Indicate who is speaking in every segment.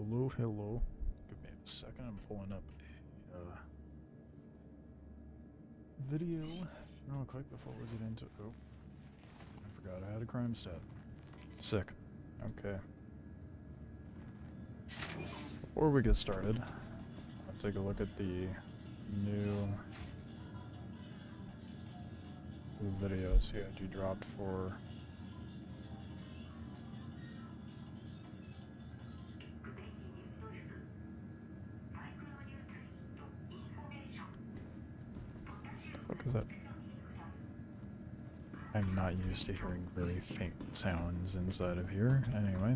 Speaker 1: Hello, hello. Give me a second. I'm pulling up a video real quick before we get into. Oh, I forgot I had a crime stat. Sick. Okay. Before we get started, I'll take a look at the new videos you dropped for. What the fuck is that? I'm not used to hearing very faint sounds inside of here. Anyway,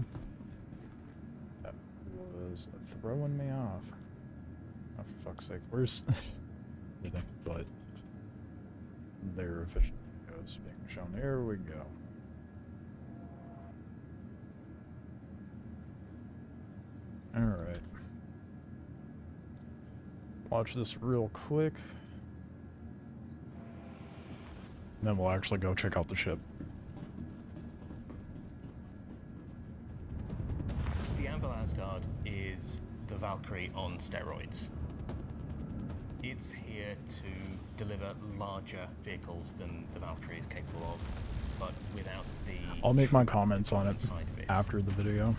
Speaker 1: that was throwing me off. Oh, for fuck's sake, where's everything but their official videos being shown? There we go. Alright. Watch this real quick. Then we'll actually go check out the ship.
Speaker 2: The Anvil Asgard is the Valkyrie on steroids. It's here to deliver larger vehicles than the Valkyrie is capable of, but without the...
Speaker 1: I'll make my comments on it after the video.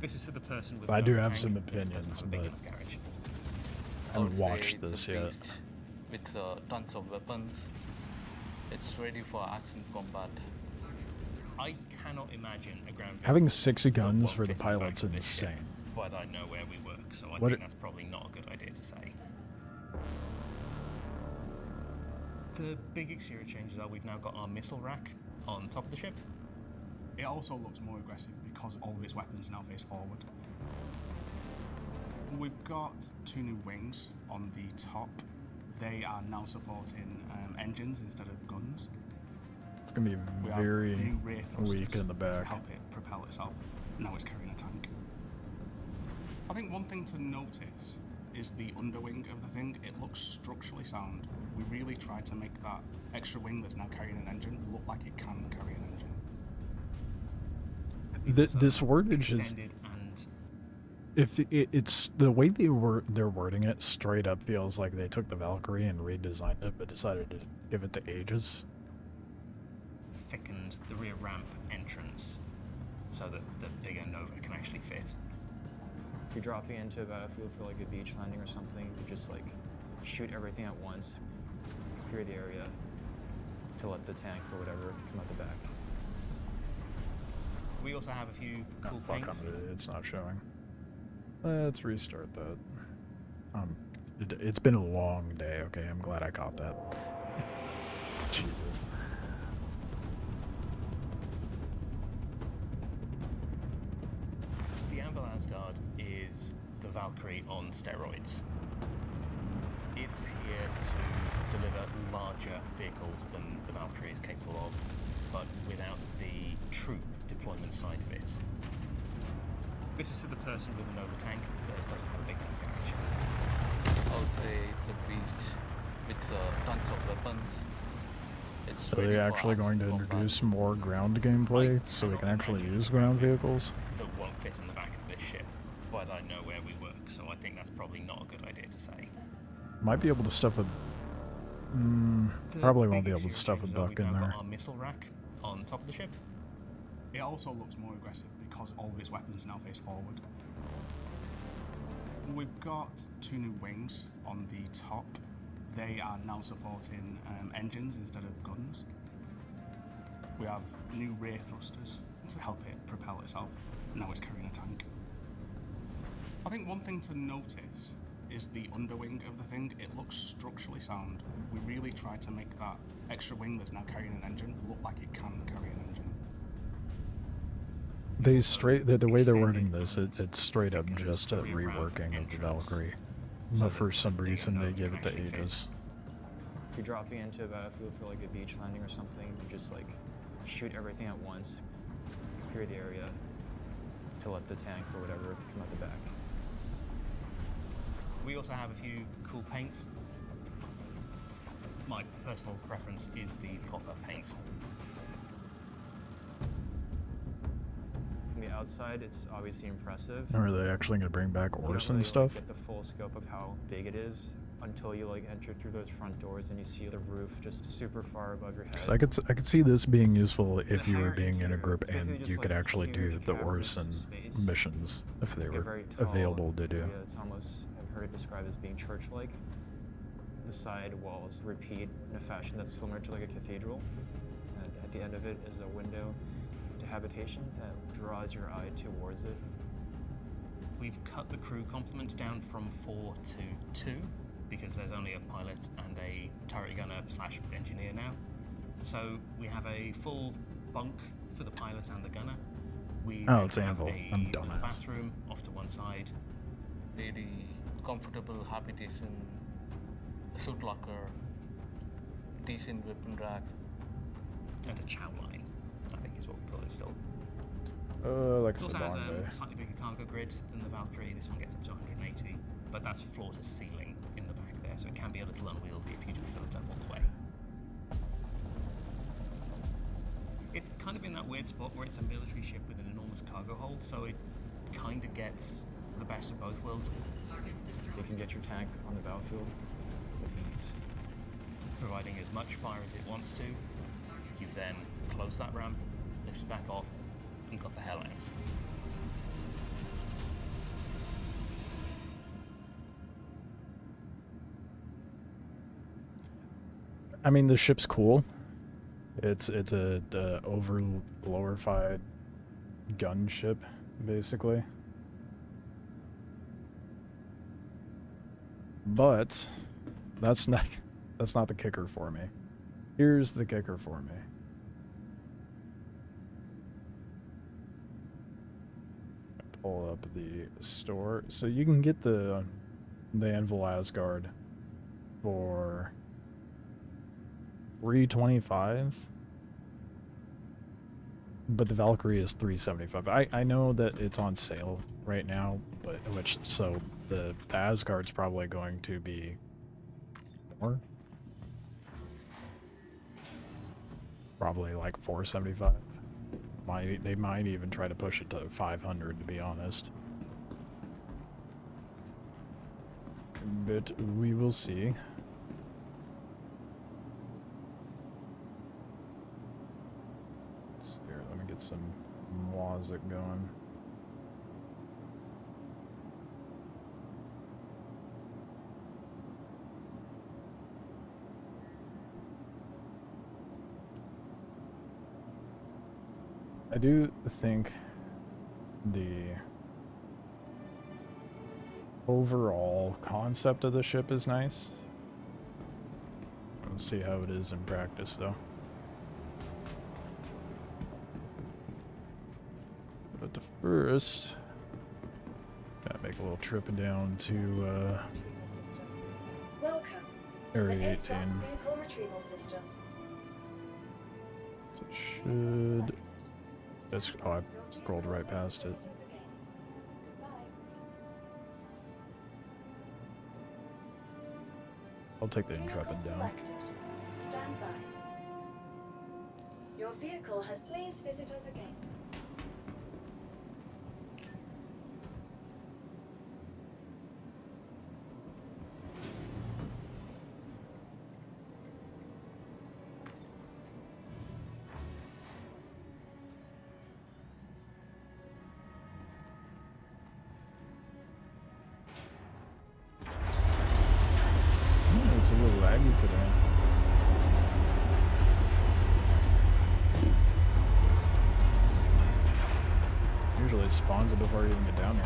Speaker 2: This is for the person with
Speaker 1: I do have
Speaker 2: tank
Speaker 1: some
Speaker 2: that doesn't
Speaker 1: opinions,
Speaker 2: have a big
Speaker 1: but
Speaker 2: enough garage.
Speaker 1: I haven't watched this yet.
Speaker 3: With tons of weapons, it's ready for action combat.
Speaker 2: I cannot imagine a ground vehicle
Speaker 1: Having 6
Speaker 2: that
Speaker 1: guns
Speaker 2: won't
Speaker 1: for the
Speaker 2: fit in back
Speaker 1: pilot's
Speaker 2: of this ship,
Speaker 1: insane.
Speaker 2: but I know where we work, so I
Speaker 1: What
Speaker 2: think that's probably not a good idea to say. The big exterior changes are we've now got our missile rack on top of the ship.
Speaker 4: It also looks more aggressive because all of its weapons now face forward. We've got 2 new wings on the top. They are now supporting engines instead of guns.
Speaker 1: It's gonna be
Speaker 4: We
Speaker 1: very
Speaker 4: have new rear thrusters
Speaker 1: weak in the
Speaker 4: to
Speaker 1: back.
Speaker 4: help it propel itself. Now it's carrying a tank. I think one thing to notice is the underwing of the thing. It looks structurally sound. We really tried to make that extra wing that's now carrying an engine look like it can carry an engine.
Speaker 1: This wordage is,
Speaker 2: Extended and
Speaker 1: if it's the way they're wording it, straight up feels like they took the Valkyrie and redesigned it, but decided to give it to Aegis.
Speaker 2: thickened the rear ramp entrance so that the bigger Nova can actually fit.
Speaker 5: If you're dropping into a battlefield for like a beach landing or something, you just like shoot everything at once, clear the area to let the tank or whatever come out the back.
Speaker 2: We also have a few cool
Speaker 1: Fuck
Speaker 2: paints.
Speaker 1: it's not showing. Let's restart that. It's been a long day. Okay, I'm glad I caught that. Jesus.
Speaker 2: The Anvil Asgard is the Valkyrie on steroids. It's here to deliver larger vehicles than the Valkyrie is capable of, but without the troop deployment side of it. This is for the person with a Nova tank that doesn't have a big enough garage.
Speaker 3: I would say it's a beast with tons of weapons. It's
Speaker 1: Are
Speaker 3: ready
Speaker 1: they
Speaker 3: for
Speaker 1: actually going to
Speaker 3: action combat.
Speaker 1: introduce more ground gameplay so we can actually use ground vehicles?
Speaker 2: That won't fit in the back of this ship, but I know where we work, so I think that's probably not a good idea to say.
Speaker 1: Might be able to stuff a... probably won't be able to
Speaker 2: Big
Speaker 1: stuff a
Speaker 2: exterior changes are
Speaker 1: buck
Speaker 2: we've
Speaker 1: in
Speaker 2: now
Speaker 1: there.
Speaker 2: got our missile rack on top of the ship.
Speaker 4: It also looks more aggressive because all of its weapons now face forward. We've got 2 new wings on the top. They are now supporting engines instead of guns. We have new rear thrusters to help it propel itself. Now it's carrying a tank. I think one thing to notice is the underwing of the thing. It looks structurally sound. We really tried to make that extra wing that's now carrying an engine look like it can carry an engine.
Speaker 1: They the way they're wording this, it's straight up just a reworking of the Valkyrie. But for some reason they gave it to Aegis.
Speaker 5: If you're dropping into a battlefield for like a beach landing or something, you just like shoot everything at once, clear the area to let the tank or whatever come out the back.
Speaker 2: We also have a few cool paints. My personal preference is the copper paint.
Speaker 5: From the outside, it's obviously impressive.
Speaker 1: Are they actually going to bring back
Speaker 5: You don't
Speaker 1: Orse
Speaker 5: really,
Speaker 1: and stuff?
Speaker 5: Like, get the full scope of how big it is until you like enter through those front doors and you see the roof just super far above your head.
Speaker 1: 'Cause I could see this being useful if you were
Speaker 5: higher
Speaker 1: being in a
Speaker 5: interior,
Speaker 1: group
Speaker 5: it's basically
Speaker 1: and
Speaker 5: just
Speaker 1: you could
Speaker 5: like
Speaker 1: actually do
Speaker 5: huge
Speaker 1: the
Speaker 5: cavernous
Speaker 1: Orson
Speaker 5: space.
Speaker 1: missions if they
Speaker 5: Like a
Speaker 1: were
Speaker 5: very tall
Speaker 1: available to do.
Speaker 5: area. It's almost, I've heard it described as being church-like. The side walls repeat in a fashion that's similar to like a cathedral. And at the end of it is a window to habitation that draws your eye towards it.
Speaker 2: We've cut the crew complement down from 4 to 2 because there's only a pilot and a turret gunner / engineer now. So we have a full bunk for the pilot and the gunner. We
Speaker 1: Oh,
Speaker 2: then
Speaker 1: it's
Speaker 2: have
Speaker 1: Anvil.
Speaker 2: a
Speaker 1: I'm
Speaker 2: little
Speaker 1: dumbass.
Speaker 2: bathroom off to one side.
Speaker 3: Really comfortable habitation, suit locker, decent weapon rack.
Speaker 2: And a chow line, I think is what we call it still.
Speaker 1: Like
Speaker 2: It
Speaker 1: a
Speaker 2: also has
Speaker 1: Sedan
Speaker 2: a slightly bigger cargo grid than the Valkyrie. This one gets up to 180, but that's floor to ceiling in the back there, so it can be a little unwieldy if you do fill it up all the way. It's kind of in that weird spot where it's a military ship with an enormous cargo hold, so it kind of gets the best of both worlds.
Speaker 5: You can get your tank on the battlefield with ease.
Speaker 2: Providing as much fire as it wants to, you then close that ramp, lift it back off, and got the hell out.
Speaker 1: I mean, the ship's cool. It's a over glorified gunship, basically. But that's not the kicker for me. Here's the kicker for me. Pull up the store, so you can get the Anvil Asgard for $325, but the Valkyrie is $375. I know that it's on sale right now, but so the Asgard's probably going to be more, probably like $475. They might even try to push it to $500, to be honest. But we will see. Here, let me get some music going. I do think the overall concept of the ship is nice. Let's see how it is in practice, though. But first, gotta make a little trip down to
Speaker 6: Welcome
Speaker 1: Area
Speaker 6: to the
Speaker 1: 18.
Speaker 6: Asgard vehicle retrieval system.
Speaker 1: So it should. Oh, I scrolled right past it. I'll take the Intrepid down.
Speaker 6: Selected. Stand by. Your vehicle has please visit us again.
Speaker 1: It's a little laggy today. Usually it spawns it before you even get down here.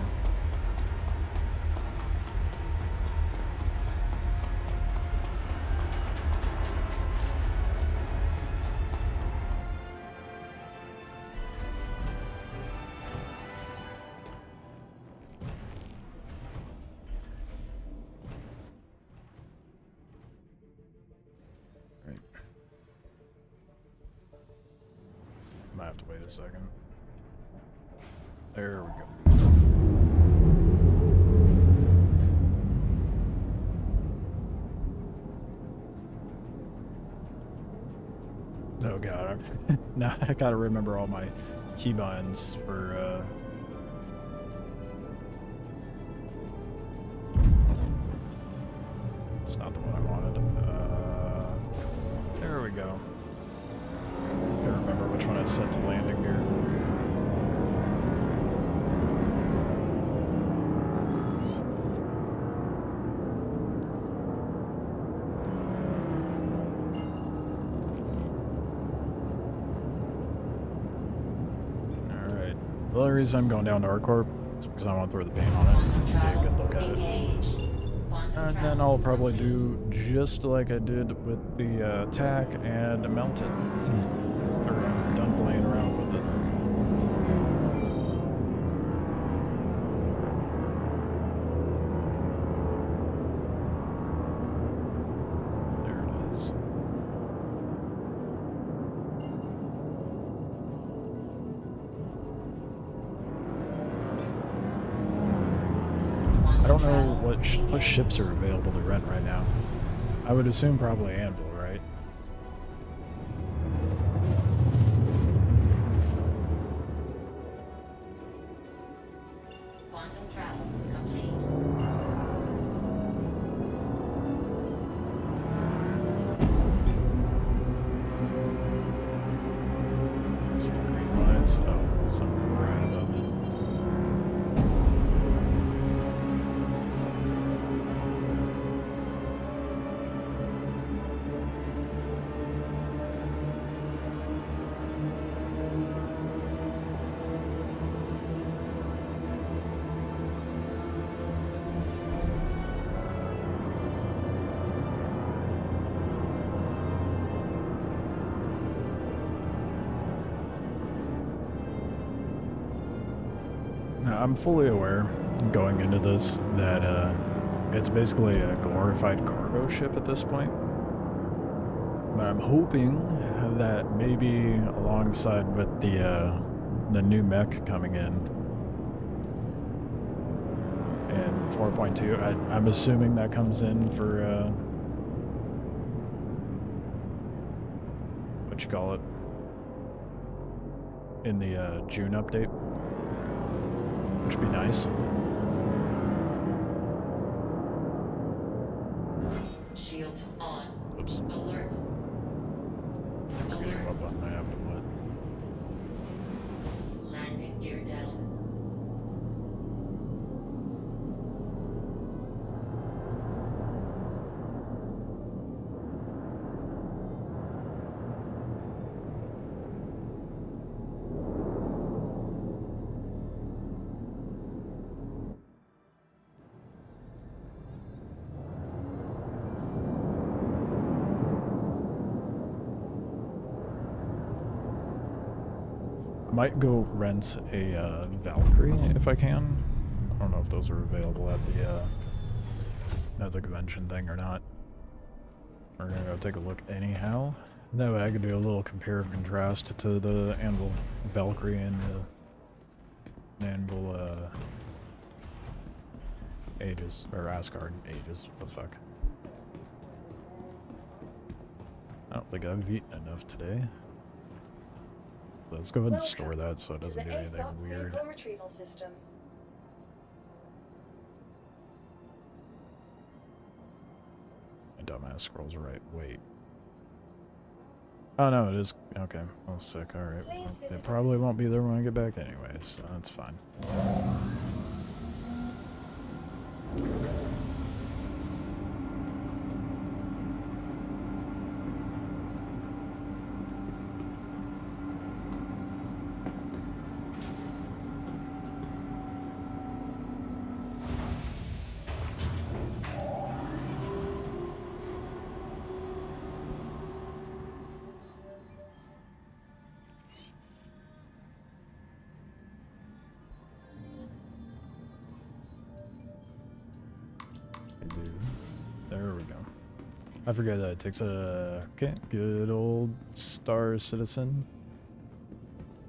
Speaker 1: Right. Might have to wait a second. There we go. Oh god, now I gotta remember all my keybinds for it's not the one I wanted. There we go. I can't remember which one I set to landing gear. Alright. The only reason I'm going down to ArcCorp is because I want to throw the paint on it and get a good look at it. And then I'll probably do just like I did with the tack and melt it. Or I'm done playing around with it. There it is. I don't know what ships are available to rent right now. I would assume probably Anvil, right?
Speaker 7: Quantum travel complete.
Speaker 1: See the green lights? Oh, somewhere right above it. I'm fully aware, going into this, that it's basically a glorified cargo ship at this point. But I'm hoping that maybe alongside with the new mech coming in 4.2, I'm assuming that comes in for what you call it in the June update. Which would be nice.
Speaker 7: Shields on.
Speaker 1: Oops.
Speaker 7: Alert.
Speaker 1: Forgetting what button I have to put.
Speaker 7: Landing gear down.
Speaker 1: Might go rent a Valkyrie if I can. I don't know if those are available at the convention thing or not. We're gonna go take a look anyhow. That way I could do a little compare and contrast to the Anvil Valkyrie and the Anvil Aegis, or Asgard Aegis, what the fuck. I don't think I've eaten enough today. Let's go ahead and store that so it doesn't do anything weird.
Speaker 6: Vehicle retrieval system.
Speaker 1: My dumbass scrolls right. Wait. Oh no, it is. Okay. Oh, sick. Alright. Well, it probably won't be there when I get back anyway, so that's fine. There we go. I forget that it takes a good old Star Citizen,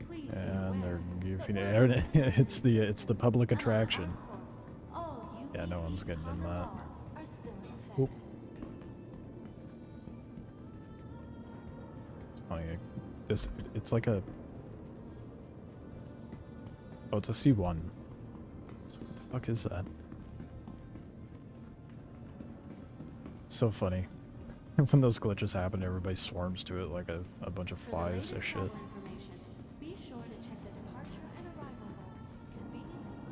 Speaker 1: and they're goofy. It's the public attraction. Yeah, no one's getting in that. Oop. It's funny. It's like a Oh, it's a C1. What the fuck is that? So funny. When those glitches happen, everybody swarms to it like a bunch of flies or shit.
Speaker 8: Be sure to check the departure and arrival boards, conveniently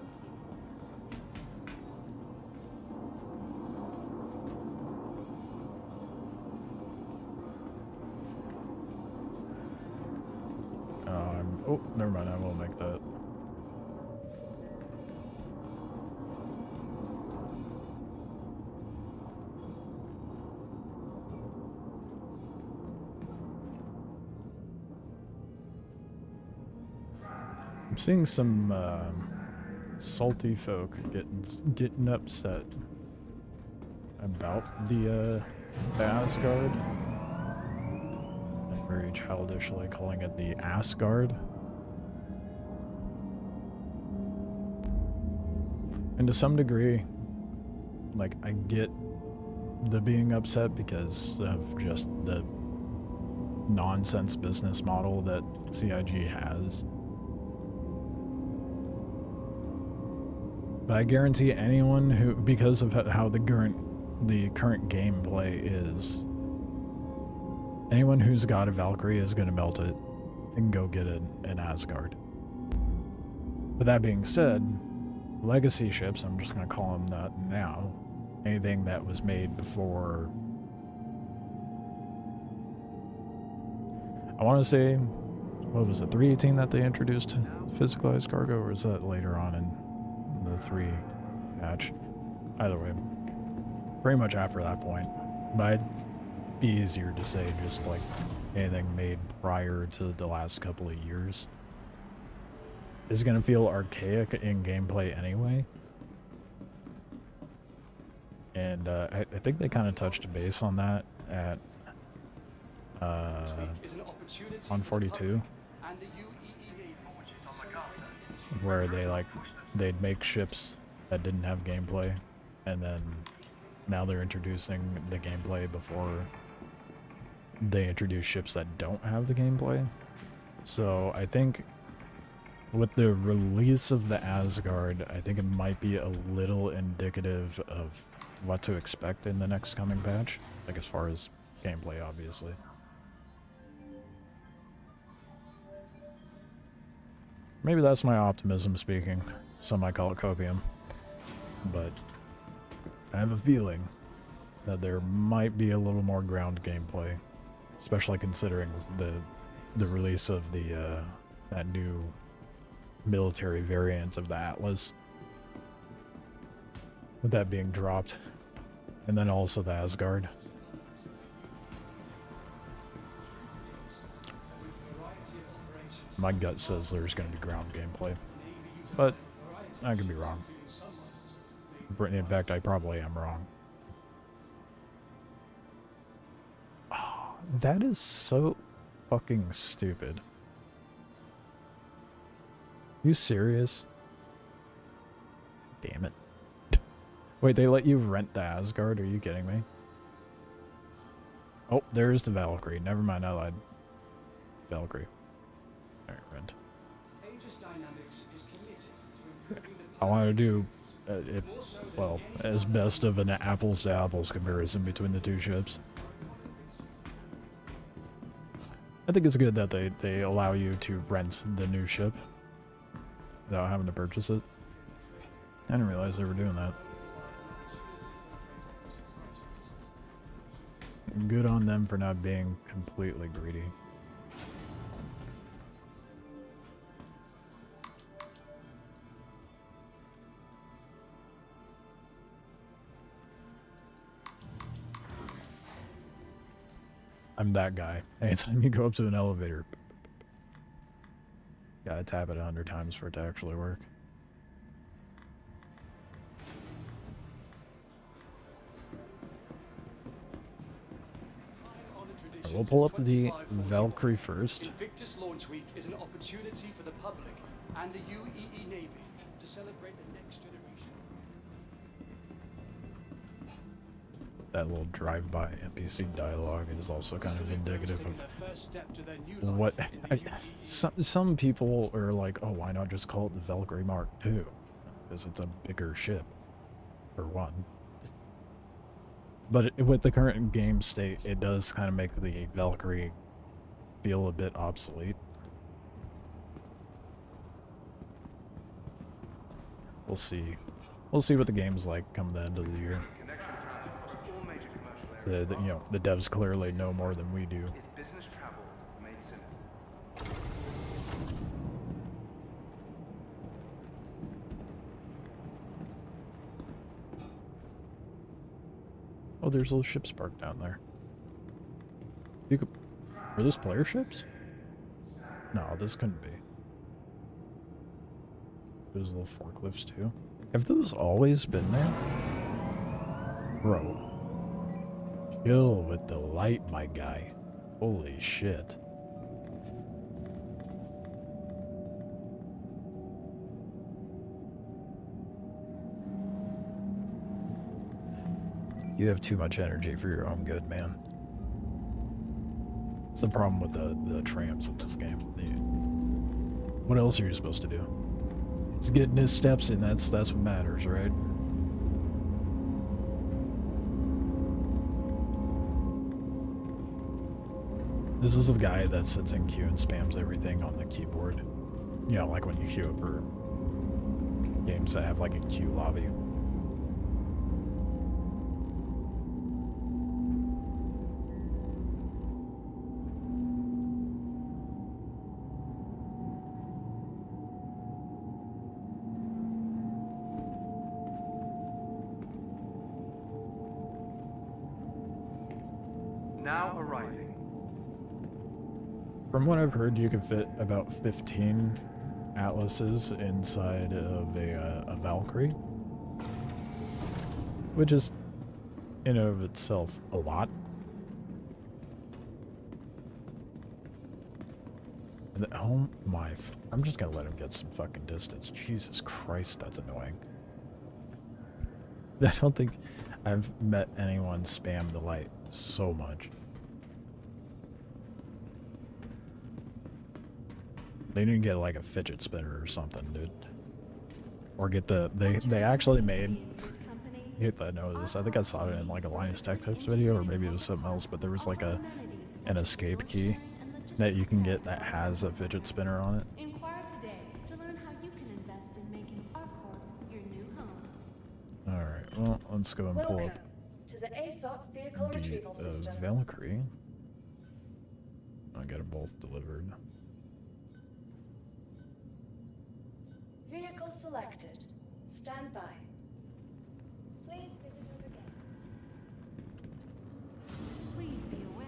Speaker 1: Oh, never mind. I won't make that. I'm seeing some salty folk getting upset about the Asgard. And very childishly calling it the Asgard. And to some degree, like, I get the being upset because of just the nonsense business model that CIG has. But I guarantee anyone who, because of how the current gameplay is, anyone who's got a Valkyrie is going to melt it and go get an Asgard. But that being said, legacy ships, I'm just going to call them that now, anything that was made before, I want to say, what was it, 318 that they introduced physicalized cargo, or was that later on in the 3 patch? Either way, pretty much after that point. But it'd be easier to say just like anything made prior to the last couple of years is going to feel archaic in gameplay anyway. And I think they kind of touched base on that at on 42, where they'd make ships that didn't have gameplay, and then now they're introducing the gameplay before they introduce ships that don't have the gameplay. So I think with the release of the Asgard, I think it might be a little indicative of what to expect in the next coming patch, like as far as gameplay, obviously. Maybe that's my optimism speaking. Some might call it copium. But I have a feeling that there might be a little more ground gameplay, especially considering the release of the that new military variant of the Atlas, with that being dropped, and then also the Asgard. My gut says there's going to be ground gameplay, but I could be wrong. In fact, I probably am wrong. Oh, that is so fucking stupid. You serious? Damn it. Wait, they let you rent the Asgard? Are you kidding me? Oh, there's the Valkyrie. Never mind, I lied. Valkyrie. Alright, rent. I want to do, well, as best of an apples to apples comparison between the two ships. I think it's good that they allow you to rent the new ship without having to purchase it. I didn't realize they were doing that. Good on them for not being completely greedy. I'm that guy. Anytime you go up to an elevator, gotta tap it 100 times for it to actually work. We'll pull up the Valkyrie first.
Speaker 9: Invictus Launch Week is an opportunity for the public and the UEE Navy to celebrate the next generation.
Speaker 1: that little drive-by NPC dialogue is also kind of indicative
Speaker 9: Taking
Speaker 1: of
Speaker 9: their first step to their new
Speaker 1: what
Speaker 9: life in the UEE.
Speaker 1: some people are like, oh, why not just call it the Valkyrie Mark II? Because it's a bigger ship, for one. But with the current game state, it does kind of make the Valkyrie feel a bit obsolete. We'll see. We'll see what the game's like come the end of the year. You know, the devs clearly know more than we do.
Speaker 10: Is business travel made simple?
Speaker 1: Oh, there's little ships parked down there. You could... Are those player ships? No, this couldn't be. There's little forklifts too. Have those always been there? Bro. Chill with the light, my guy. Holy shit. You have too much energy for your own good, man. It's the problem with the trams in this game. What else are you supposed to do? He's getting his steps in, that's what matters, right? This is the guy that sits in queue and spams everything on the keyboard. You know, like when you queue up for games that have like a queue lobby.
Speaker 10: Now arriving.
Speaker 1: From what I've heard, you can fit about 15 Atlases inside of a Valkyrie. Which is, in and of itself, a lot. And oh my... I'm just gonna let him get some fucking distance. Jesus Christ, that's annoying. I don't think I've met anyone spam the light so much. They need to get like a fidget spinner or something, dude. Or get the... They actually made... You hit that notice. I think I saw it in like a Linus Tech Tips video, or maybe it was something else, but there was like an escape key that you can get that has a fidget spinner on it.
Speaker 8: Inquire today to learn how you can invest in making ArcCorp your new home.
Speaker 1: Alright, well, let's go and pull
Speaker 6: Welcome
Speaker 1: up
Speaker 6: to the ASOC vehicle retrieval
Speaker 1: the
Speaker 6: system.
Speaker 1: Valkyrie. I got them both delivered.
Speaker 6: Vehicle selected. Stand by. Please visit us again.
Speaker 8: Please be aware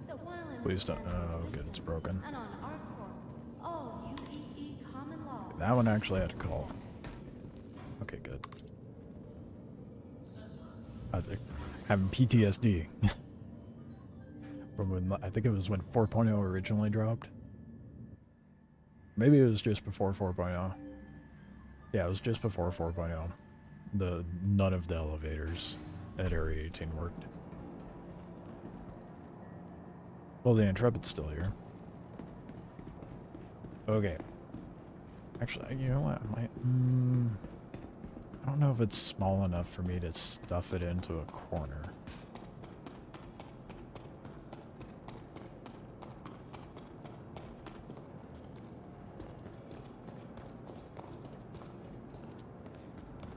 Speaker 8: that while in
Speaker 1: Please
Speaker 8: the
Speaker 1: don't...
Speaker 8: Sentinel
Speaker 1: Oh, good, it's
Speaker 8: system
Speaker 1: broken.
Speaker 8: and on ArcCorp, all UEE common laws.
Speaker 1: That one actually had to call. Okay, good. I think having PTSD from when I think it was when 4.0 originally dropped. Maybe it was just before 4.0. Yeah, it was just before 4.0. None of the elevators at Area 18 worked. Well, the Intrepid's still here. Okay. Actually, you know what? I might... I don't know if it's small enough for me to stuff it into a corner.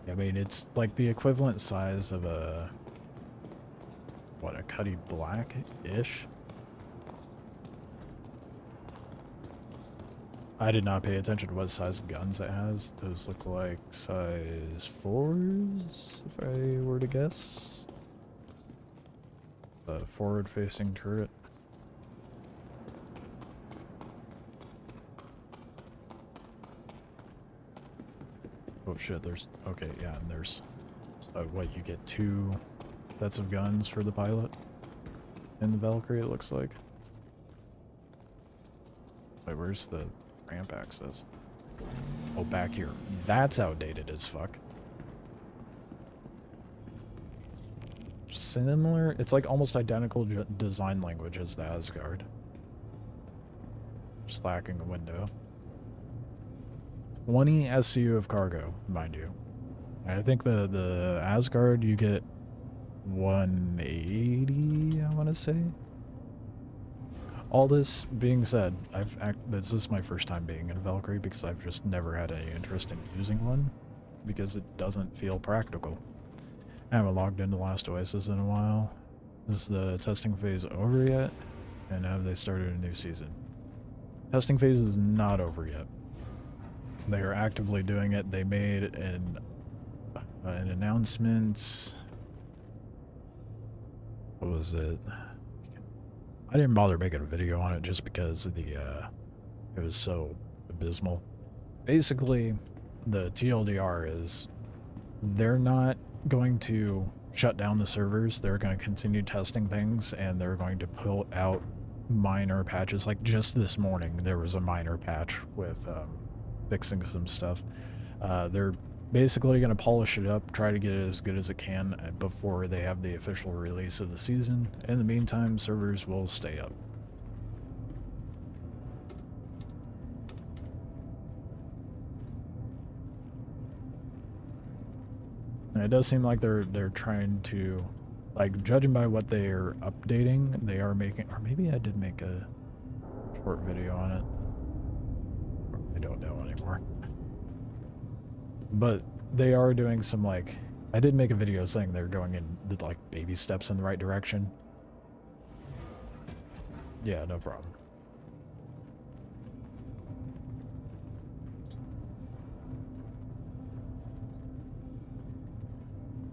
Speaker 1: I mean, it's like the equivalent size of a... What, a Cuddy Black-ish? I did not pay attention to what size of guns it has. Those look like size 4s, if I were to guess. The forward-facing turret. Oh shit, there's... Okay, yeah, and there's... what, you get 2 sets of guns for the pilot? In the Valkyrie, it looks like. Wait, where's the... ramp access? Oh, back here. That's outdated as fuck. similar. It's like almost identical design language as the Asgard. Just lacking a window. 20 SCU of cargo, mind you. I think the Asgard you get 180, I want to say. All this being said, this is my first time being in a Valkyrie because I've just never had any interest in using one because it doesn't feel practical. I haven't logged into Last Oasis in a while. Is the testing phase over yet? And have they started a new season? Testing phase is not over yet. They are actively doing it. They made an announcement. What was it? I didn't bother making a video on it just because of it was so abysmal. Basically, the TLDR is they're not going to shut down the servers. They're going to continue testing things, and they're going to pull out minor patches. Like just this morning, there was a minor patch with fixing some stuff. They're basically going to polish it up, try to get it as good as it can before they have the official release of the season. In the meantime, servers will stay up. And it does seem like they're trying to, like, judging by what they are updating, they are making, or maybe I did make a short video on it. I don't know anymore. But they are doing some, like, I did make a video saying they're going in, like, baby steps in the right direction. Yeah, no problem.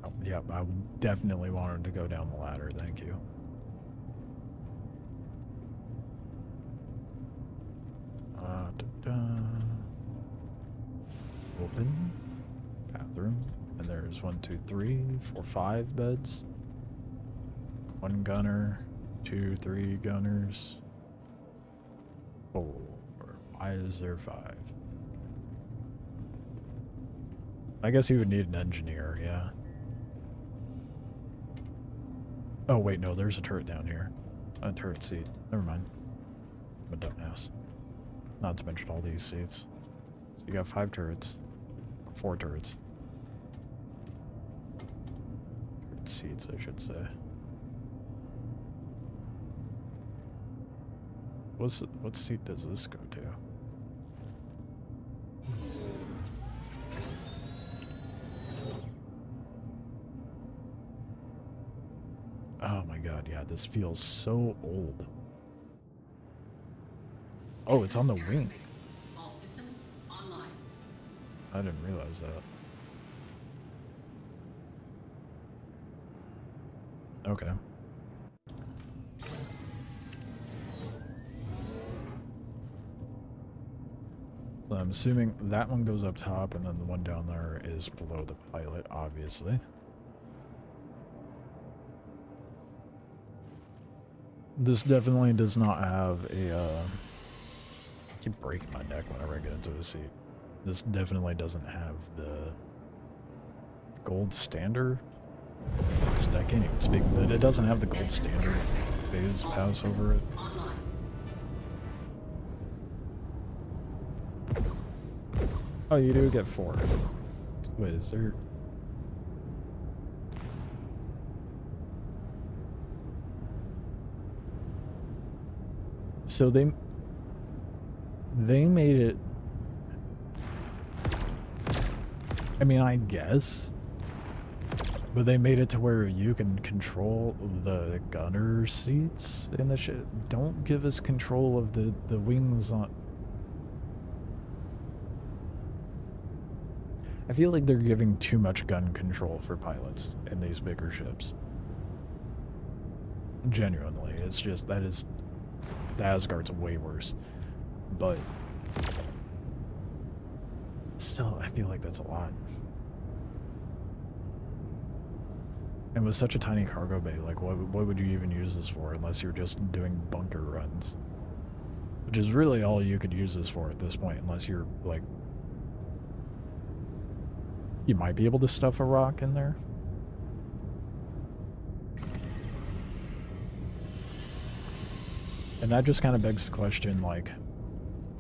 Speaker 1: Oh, yeah, I definitely wanted to go down the ladder, thank you. Open. Bathroom. And there's 1, 2, 3, 4, 5 beds. 1 gunner. 2, 3 gunners. 4. Why is there 5? I guess you would need an engineer, yeah. Oh, wait, no, there's a turret down here. A turret seat. Never mind. I'm a dumbass. Not to mention all these seats. So you got 5 turrets. 4 turrets. Turret seats, I should say. What seat does this go to? Oh my god, yeah, this feels so old. Oh, it's on the wing.
Speaker 7: All systems online.
Speaker 1: I didn't realize that. Okay. So I'm assuming that one goes up top, and then the one down there is below the pilot, obviously. This definitely does not have a, I keep breaking my neck whenever I get into a seat. This definitely doesn't have the gold standard. I can't even speak, but it doesn't have the gold standard phase pass over it. Oh, you do get 4. Wait, is there... So they made it... I mean, I guess. But they made it to where you can control the gunner seats in the ship. Don't give us control of the wings on... I feel like they're giving too much gun control for pilots in these bigger ships. Genuinely, it's just, that is... The Asgard's way worse. But... still, I feel like that's a lot. And with such a tiny cargo bay, like, what would you even use this for unless you're just doing bunker runs? Which is really all you could use this for at this point, unless you're, like... You might be able to stuff a rock in there. And that just kind of begs the question, like,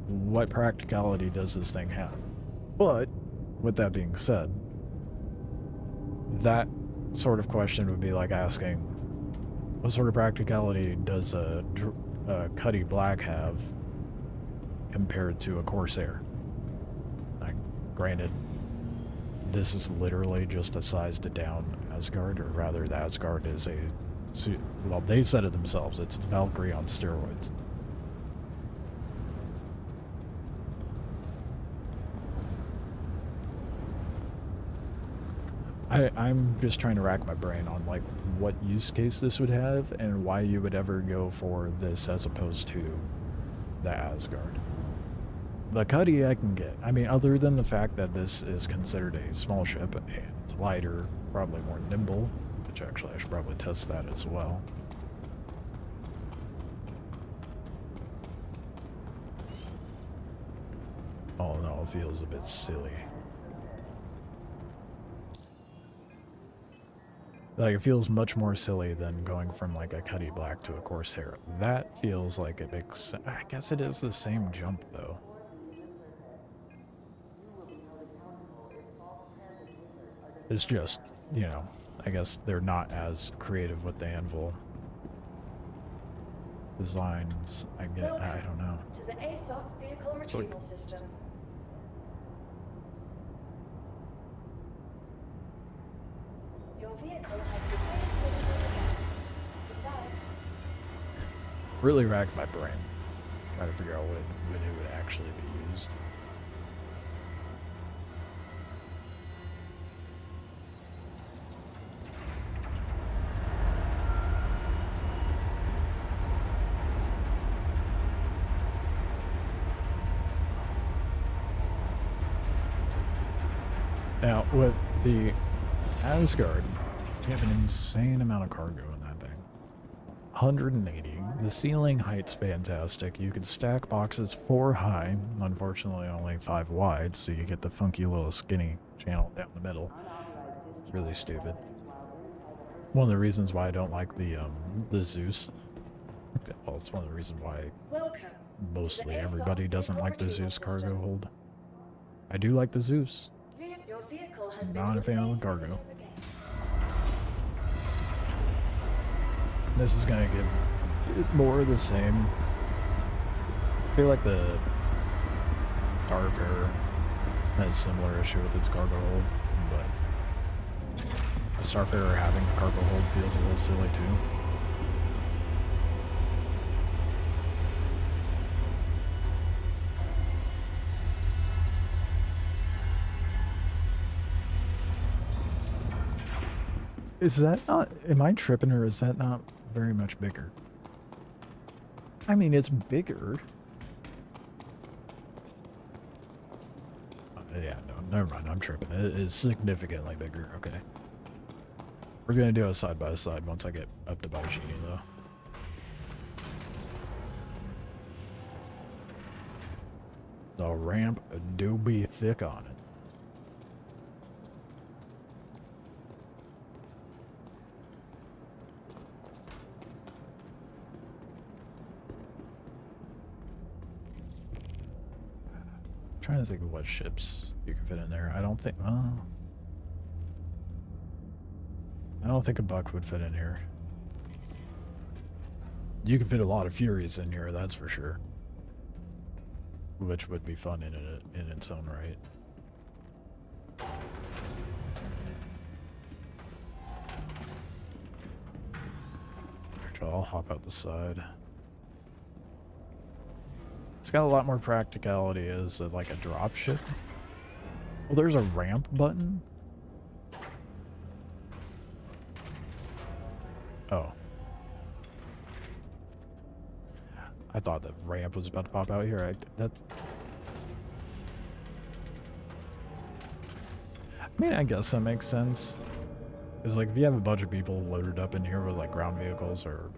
Speaker 1: what practicality does this thing have? But, with that being said, that sort of question would be like asking, what sort of practicality does a Cuddy Black have compared to a Corsair? Like, granted, this is literally just a sized down Asgard, or rather the Asgard is a... Well, they said it themselves, it's Valkyrie on steroids. I'm just trying to rack my brain on, like, what use case this would have and why you would ever go for this as opposed to the Asgard. The Cuddy I can get. I mean, other than the fact that this is considered a small ship and it's lighter, probably more nimble, which actually I should probably test that as well. Oh no, it feels a bit silly. Like, it feels much more silly than going from, like, a Cuddy Black to a Corsair. That feels like it makes... I guess it is the same jump, though. It's just, you know, I guess they're not as creative with the Anvil designs. I don't know.
Speaker 6: To the ASOC vehicle retrieval system. Your vehicle has the greatest visitors again. Goodbye.
Speaker 1: Really racked my brain trying to figure out when it would actually be used. Now, with the Asgard, you have an insane amount of cargo in that thing. 180. The ceiling height's fantastic. You could stack boxes 4 high, unfortunately only 5 wide, so you get the funky little skinny channel down the middle. Really stupid. One of the reasons why I don't like the Zeus. Well, it's one of the reasons why mostly everybody doesn't like the Zeus cargo hold. I do like the Zeus. Not a fan of the cargo. This is gonna get a bit more of the same. I feel like the Starfarer has a similar issue with its cargo hold, but the Starfarer having a cargo hold feels a little silly too. Is that not... Am I tripping, or is that not very much bigger? I mean, it's bigger. Yeah, no, never mind. I'm tripping. It is significantly bigger. Okay. We're going to do a side-by-side once I get up to Baishini, though. The ramp do be thick on it. Trying to think of what ships you can fit in there. I don't think... I don't think a Buck would fit in here. You can fit a lot of Furies in here, that's for sure. Which would be fun in its own right. Actually, I'll hop out the side. It's got a lot more practicality as like a drop ship. Well, there's a ramp button. Oh. I thought the ramp was about to pop out here. I mean, I guess that makes sense. It's like if you have a bunch of people loaded up in here with like ground vehicles or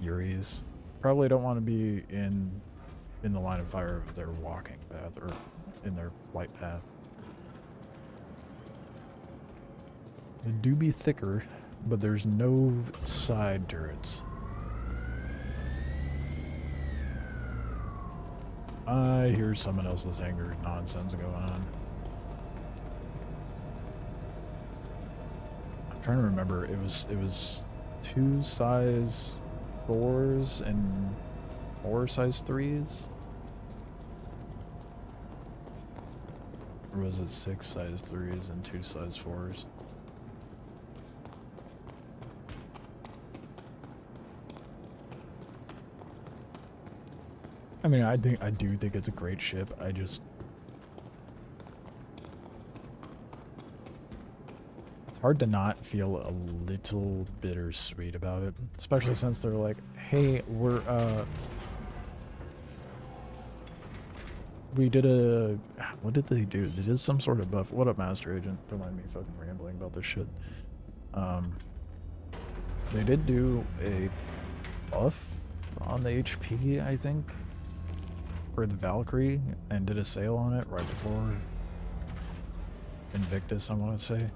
Speaker 1: Furies, probably don't want to be in the line of fire of their walking path or in their flight path. It do be thicker, but there's no side turrets. I hear someone else's anger nonsense going on. I'm trying to remember. It was 2 size 4s and 4 size 3s? Or was it 6 size 3s and 2 size 4s? I mean, I do think it's a great ship. I just... It's hard to not feel a little bittersweet about it. Especially since they're like, hey, we did a... What did they do? They did some sort of buff. What up, Master Agent? Don't mind me fucking rambling about this shit. They did do a buff on the HP, I think, for the Valkyrie, and did a sale on it right before Invictus, I want to say.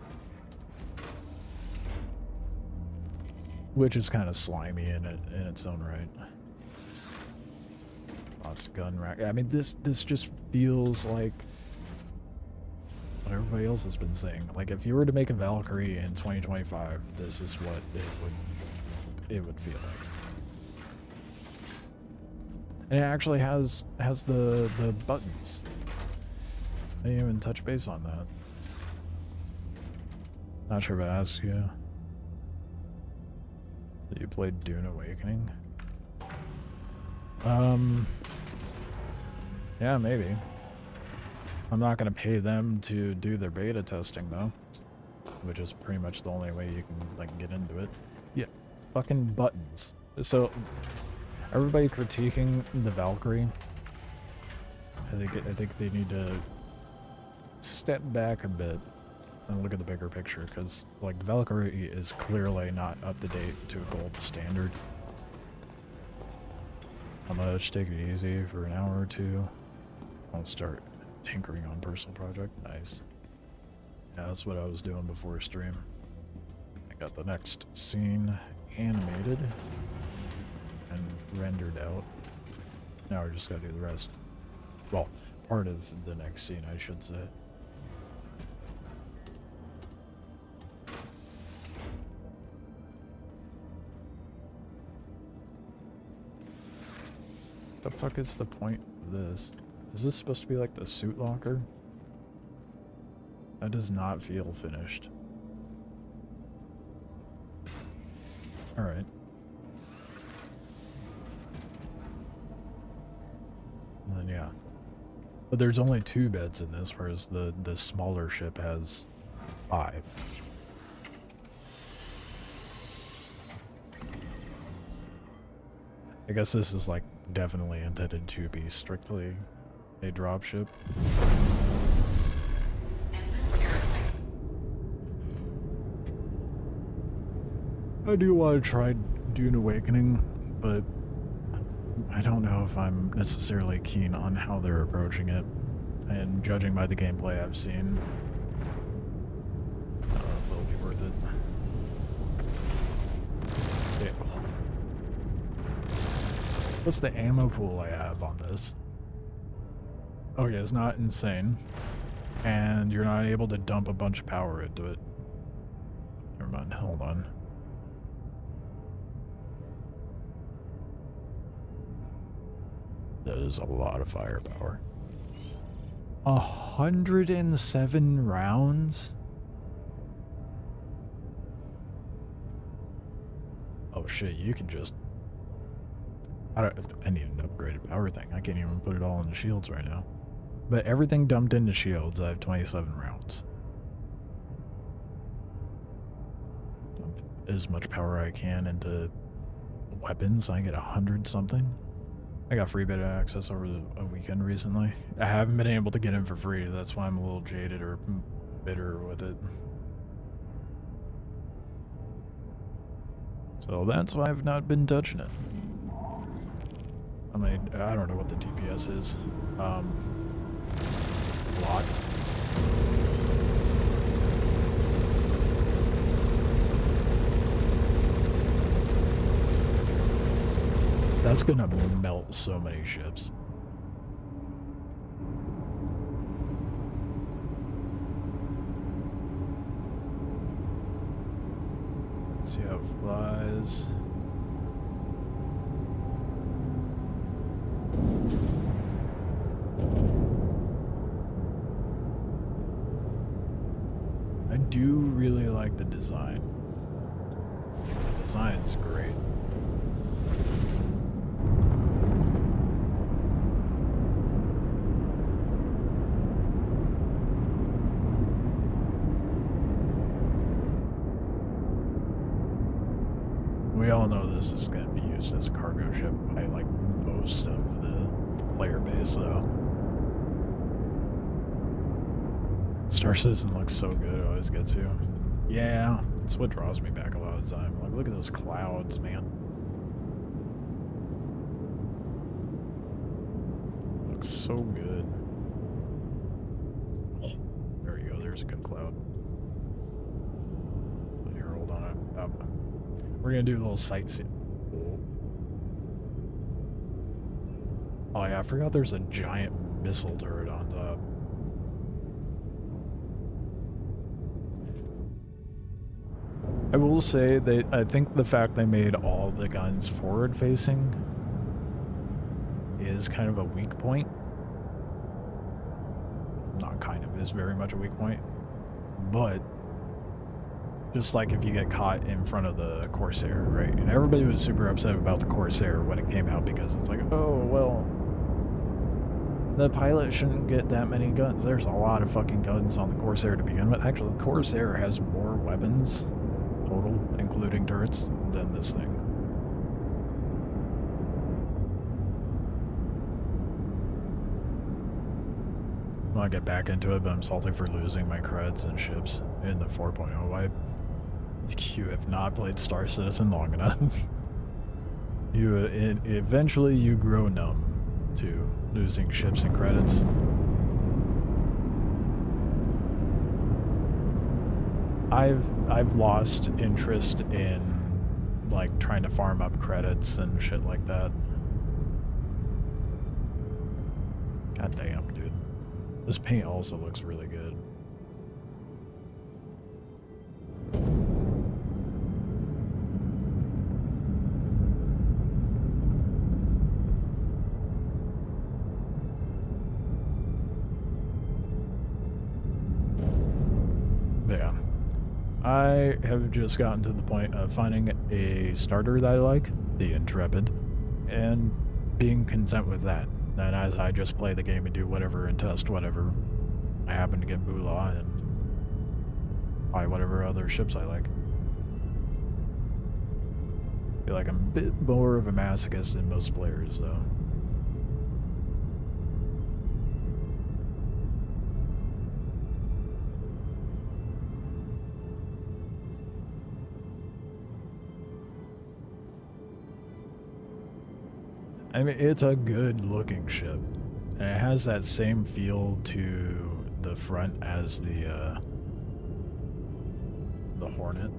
Speaker 1: Which is kind of slimy in its own right. Lots of gun rack. I mean, this just feels like what everybody else has been saying. Like, if you were to make a Valkyrie in 2025, this is what it would feel like. And it actually has the buttons. I didn't even touch base on that. Not sure if I asked you. Did you play Dune Awakening? Yeah, maybe. I'm not gonna pay them to do their beta testing though, which is pretty much the only way you can like get into it. Yeah, fucking buttons. So everybody critiquing the Valkyrie, I think they need to step back a bit and look at the bigger picture, because like the Valkyrie is clearly not up to date to a gold standard. How much? Take it easy for an hour or two. Don't start tinkering on personal project. Nice. Yeah, that's what I was doing before stream. I got the next scene animated and rendered out. Now we're just gotta do the rest. Well, part of the next scene, I should say. The fuck is the point of this? Is this supposed to be like the suit locker? That does not feel finished. Alright. And then yeah. But there's only 2 beds in this, whereas the smaller ship has 5. I guess this is like definitely intended to be strictly a dropship. I do want to try Dune Awakening, but I don't know if I'm necessarily keen on how they're approaching it. And judging by the gameplay I've seen, I don't know if it'll be worth it. Yeah. What's the ammo pool I have on this? Okay, it's not insane. And you're not able to dump a bunch of power into it. Never mind, hold on. That is a lot of firepower. 107 rounds? Oh shit, you can just... I need an upgraded power thing. I can't even put it all in the shields right now. But everything dumped into shields, I have 27 rounds. Dump as much power I can into weapons, I get 100 something. I got free beta access over a weekend recently. I haven't been able to get in for free, that's why I'm a little jaded or bitter with it. So that's why I've not been touching it. I mean, I don't know what the DPS is. A lot. That's gonna melt so many ships. See how it flies. I do really like the design. The design's great. We all know this is going to be used as a cargo ship by like most of the player base, though. Star Citizen looks so good, it always gets you. Yeah, that's what draws me back a lot of the time. Like, look at those clouds, man. Looks so good. Oh, there you go, there's a good cloud. Here, hold on. We're gonna do a little sightseeing. Oh yeah, I forgot there's a giant missile turret on top. I will say that I think the fact they made all the guns forward facing is kind of a weak point. Not kind of, is very much a weak point. But just like if you get caught in front of the Corsair, right? And everybody was super upset about the Corsair when it came out because it's like, oh, well, the pilot shouldn't get that many guns. There's a lot of fucking guns on the Corsair to begin with. Actually, the Corsair has more weapons total, including turrets, than this thing. I want to get back into it, but I'm salty for losing my creds and ships in the 4.0 wipe. You have not played Star Citizen long enough. Eventually you grow numb to losing ships and credits. I've lost interest in like trying to farm up credits and shit like that. God damn, dude. This paint also looks really good. Yeah. I have just gotten to the point of finding a starter that I like, the Intrepid, and being content with that. And as I just play the game and do whatever and test whatever, I happen to get Moolah and buy whatever other ships I like. I feel like I'm a bit more of a masochist than most players, though. I mean, it's a good-looking ship, and it has that same feel to the front as the Hornet,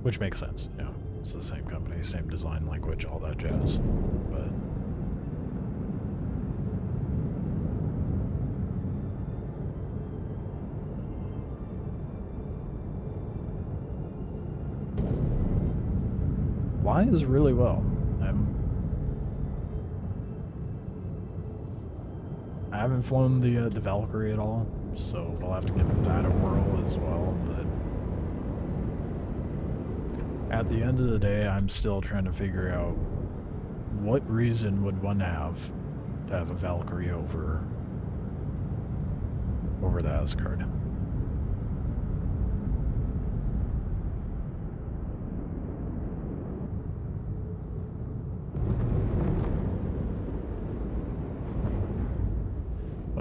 Speaker 1: which makes sense. You know, it's the same company, same design language, all that jazz. But flies really well. I haven't flown the Valkyrie at all, so I'll have to give that a whirl as well. But at the end of the day, I'm still trying to figure out what reason would one have to have a Valkyrie over the Asgard.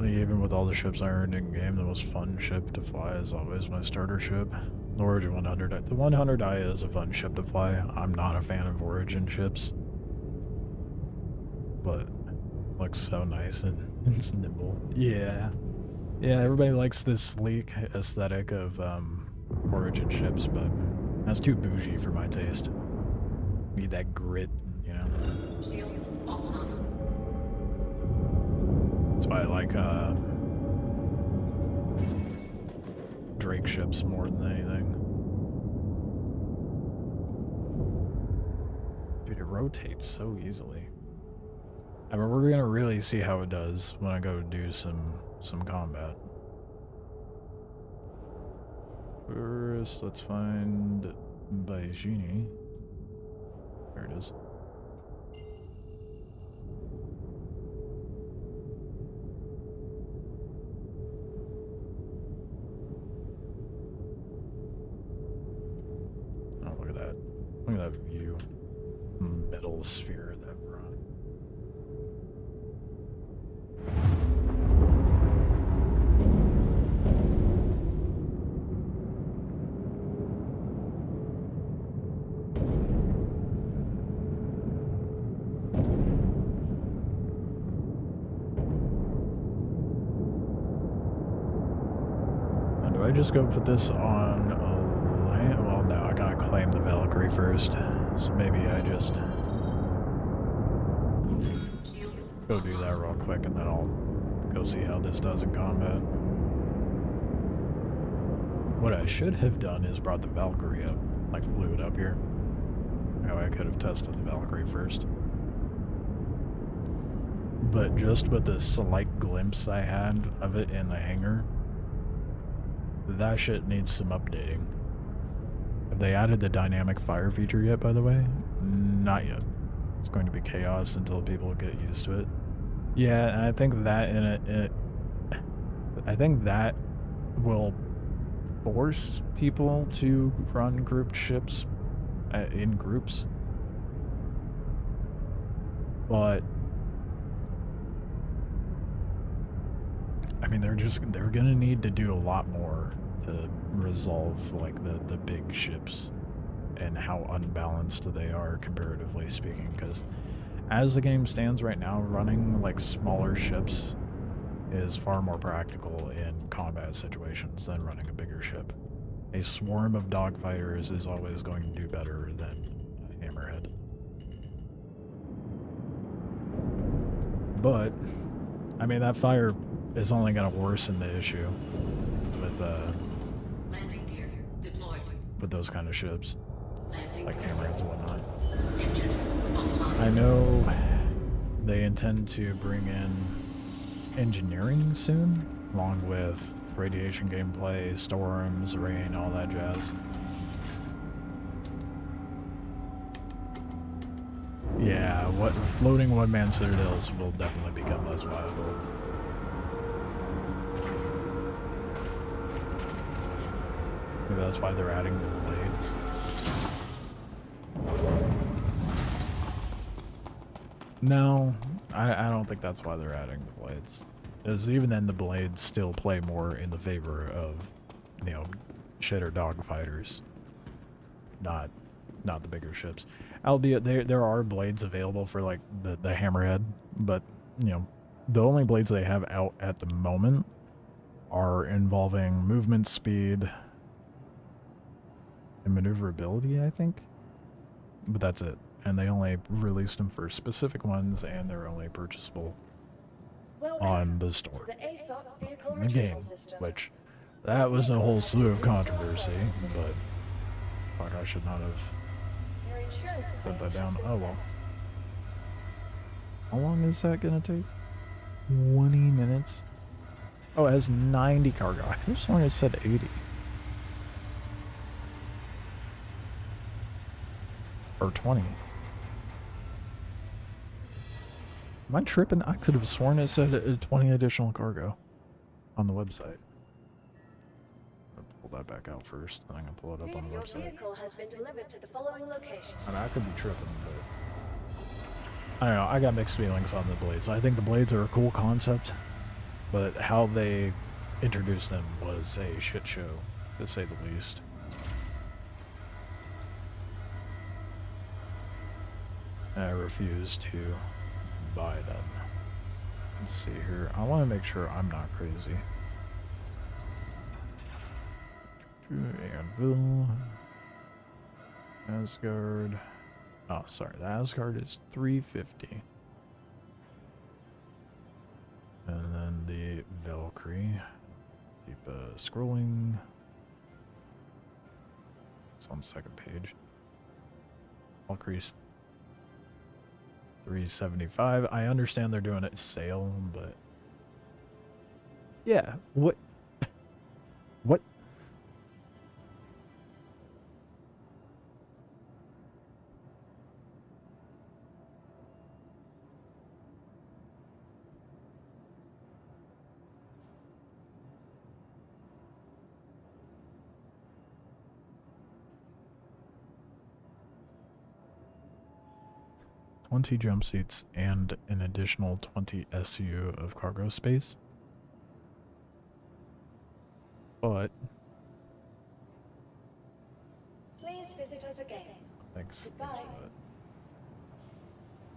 Speaker 1: Even with all the ships I earned in game, the most fun ship to fly is always my starter ship, the Origin 100. The 100i is a fun ship to fly. I'm not a fan of Origin ships, but it looks so nice and it's nimble. Yeah, everybody likes this sleek aesthetic of Origin ships, but that's too bougie for my taste. Need that grit, you know.
Speaker 7: Shields offline.
Speaker 1: That's why I like Drake ships more than anything. Dude, it rotates so easily. I mean, we're gonna really see how it does when I go to do some combat. First, let's find Baijini. There it is. Oh, look at that. Look at that view. Metal sphere that we're on. Now, do I just go put this on a land? Well, no, I gotta claim the Valkyrie first. So maybe I just go do that real quick and then I'll go see how this does in combat. What I should have done is brought the Valkyrie up, like flew it up here. Oh, I could have tested the Valkyrie first. But just with the slight glimpse I had of it in the hangar, that shit needs some updating. Have they added the dynamic fire feature yet, by the way? Not yet. It's going to be chaos until people get used to it. Yeah, and I think that I think that will force people to run grouped ships in groups. But I mean, they're gonna need to do a lot more to resolve like the big ships and how unbalanced they are comparatively speaking, because as the game stands right now, running like smaller ships is far more practical in combat situations than running a bigger ship. A swarm of dogfighters is always going to do better than a hammerhead. But I mean, that fire is only going to worsen the issue with
Speaker 7: Landing gear deployed.
Speaker 1: with those kind of ships,
Speaker 7: Landing
Speaker 1: like hammerheads and whatnot.
Speaker 7: engines offline.
Speaker 1: I know they intend to bring in engineering soon, along with radiation gameplay, storms, rain, all that jazz. Yeah, what floating one-man citadels will definitely become less viable. Maybe that's why they're adding the blades. No, I don't think that's why they're adding the blades. Because even then, the blades still play more in the favor of, you know, shitter dogfighters, not the bigger ships. Albeit there are blades available for like the hammerhead, but you know, the only blades they have out at the moment are involving movement speed and maneuverability, I think. But that's it. And they only released them for specific ones, and they're only purchasable on the store in the game, which that was a whole slew of controversy, but fuck, I should not have put that down. Oh well. How long is that gonna take? 20 minutes? Oh, it has 90 cargo. I could have sworn it said 80. Or 20. Am I tripping? I could have sworn it said 20 additional cargo on the website. I'll pull that back out first, then I'm going to pull it up on the
Speaker 6: Your
Speaker 1: website.
Speaker 6: vehicle has been delivered to the following location.
Speaker 1: I mean, I could be tripping, but I don't know. I got mixed feelings on the blades. I think the blades are a cool concept, but how they introduced them was a shit show, to say the least. I refuse to buy them. Let's see here. I want to make sure I'm not crazy. Anvil. Asgard. Oh, sorry. The Asgard is 350. And then the Valkyrie. Keep scrolling. It's on the second page. Valkyrie's 375. I understand they're doing it sale, but yeah, what? What? $20 jump seats and an additional 20 SU of cargo space. But
Speaker 6: Please visit us again.
Speaker 1: thanks.
Speaker 6: Goodbye.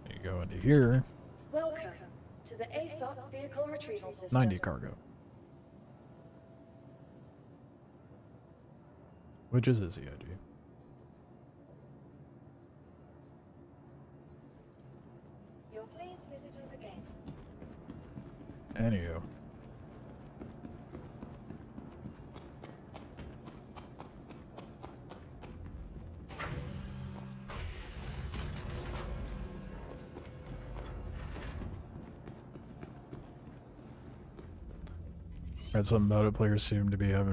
Speaker 1: You go into here.
Speaker 6: Welcome to the ASOC vehicle retrieval system.
Speaker 1: 90 cargo. Which is his EIG.
Speaker 6: You'll please visit us again.
Speaker 1: Anywho. Right, some Moto players seem to be have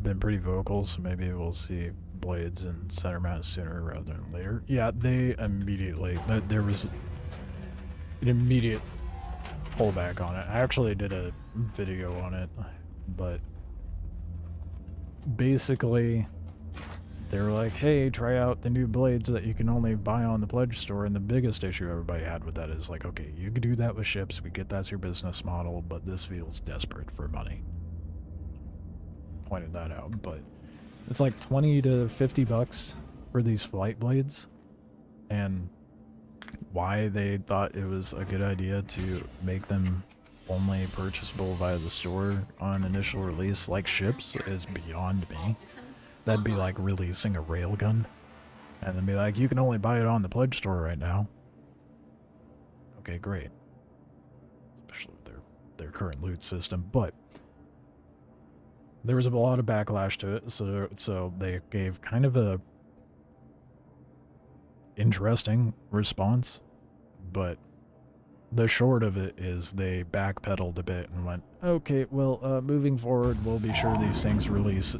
Speaker 1: been pretty vocal, so maybe we'll see blades and center mount sooner rather than later. Yeah, they immediately there was an immediate pullback on it. I actually did a video on it, but basically they were like, hey, try out the new blades that you can only buy on the pledge store, and the biggest issue everybody had with that is like, okay, you can do that with ships, we get that's your business model, but this feels desperate for money. Pointed that out, but it's like 20 to 50 bucks for these flight blades, and why they thought it was a good idea to make them only purchasable via the store on initial release like ships is beyond me. That'd be like releasing a railgun and then be like, you can only buy it on the pledge store right now. Okay, great. Especially with their current loot system, but there was a lot of backlash to it, so they gave kind of a interesting response, but the short of it is they backpedaled a bit and went, okay, well, moving forward, we'll be sure these things release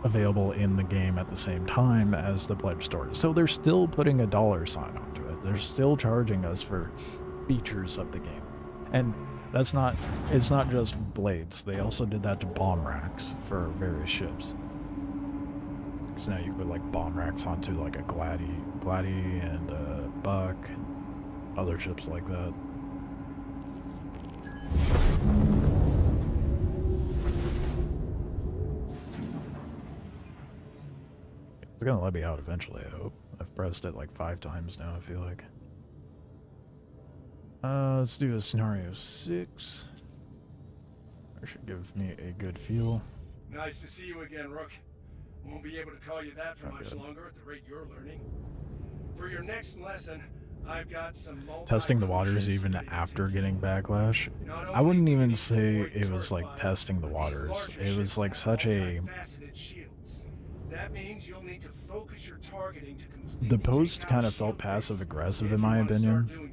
Speaker 1: available in the game at the same time as the pledge store. So they're still putting a dollar sign onto it. They're still charging us for features of the game. And it's not just blades. They also did that to bomb racks for various ships. So now you can put like bomb racks onto like a Glady and a Buck and other ships like that. It's gonna let me out eventually, I hope. I've pressed it like 5 times now, I feel like. Let's do a scenario 6. That should give me a good feel.
Speaker 11: Nice to see you again, Rook. Won't be able to call you that for much longer at the rate you're learning. For your next lesson, I've got some
Speaker 1: testing the waters even after getting backlash. I wouldn't even say it was like testing the waters. It was like such a...
Speaker 11: That means you'll need to focus your targeting to complete
Speaker 1: the post kind of felt passive-aggressive in my opinion,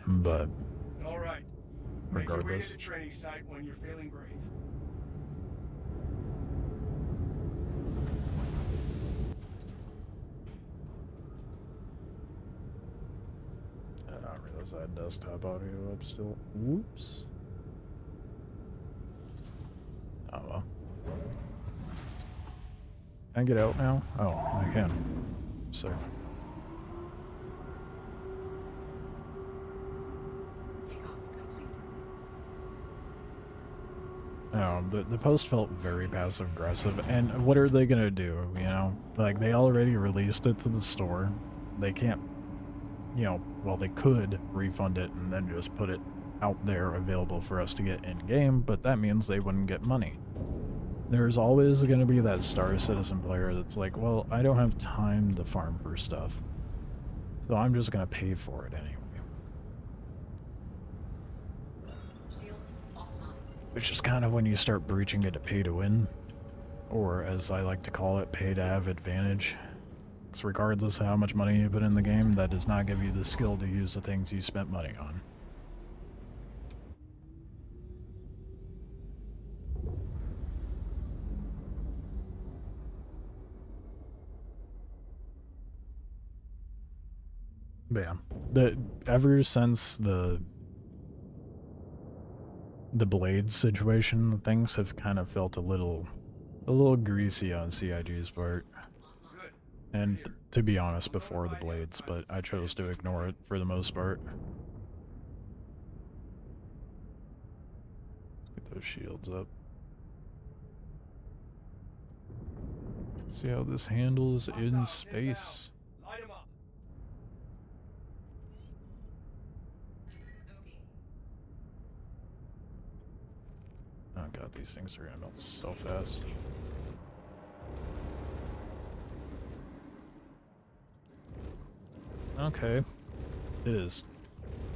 Speaker 1: but regardless.
Speaker 11: Make your way to the training site when you're feeling brave.
Speaker 1: I realize I had desktop audio up still. Whoops. Oh well. Can I get out now? Oh, I can. So. The post felt very passive aggressive, and what are they gonna do? You know, like they already released it to the store. They can't, you know, well they could refund it and then just put it out there available for us to get in game, but that means they wouldn't get money. There's always going to be that Star Citizen player that's like, well, I don't have time to farm for stuff, so I'm just going to pay for it anyway. Which is kind of when you start breaching it to pay to win. Or, as I like to call it, pay to have advantage. Because regardless of how much money you put in the game, that does not give you the skill to use the things you spent money on. But yeah, ever since the blade situation, things have kind of felt a little greasy on CIG's part. And to be honest, before the blades, but I chose to ignore it for the most part. Let's get those shields up. See how this handles in space. Oh god, these things are gonna melt so fast. Okay. It is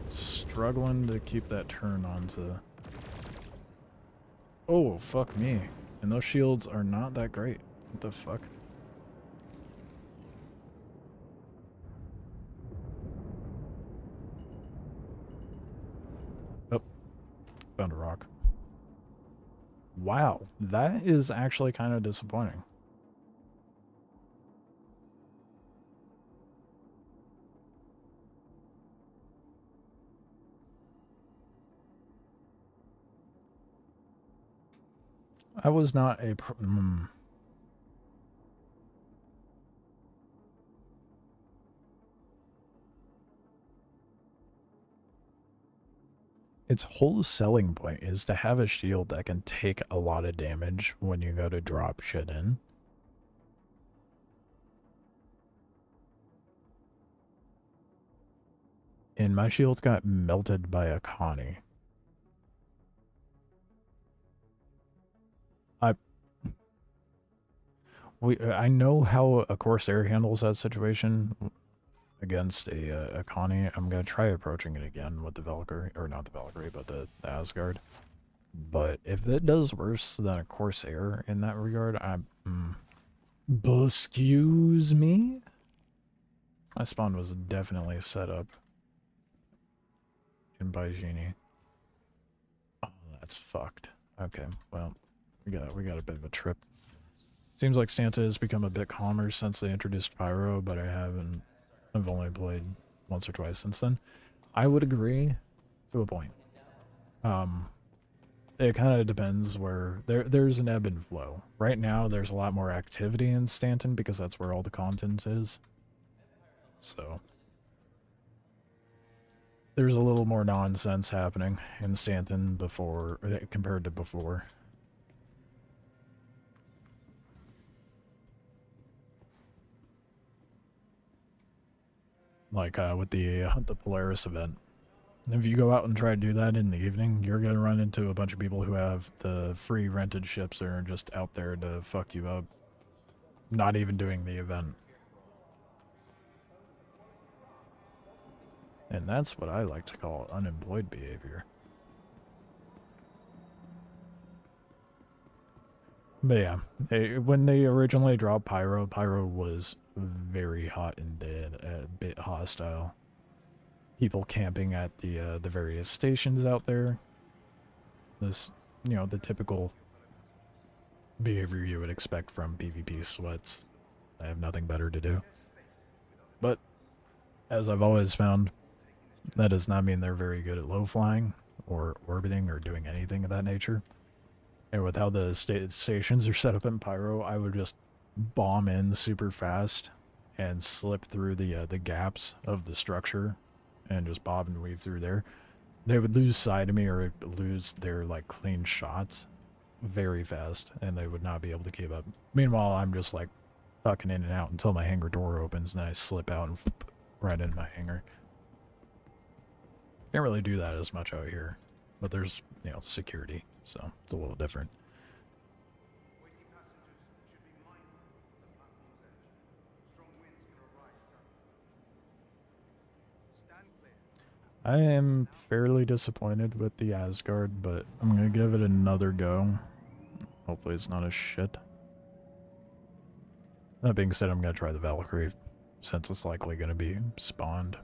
Speaker 1: struggling to keep that turn onto... Oh, fuck me. And those shields are not that great. What the fuck? Oh. Found a rock. Wow, that is actually kind of disappointing. I was not a Its whole selling point is to have a shield that can take a lot of damage when you go to drop shit in. And my shields got melted by a Connie. I know how a Corsair handles that situation against a Connie. I'm gonna try approaching it again with the Valkyrie, or not the Valkyrie, but the Asgard. But if it does worse than a Corsair in that regard, excuse me? My spawn was definitely set up in by Genie. Oh, that's fucked. Okay, well, we got a bit of a trip. Seems like Stanta has become a bit calmer since they introduced Pyro, but I've only played once or twice since then. I would agree to a point. It kind of depends where there's an ebb and flow. Right now, there's a lot more activity in Stanton because that's where all the content is. So there's a little more nonsense happening in Stanton compared to before. Like with the Polaris event. If you go out and try to do that in the evening, you're going to run into a bunch of people who have the free rented ships that are just out there to fuck you up. Not even doing the event. And that's what I like to call unemployed behavior. But yeah, when they originally dropped Pyro, Pyro was very hot and dead, a bit hostile. People camping at the various stations out there. This, the typical behavior you would expect from PvP sweats. I have nothing better to do. But, as I've always found, that does not mean they're very good at low flying, or orbiting, or doing anything of that nature. And with how the stations are set up in Pyro, I would just bomb in super fast and slip through the gaps of the structure and just bob and weave through there. They would lose sight of me or lose their clean shots very fast, and they would not be able to keep up. Meanwhile, I'm just tucking in and out until my hangar door opens, and I slip out and right into my hangar. Can't really do that as much out here, but there's security, so it's a little different. I am fairly disappointed with the Asgard, but I'm gonna give it another go. Hopefully it's not a shit. That being said, I'm gonna try the Valkyrie since it's likely gonna be spawned.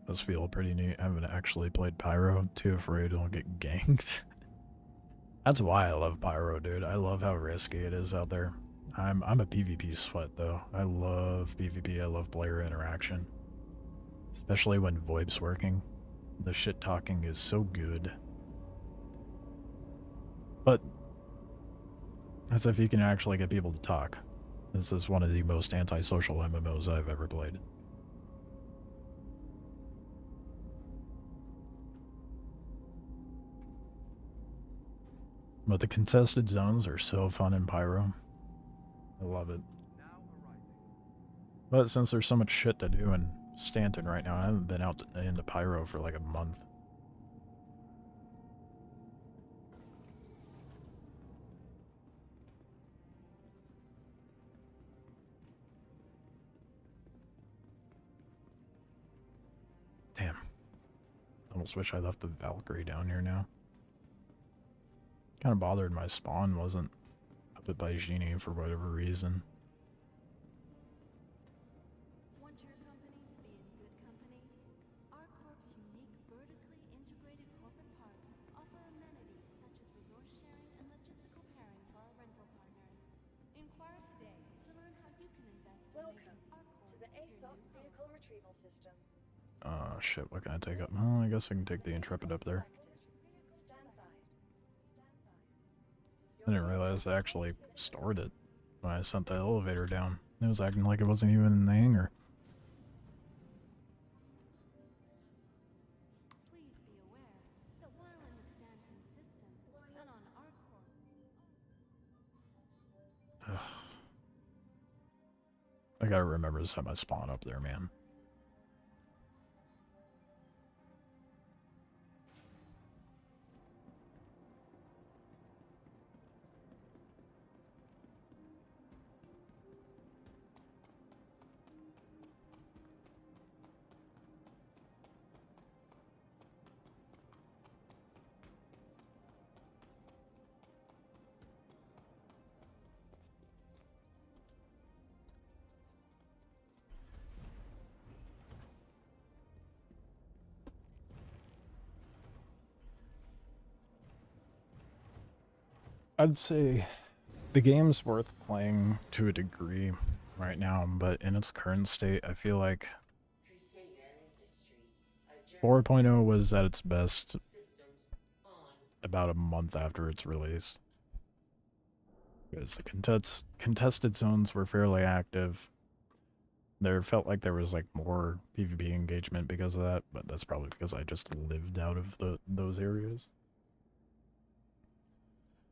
Speaker 1: Does feel pretty neat. I haven't actually played Pyro. Too afraid I'll get ganked. That's why I love Pyro, dude. I love how risky it is out there. I'm a PvP sweat though. I love PvP. I love player interaction, especially when VoIP's working. The shit talking is so good. But as if you can actually get people to talk. This is one of the most antisocial MMOs I've ever played. But the contested zones are so fun in Pyro. I love it. But since there's so much shit to do in Stanton right now, I haven't been out into Pyro for like a month. Damn. Almost wish I left the Valkyrie down here now. Kind of bothered my spawn wasn't up by Genie for whatever reason.
Speaker 8: Want your company to be in good company? ArcCorp's unique vertically integrated corporate parks offer amenities such as resource sharing and logistical pairing for our rental partners. Inquire today to learn how you can invest in
Speaker 6: Welcome
Speaker 8: making ArcCorp
Speaker 6: to the ASOP vehicle retrieval system.
Speaker 1: Oh shit, what can I take up? Well, I guess I can take the Intrepid up there.
Speaker 6: Stand by.
Speaker 1: I didn't realize I actually stored it when I sent the elevator down. It was acting like it wasn't even in the hangar.
Speaker 8: Please be aware that while in the Stanton system and on ArcCorp,
Speaker 1: I gotta remember to set my spawn up there, man. I'd say the game's worth playing to a degree right now, but in its current state, I feel like 4.0 was at its best about a month after its release. Because the contested zones were fairly active. There felt like there was like more PvP engagement because of that, but that's probably because I just lived out of those areas.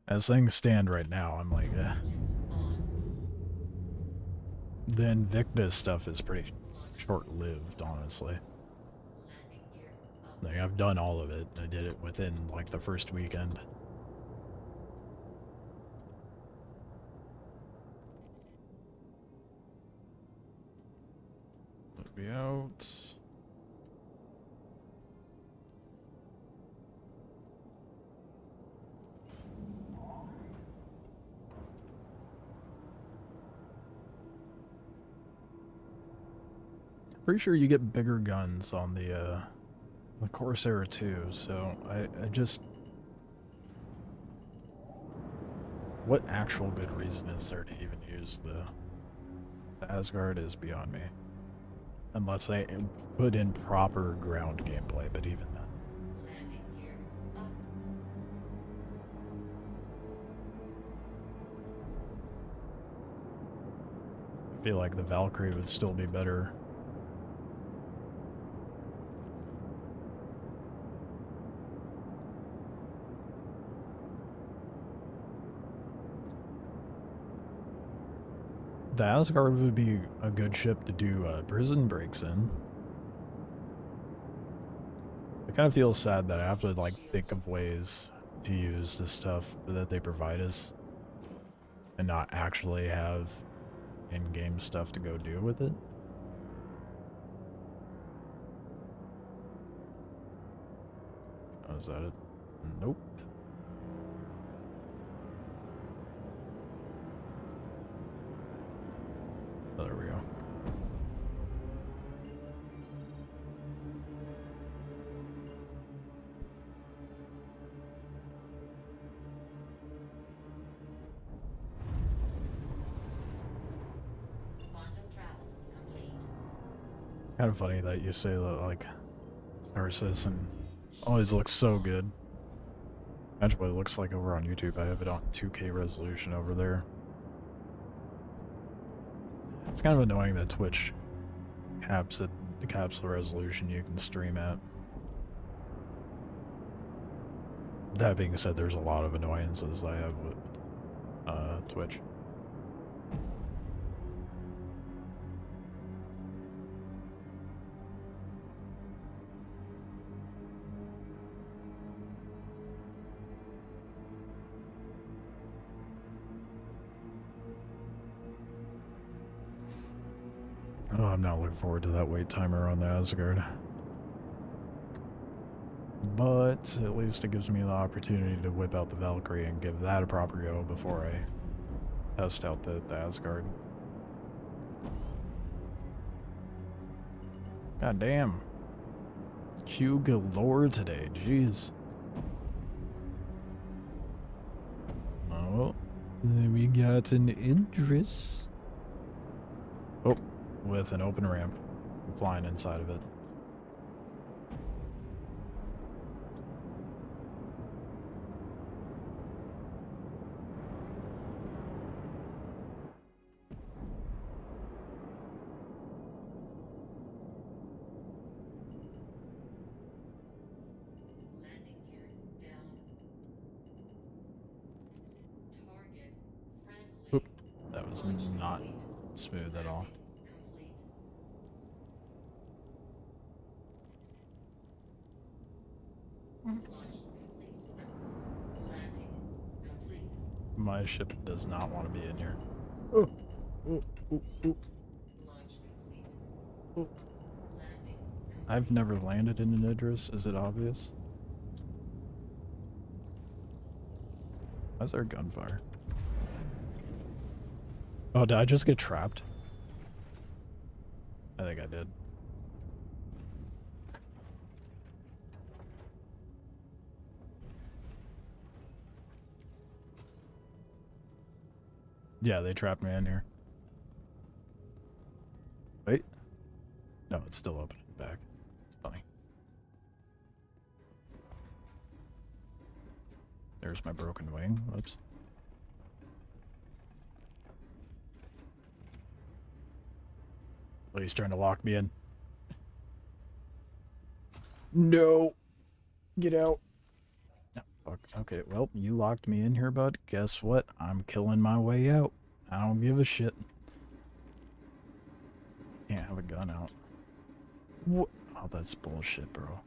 Speaker 1: As things stand right now, I'm like, the Invictus stuff is pretty short-lived, honestly. Like, I've done all of it. I did it within, like, the first weekend. Let me out. Pretty sure you get bigger guns on the Corsair too, so I just... What actual good reason is there to even use the Asgard is beyond me. Unless they put in proper ground gameplay, but even then. I feel like the Valkyrie would still be better. The Asgard would be a good ship to do prison breaks in. I kind of feel sad that I have to like think of ways to use the stuff that they provide us and not actually have in-game stuff to go do with it. Oh, is that it? Nope. Kind of funny that you say that, like, Star Citizen always looks so good. That's what it looks like over on YouTube. I have it on 2K resolution over there. It's kind of annoying that Twitch caps the resolution you can stream at. That being said, there's a lot of annoyances I have with Twitch. Oh, I'm not looking forward to that wait timer on the Asgard. But at least it gives me the opportunity to whip out the Valkyrie and give that a proper go before I test out the Asgard. God damn. Q galore today, jeez. Oh, then we got an Idris. Oh, with an open ramp. I'm flying inside of it. Oop, that was not smooth at all. My ship does not want to be in here. Oh, oh, oh, oh. Oh. I've never landed in an Idris. Is it obvious? Why's there gunfire? Oh, did I just get trapped? I think I did. Yeah, they trapped me in here. Wait. No, it's still open in the back. It's funny. There's my broken wing. Whoops. Oh, he's trying to lock me in. No. Get out. No, fuck. Okay, well, you locked me in here, bud. Guess what? I'm killing my way out. I don't give a shit. Can't have a gun out. What? Oh, that's bullshit, bro.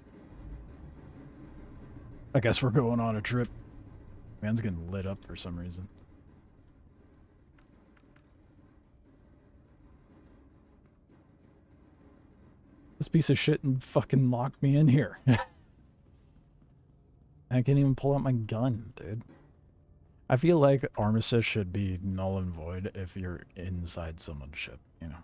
Speaker 1: I guess we're going on a trip. Man's getting lit up for some reason. This piece of shit fucking locked me in here. I can't even pull out my gun, dude. I feel like Armistice should be null and void if you're inside someone's ship, you know?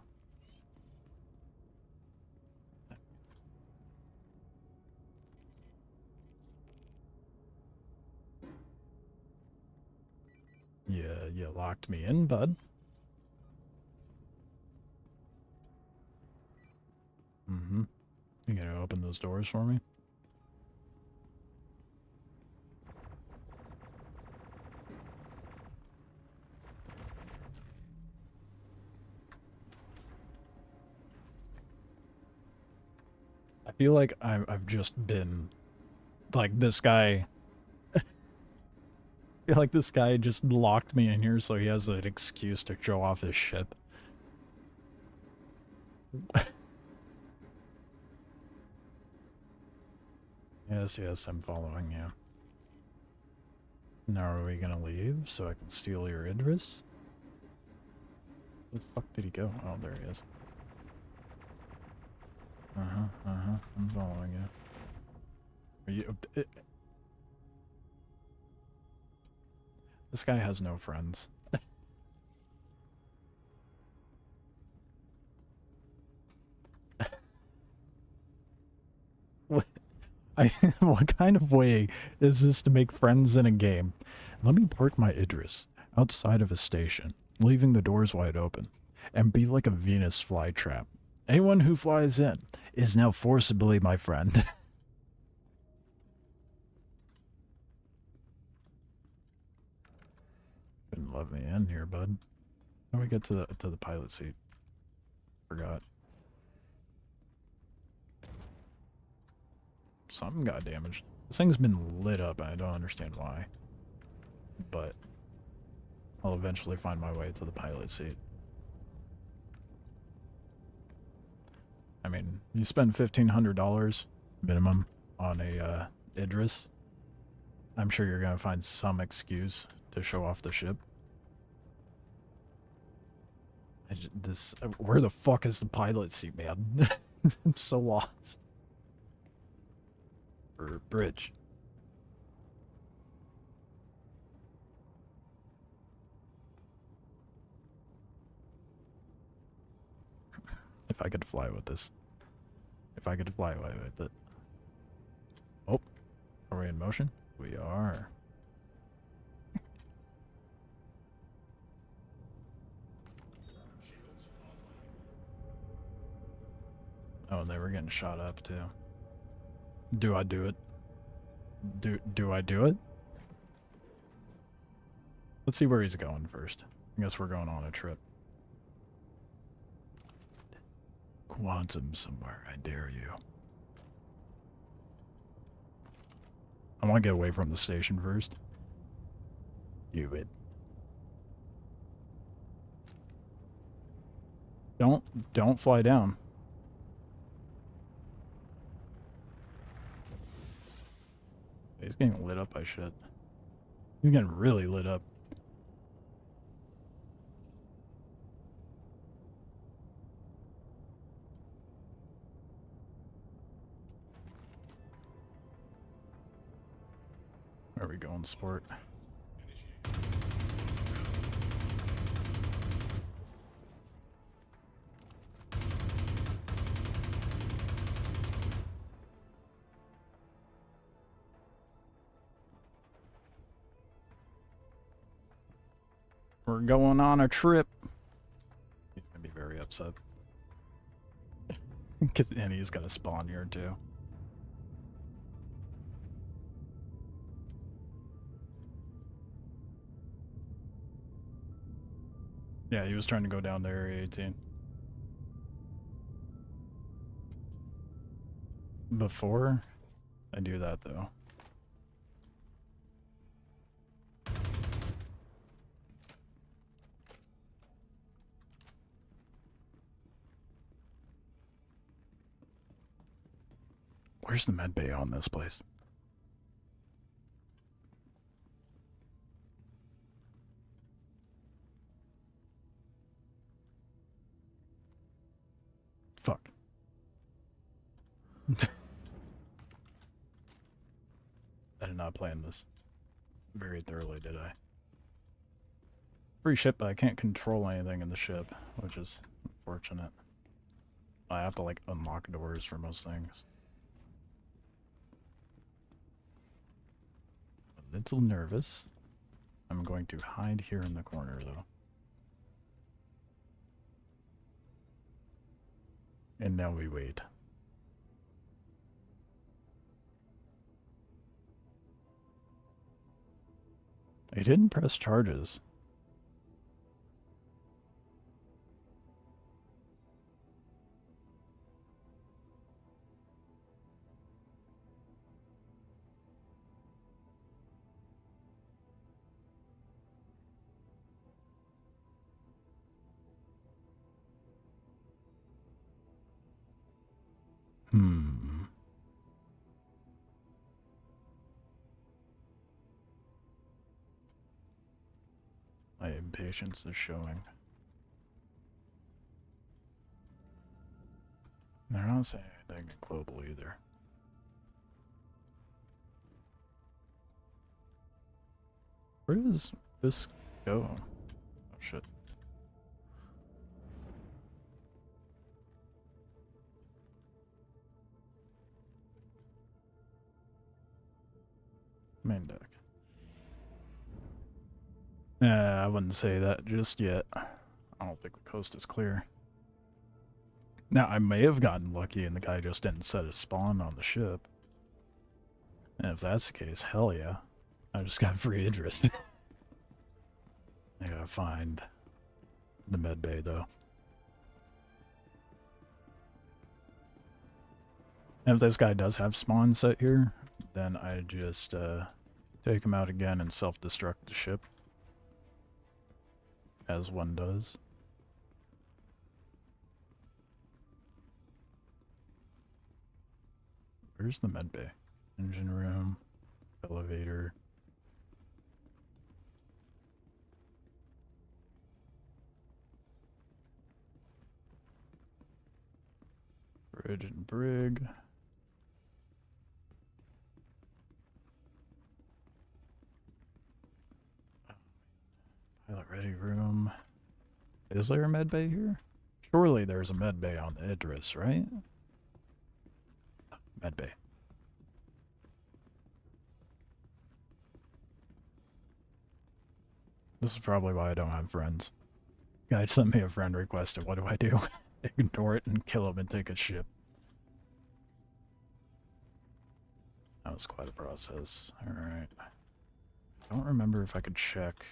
Speaker 1: Yeah, you locked me in, bud. Mm-hmm. You gonna open those doors for me? I feel like I've just been like this guy. I feel like this guy just locked me in here so he has an excuse to show off his ship. Yes, I'm following you. Now are we gonna leave so I can steal your Idris? Where the fuck did he go? Oh, there he is. I'm following you. Are you... This guy has no friends. What kind of way is this to make friends in a game? Let me park my Idris outside of a station, leaving the doors wide open, and be like a Venus flytrap, Anyone who flies in is now forcibly my friend. Couldn't let me in here, bud. How do we get to the pilot seat? Forgot. Something got damaged. This thing's been lit up, and I don't understand why. But I'll eventually find my way to the pilot seat. I mean, you spend $1,500 minimum on a Idris. I'm sure you're gonna find some excuse to show off the ship. Where the fuck is the pilot seat, man? I'm so lost. Or bridge. If I could fly with this. If I could fly away with it. Oh, are we in motion? We are. Oh, they were getting shot up too. Do I do it? Do I do it? Let's see where he's going first. I guess we're going on a trip. Quantum somewhere, I dare you. I want to get away from the station first. Do it. Don't fly down. He's getting lit up by shit. He's getting really lit up. Where are we going, sport? We're going on a trip. He's gonna be very upset. And he's gonna spawn here too. Yeah, he was trying to go down to Area 18. Before I do that though. Where's the med bay on this place? Fuck. I did not plan this very thoroughly, did I? Free ship, but I can't control anything in the ship, which is unfortunate. I have to, like, unlock doors for most things. A little nervous. I'm going to hide here in the corner, though. And now we wait. I didn't press charges. My impatience is showing. They're not saying anything global either. Where does this go? Oh shit. Main deck. I wouldn't say that just yet. I don't think the coast is clear. Now, I may have gotten lucky and the guy just didn't set a spawn on the ship. And if that's the case, hell yeah. I just got free interest. I gotta find the med bay, though. And if this guy does have spawn set here, then I just take him out again and self-destruct the ship. As one does. Where's the med bay? Engine room, elevator. Bridge and brig. Pilot ready room. Is there a med bay here? Surely there's a med bay on the Idris, right? Med bay. This is probably why I don't have friends. Guy sent me a friend request and what do I do? Ignore it and kill him and take a ship. That was quite a process. Alright. I don't remember if I could check.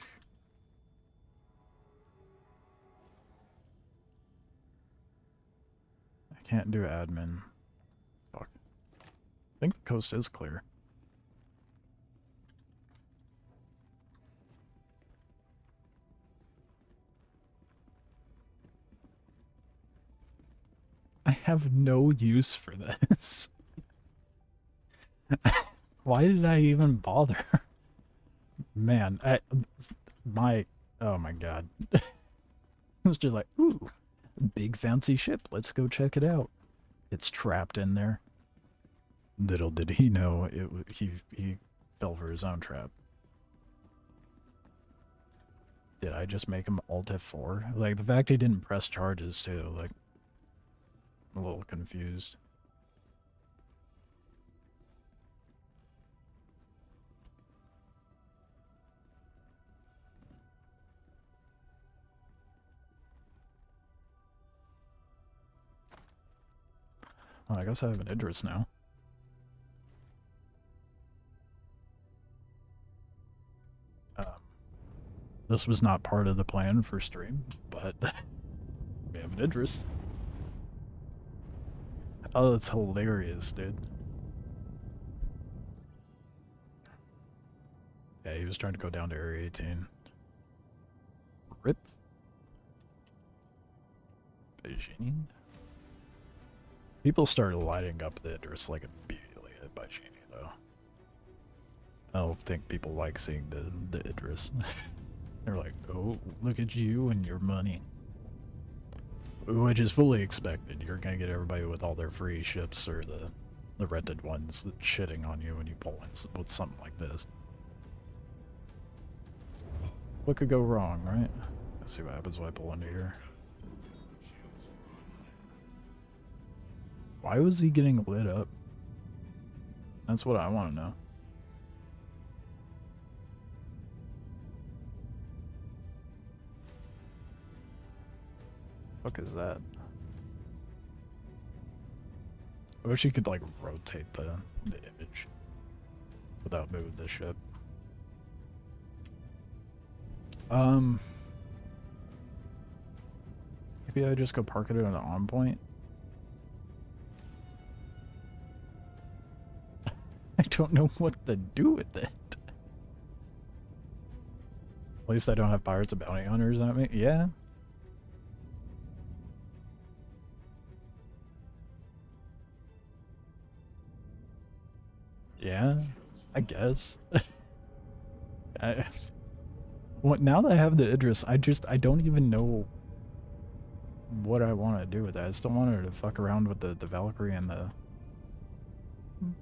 Speaker 1: I can't do admin. Fuck. I think the coast is clear. I have no use for this. Why did I even bother? Man, oh my god. It was just like, ooh, big fancy ship, let's go check it out. It's trapped in there. Little did he know, he fell for his own trap. Did I just make him Alt F4? Like, the fact he didn't press charges, too, like, I'm a little confused. Well, I guess I have an Idris now. This was not part of the plan for stream, but we have an Idris. Oh, that's hilarious, dude. Yeah, he was trying to go down to Area 18. Rip. Beijing. People started lighting up the Idris like immediately hit by Genie, though. I don't think people like seeing the Idris. They're like, oh, look at you and your money. Which is fully expected. You're gonna get everybody with all their free ships or the rented ones that shitting on you when you pull in with something like this. What could go wrong, right? Let's see what happens when I pull into here. Why was he getting lit up? That's what I want to know. What is that? I wish you could like rotate the image without moving the ship. Maybe I just go park it at an on point. I don't know what to do with it. At least I don't have pirates and bounty hunters at me. Yeah. Yeah, I guess. Now that I have the Idris, I don't even know what I want to do with that. I still wanted to fuck around with the Valkyrie and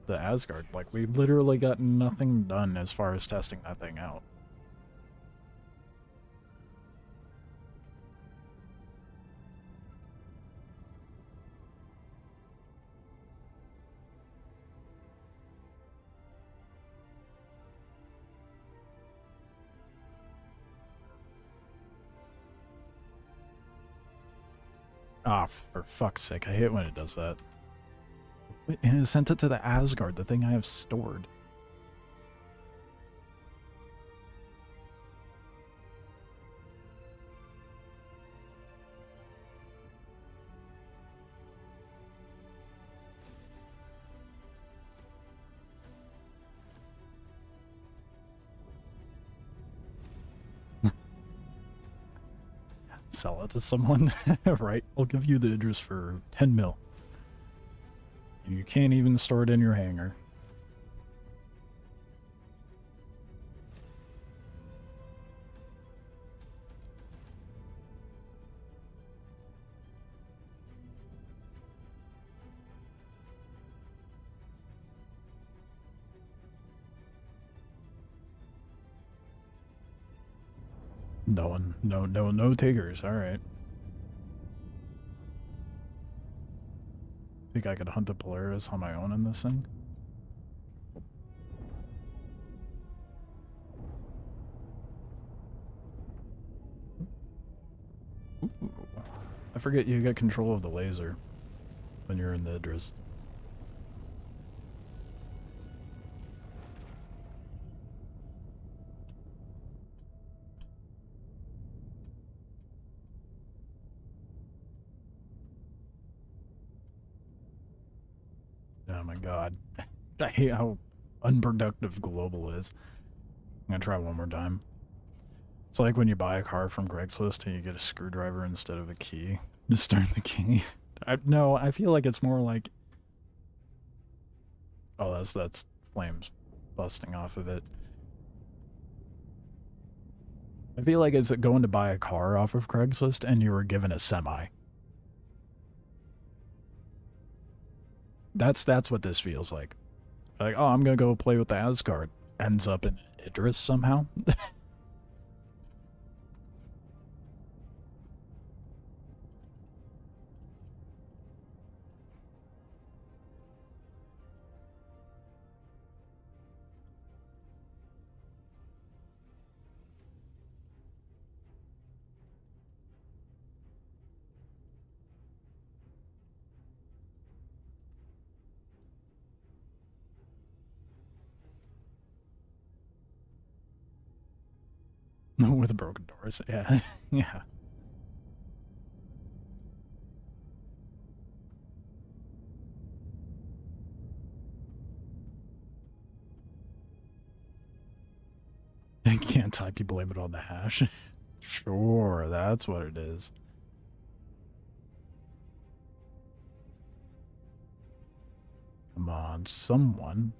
Speaker 1: the Asgard. Like, we literally got nothing done as far as testing that thing out. Ah, for fuck's sake, I hate when it does that. And it sent it to the Asgard, the thing I have stored. Sell it to someone, right? I'll give you the address for 10 mil. You can't even store it in your hangar. No one, no takers. All right. Think I could hunt the Polaris on my own in this thing? Ooh. I forget you get control of the laser when you're in the Idris. Oh my god. I hate how unproductive global is. I'm gonna try one more time. It's like when you buy a car from Craigslist and you get a screwdriver instead of a key. Just turn the key. No, I feel like it's more like... Oh, that's flames busting off of it. I feel like it's going to buy a car off of Craigslist and you were given a semi. That's what this feels like. Like, oh, I'm gonna go play with the Asgard. Ends up in Idris somehow. With broken doors, yeah. Yeah. I can't type, you blame it on the hash. Sure, that's what it is. Come on, someone.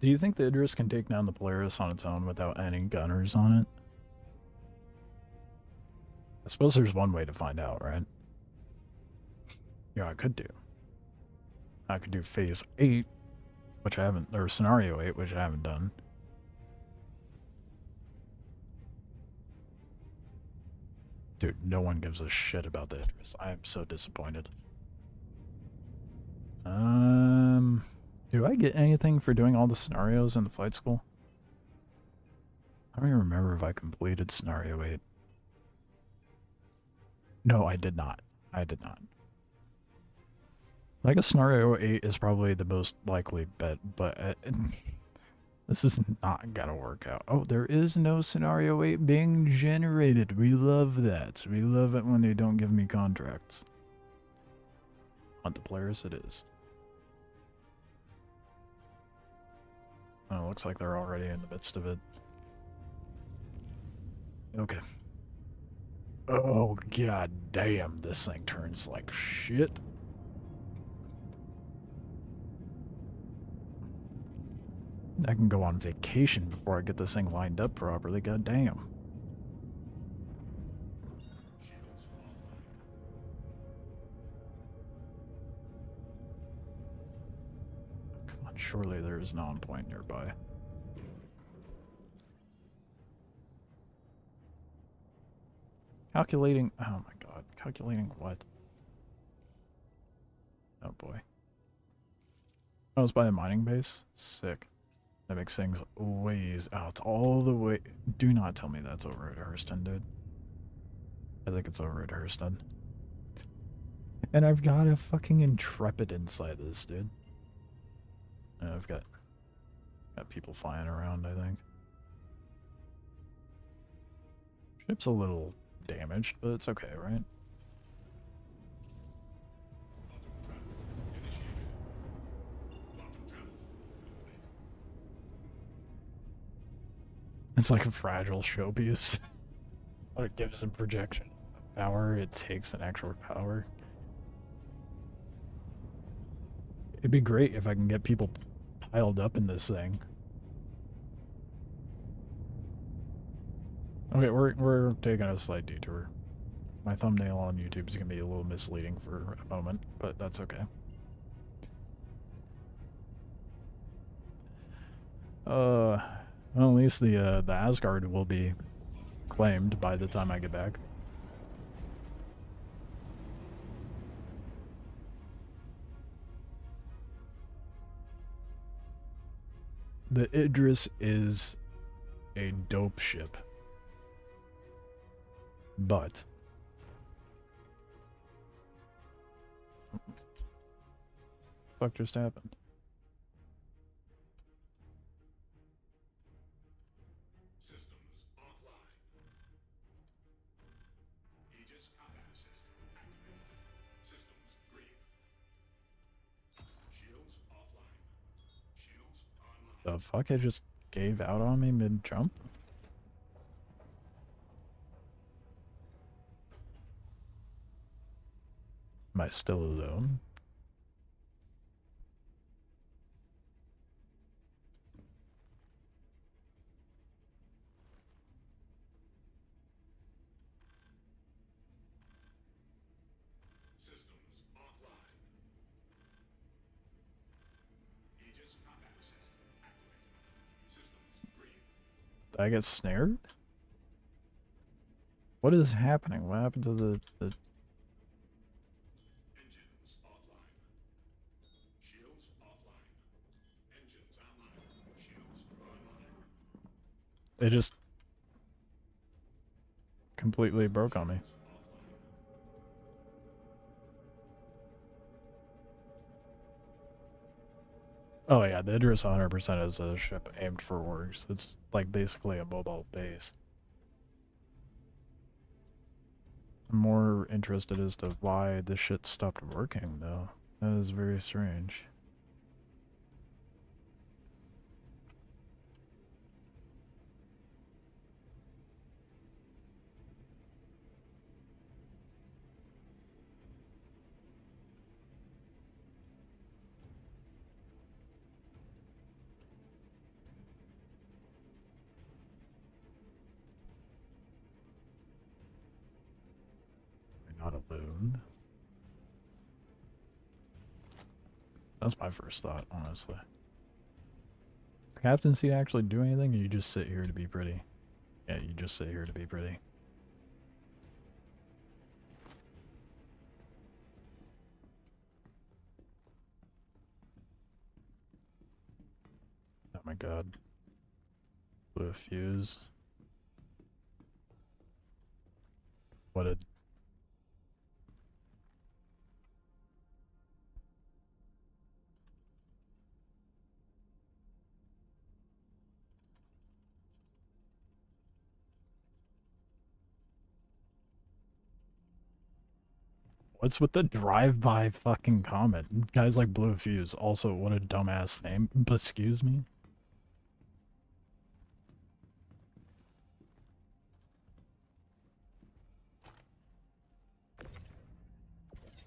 Speaker 1: Do you think the Idris can take down the Polaris on its own without any gunners on it? I suppose there's one way to find out, right? Yeah, I could do. I could do phase 8, which I haven't, or scenario 8, which I haven't done. Dude, no one gives a shit about the Idris. I am so disappointed. Do I get anything for doing all the scenarios in the flight school? I don't even remember if I completed scenario 8. No, I did not. I did not. Like a scenario 8 is probably the most likely bet, but this is not gonna work out. Oh, there is no scenario 8 being generated. We love that. We love it when they don't give me contracts. On the players it is. Oh, looks like they're already in the midst of it. Okay. Oh, god damn, this thing turns like shit. I can go on vacation before I get this thing lined up properly, god damn. Come on, surely there is an on point nearby. Calculating, oh my god, calculating what? Oh boy. Oh, it's by the mining base? Sick. That makes things ways out. It's all the way. Do not tell me that's over at Hurston, dude. I think it's over at Hurston. And I've got a fucking Intrepid inside this, dude. I've got people flying around, I think. Ship's a little damaged, but it's okay, right? It's like a fragile showpiece. What it gives in projection power, it takes an actual power. It'd be great if I can get people piled up in this thing. Okay, we're taking a slight detour. My thumbnail on YouTube is gonna be a little misleading for a moment, but that's okay. Well, at least the Asgard will be claimed by the time I get back. The Idris is a dope ship. But fuck just happened?
Speaker 11: Systems offline. Aegis combat assist activated. Systems green. Shields offline. Shields online.
Speaker 1: The fuck? It just gave out on me mid-jump? Am I still alone?
Speaker 11: Systems offline. Aegis combat assist activated. Systems green.
Speaker 1: Did I get snared? What is happening? What happened to the
Speaker 11: Engines offline. Shields offline. Engines online. Shields online.
Speaker 1: It just completely broke on me. Oh yeah, the Idris 100% is a ship aimed for orgs. It's like basically a mobile base. I'm more interested as to why this shit stopped working though. That is very strange. Not alone. That's my first thought, honestly. Does the captain seat actually do anything, or you just sit here to be pretty? Yeah, you just sit here to be pretty. Oh my god. Blew a fuse. What a... What's with the drive-by fucking comment? Guys like Blue Fuse. Also, what a dumbass name. But excuse me?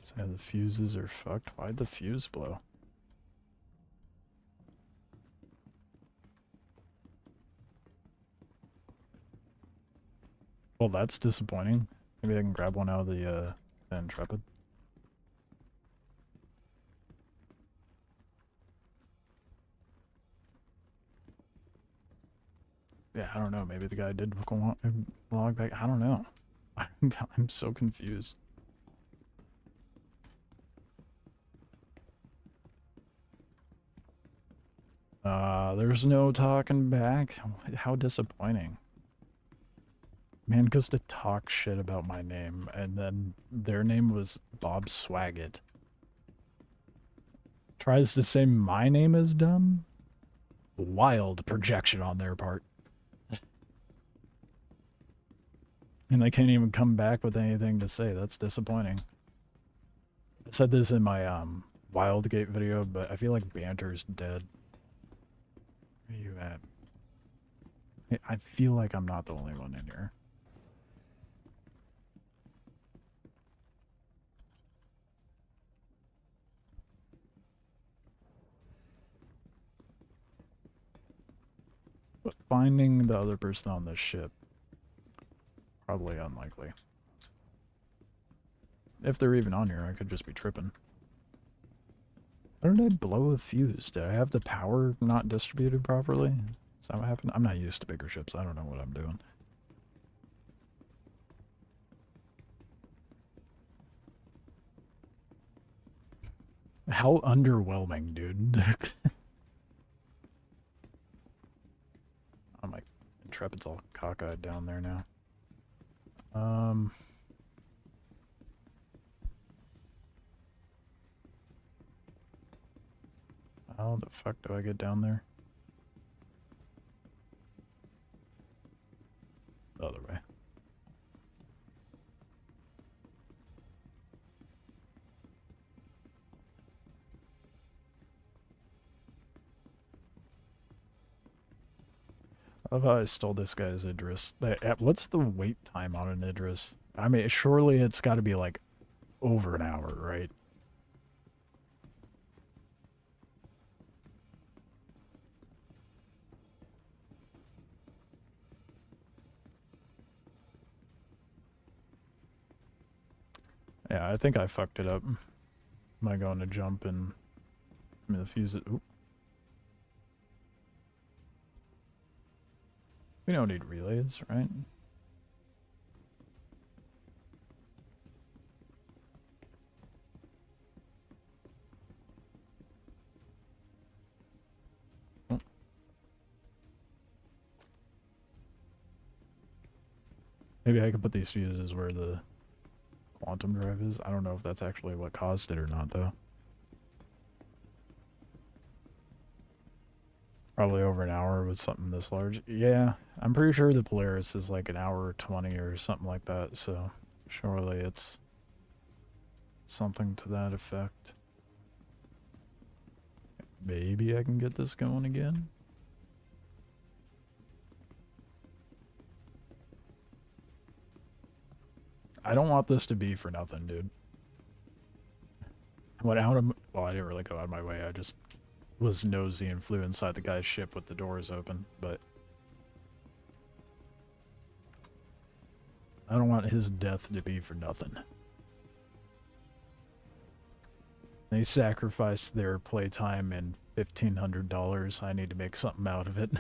Speaker 1: So the fuses are fucked. Why'd the fuse blow? Well, that's disappointing. Maybe I can grab one out of the Intrepid. Yeah, I don't know. Maybe the guy did log back. I don't know. I'm so confused. There's no talking back. How disappointing. Man goes to talk shit about my name, and then their name was Bob Swaggett. Tries to say my name is dumb? Wild projection on their part. And they can't even come back with anything to say. That's disappointing. I said this in my Wildgate video, but I feel like banter's dead. Where are you at? I feel like I'm not the only one in here. But finding the other person on this ship, probably unlikely. If they're even on here, I could just be tripping. How did I blow a fuse? Did I have the power not distributed properly? Is that what happened? I'm not used to bigger ships. I don't know what I'm doing. How underwhelming, dude. Oh, my Intrepid's all cockeyed down there now. How the fuck do I get down there? The other way. I love how I stole this guy's Idris. What's the wait time on an Idris? I mean, surely it's got to be like over an hour, right? Yeah, I think I fucked it up. Am I going to jump and... I mean, the fuse it... Oop. We don't need relays, right? Oh. Maybe I could put these fuses where the quantum drive is. I don't know if that's actually what caused it or not, though. Probably over an hour with something this large. Yeah, I'm pretty sure the Polaris is like an hour 20 or something like that, so surely it's something to that effect. Maybe I can get this going again. I don't want this to be for nothing, dude. Well, I didn't really go out of my way. I just was nosy and flew inside the guy's ship with the doors open, but I don't want his death to be for nothing. They sacrificed their playtime and $1,500. I need to make something out of it.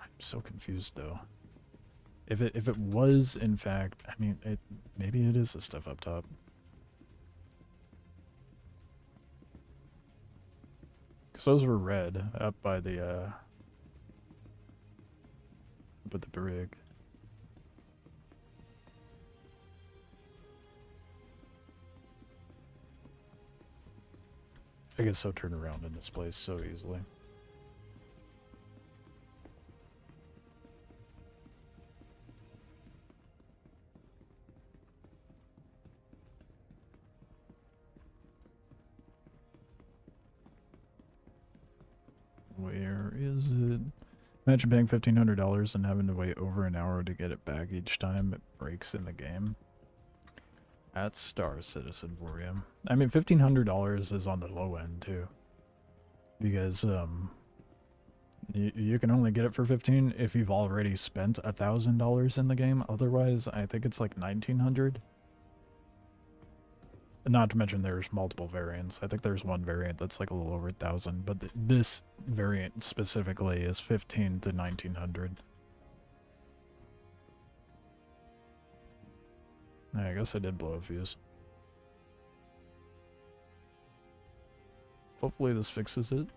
Speaker 1: I'm so confused, though. If it was, in fact, I mean, maybe it is the stuff up top. Because those were red up by the, up at the brig. I guess I'll turn around in this place so easily. Where is it? Imagine paying $1,500 and having to wait over an hour to get it back each time it breaks in the game. That's Star Citizen for you. I mean, $1,500 is on the low end too, because you can only get it for 15 if you've already spent $1,000 in the game. Otherwise, I think it's like 1,900. Not to mention there's multiple variants. I think there's one variant that's like a little over 1,000, but this variant specifically is 1,500 to 1,900. I guess I did blow a fuse. Hopefully this fixes it.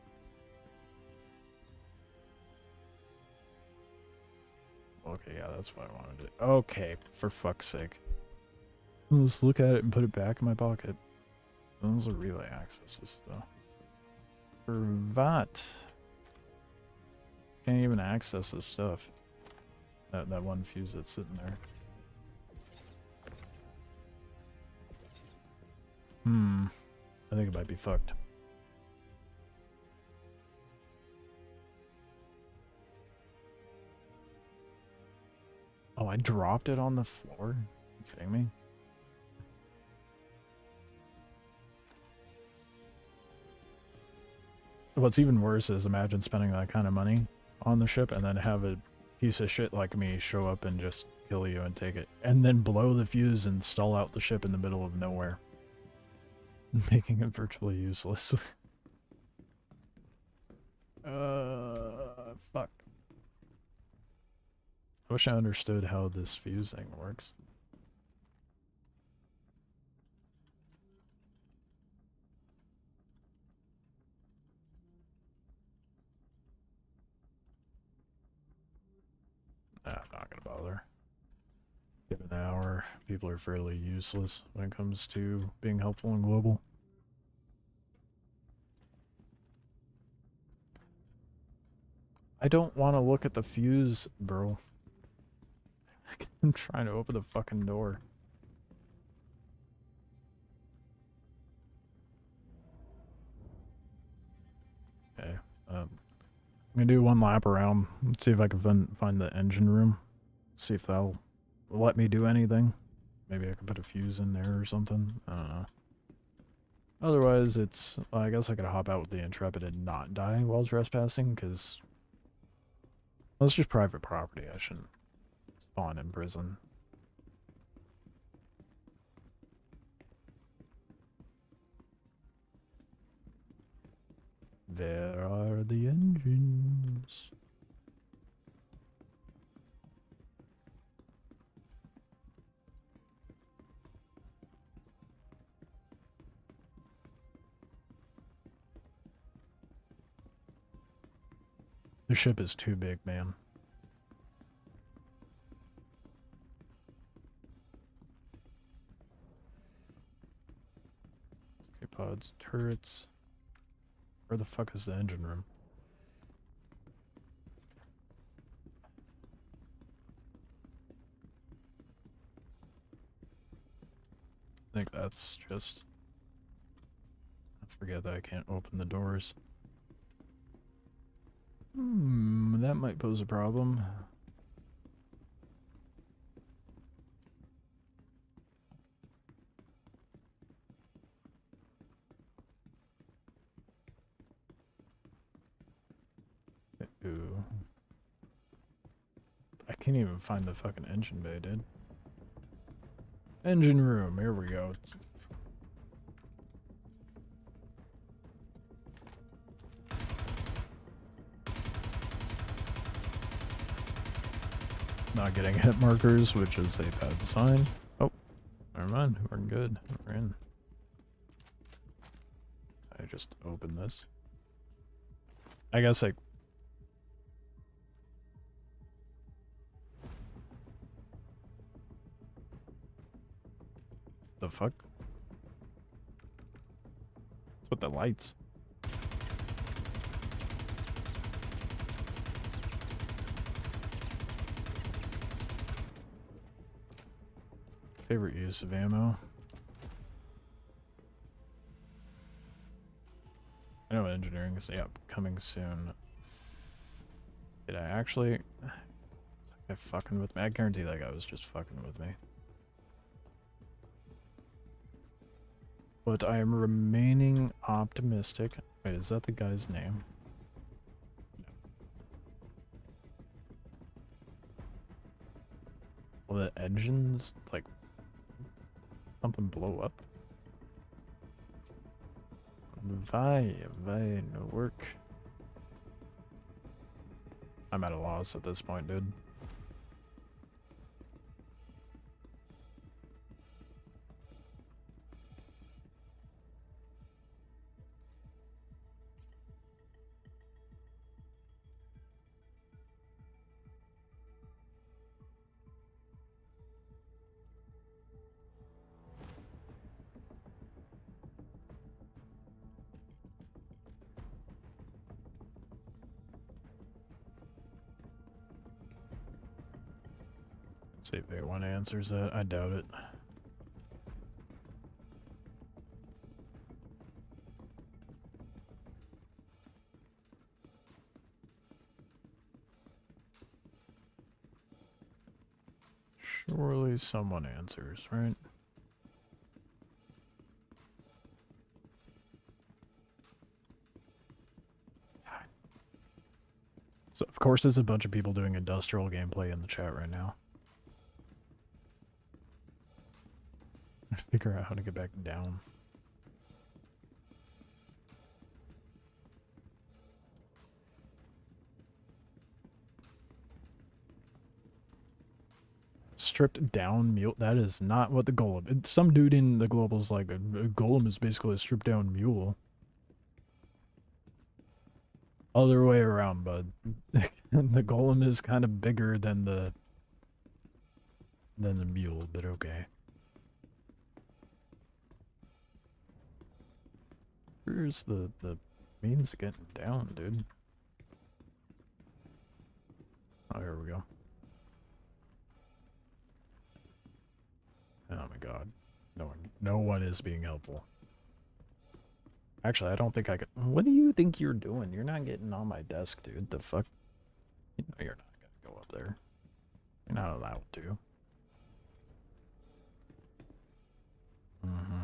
Speaker 1: Okay, yeah, that's what I wanted to do. Okay, for fuck's sake. Let's look at it and put it back in my pocket. Those are relay accesses, though. For that. Can't even access this stuff. That one fuse that's sitting there. I think it might be fucked. Oh, I dropped it on the floor? Are you kidding me? What's even worse is imagine spending that kind of money on the ship and then have a piece of shit like me show up and just kill you and take it. And then blow the fuse and stall out the ship in the middle of nowhere. Making it virtually useless. Fuck. I wish I understood how this fuse thing works. Nah, I'm not gonna bother. Given the hour, people are fairly useless when it comes to being helpful and global. I don't want to look at the fuse, bro. I'm trying to open the fucking door. Okay, I'm gonna do one lap around. Let's see if I can find the engine room. See if that'll let me do anything. Maybe I can put a fuse in there or something. I don't know. Otherwise, it's... Well, I guess I could hop out with the Intrepid and not die while trespassing, because... Well, it's just private property. I shouldn't spawn in prison. There are the engines. The ship is too big, man. Escape pods, turrets. Where the fuck is the engine room? I think that's just... I forget that I can't open the doors. That might pose a problem. Ooh. I can't even find the fucking engine bay, dude. Engine room, here we go. Not getting hit markers, which is a bad sign. Oh, never mind. We're good. We're in. I just opened this. I guess I... The fuck? What's with the lights? Favorite use of ammo? I know engineering is coming soon. Did I actually? It's like they're fucking with me. I guarantee that guy was just fucking with me. But I am remaining optimistic. Wait, is that the guy's name? No. Will the engines, like, something blow up? Why no work? I'm at a loss at this point, dude. See if anyone answers that. I doubt it. Surely someone answers, right? So, of course, there's a bunch of people doing industrial gameplay in the chat right now. Figure out how to get back down. Stripped down mule. That is not what the golem. Some dude in the global's like a golem is basically a stripped down mule. Other way around, bud. The golem is kind of bigger than the mule, but okay. Where's the means of getting down, dude? Oh, here we go. Oh my god. No one is being helpful. Actually, I don't think I could. What do you think you're doing? You're not getting on my desk, dude. The fuck? You know you're not gonna go up there. You're not allowed to. Mm-hmm.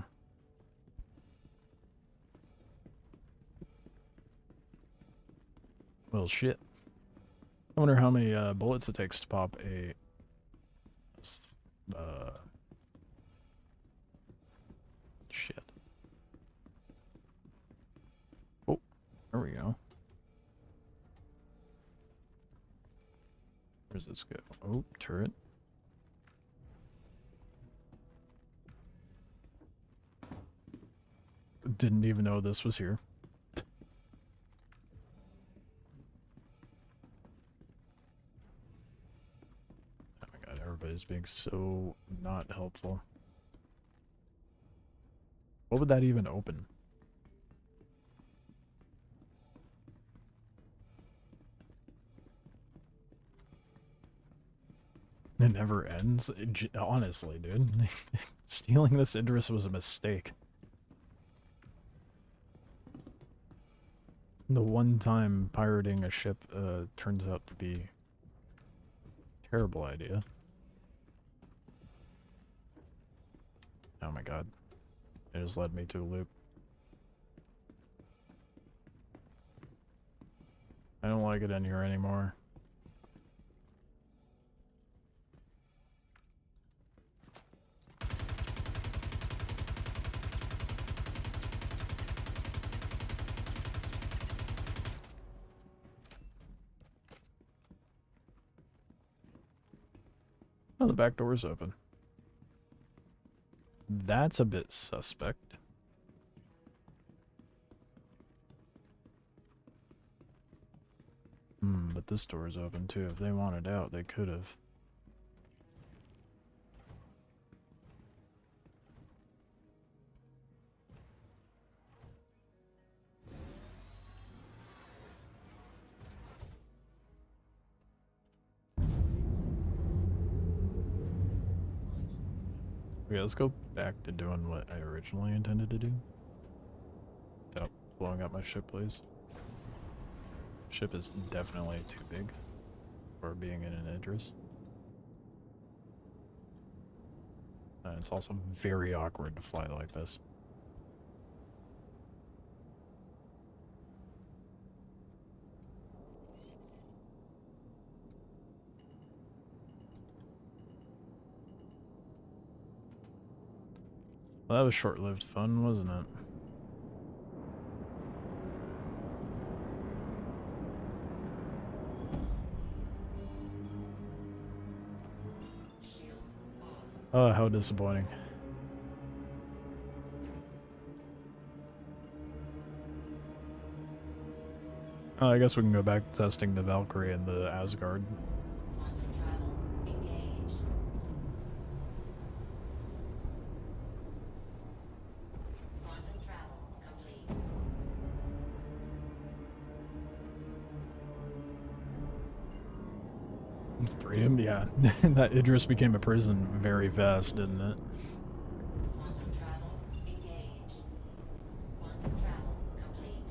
Speaker 1: Well, shit. I wonder how many bullets it takes to pop a shit. Oh, there we go. Where's this go? Oh, turret. Didn't even know this was here. Oh my god, everybody's being so not helpful. What would that even open? It never ends. Honestly, dude. Stealing this Idris was a mistake. The one time pirating a ship turns out to be a terrible idea. Oh my god. It just led me to a loop. I don't like it in here anymore. Oh, the back door's open. That's a bit suspect. But this door's open too. If they wanted out, they could have. Okay, let's go back to doing what I originally intended to do. Without blowing up my ship, please. Ship is definitely too big for being in an Idris. It's also very awkward to fly like this. Well, that was short-lived fun, wasn't it? Oh, how disappointing. Oh, I guess we can go back to testing the Valkyrie and the Asgard. Freedom, yeah. That Idris became a prison very fast, didn't it?
Speaker 7: Quantum travel engaged. Quantum travel complete.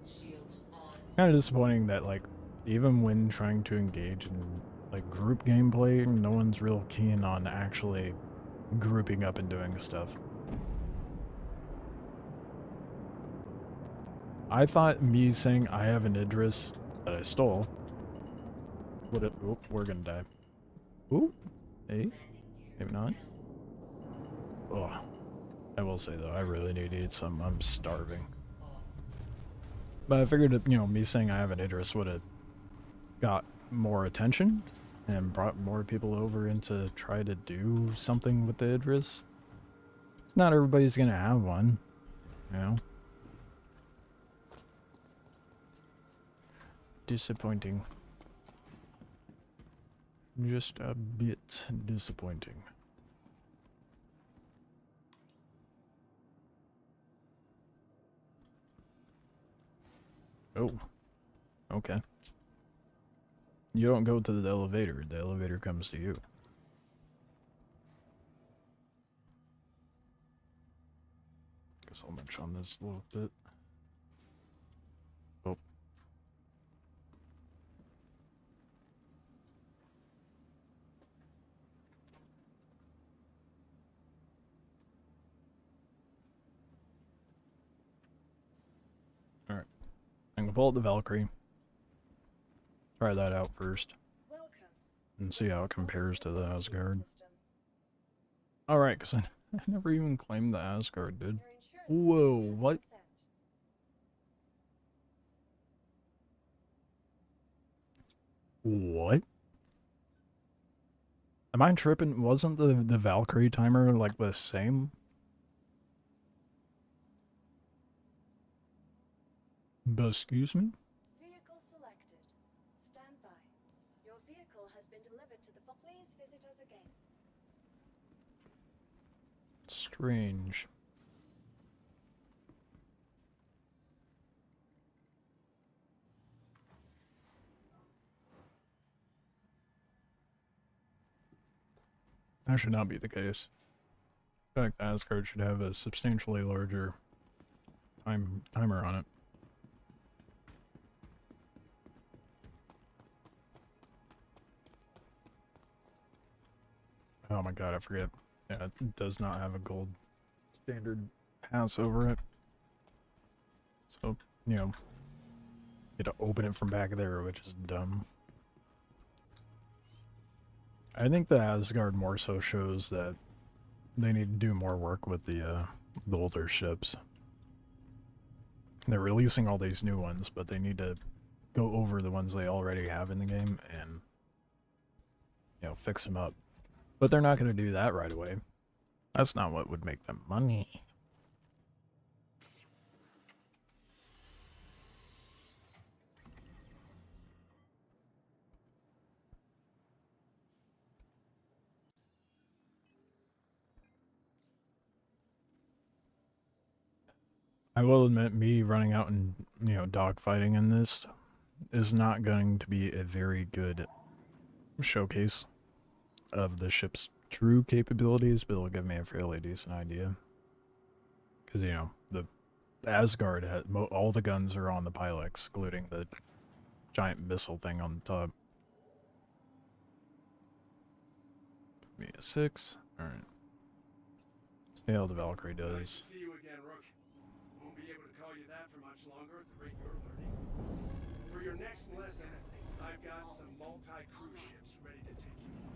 Speaker 7: Shields on.
Speaker 1: Kind of disappointing that, like, even when trying to engage in, like, group gameplay, no one's real keen on actually grouping up and doing stuff. I thought me saying I have an Idris that I stole would it. Oop, we're gonna die. Ooh, hey, maybe not. Oh, I will say though, I really need to eat some. I'm starving. But I figured that, you know, me saying I have an Idris would have got more attention and brought more people over in to try to do something with the Idris. Not everybody's gonna have one, you know. Disappointing. Just a bit disappointing. Oh, okay. You don't go to the elevator comes to you. Guess I'll munch on this a little bit. Oh. Alright. I'm gonna pull out the Valkyrie. Try that out first. And see how it compares to the Asgard. Alright, because I never even claimed the Asgard, dude. Whoa, what? What? Am I tripping? Wasn't the Valkyrie timer like the same? But excuse me?
Speaker 6: Vehicle selected. Stand by. Your vehicle has been delivered to the. Please visit us again.
Speaker 1: Strange. That should not be the case. In fact, Asgard should have a substantially larger timer on it. Oh my god, I forget. Yeah, it does not have a gold standard pass over it. So, you know, you had to open it from back there, which is dumb. I think the Asgard more so shows that they need to do more work with the older ships. They're releasing all these new ones, but they need to go over the ones they already have in the game and, you know, fix them up. But they're not going to do that right away. That's not what would make them money. I will admit, me running out and, you know, dogfighting in this is not going to be a very good showcase of the ship's true capabilities, but it'll give me a fairly decent idea. Because, you know, the Asgard, all the guns are on the pilot, excluding the giant missile thing on the top. Give me a 6. Alright. See how the Valkyrie does.
Speaker 11: Nice to see you again, Rook. Won't be able to call you that for much longer at the rate you're learning. For your next lesson, I've got some multi-cruise ships ready to take you on.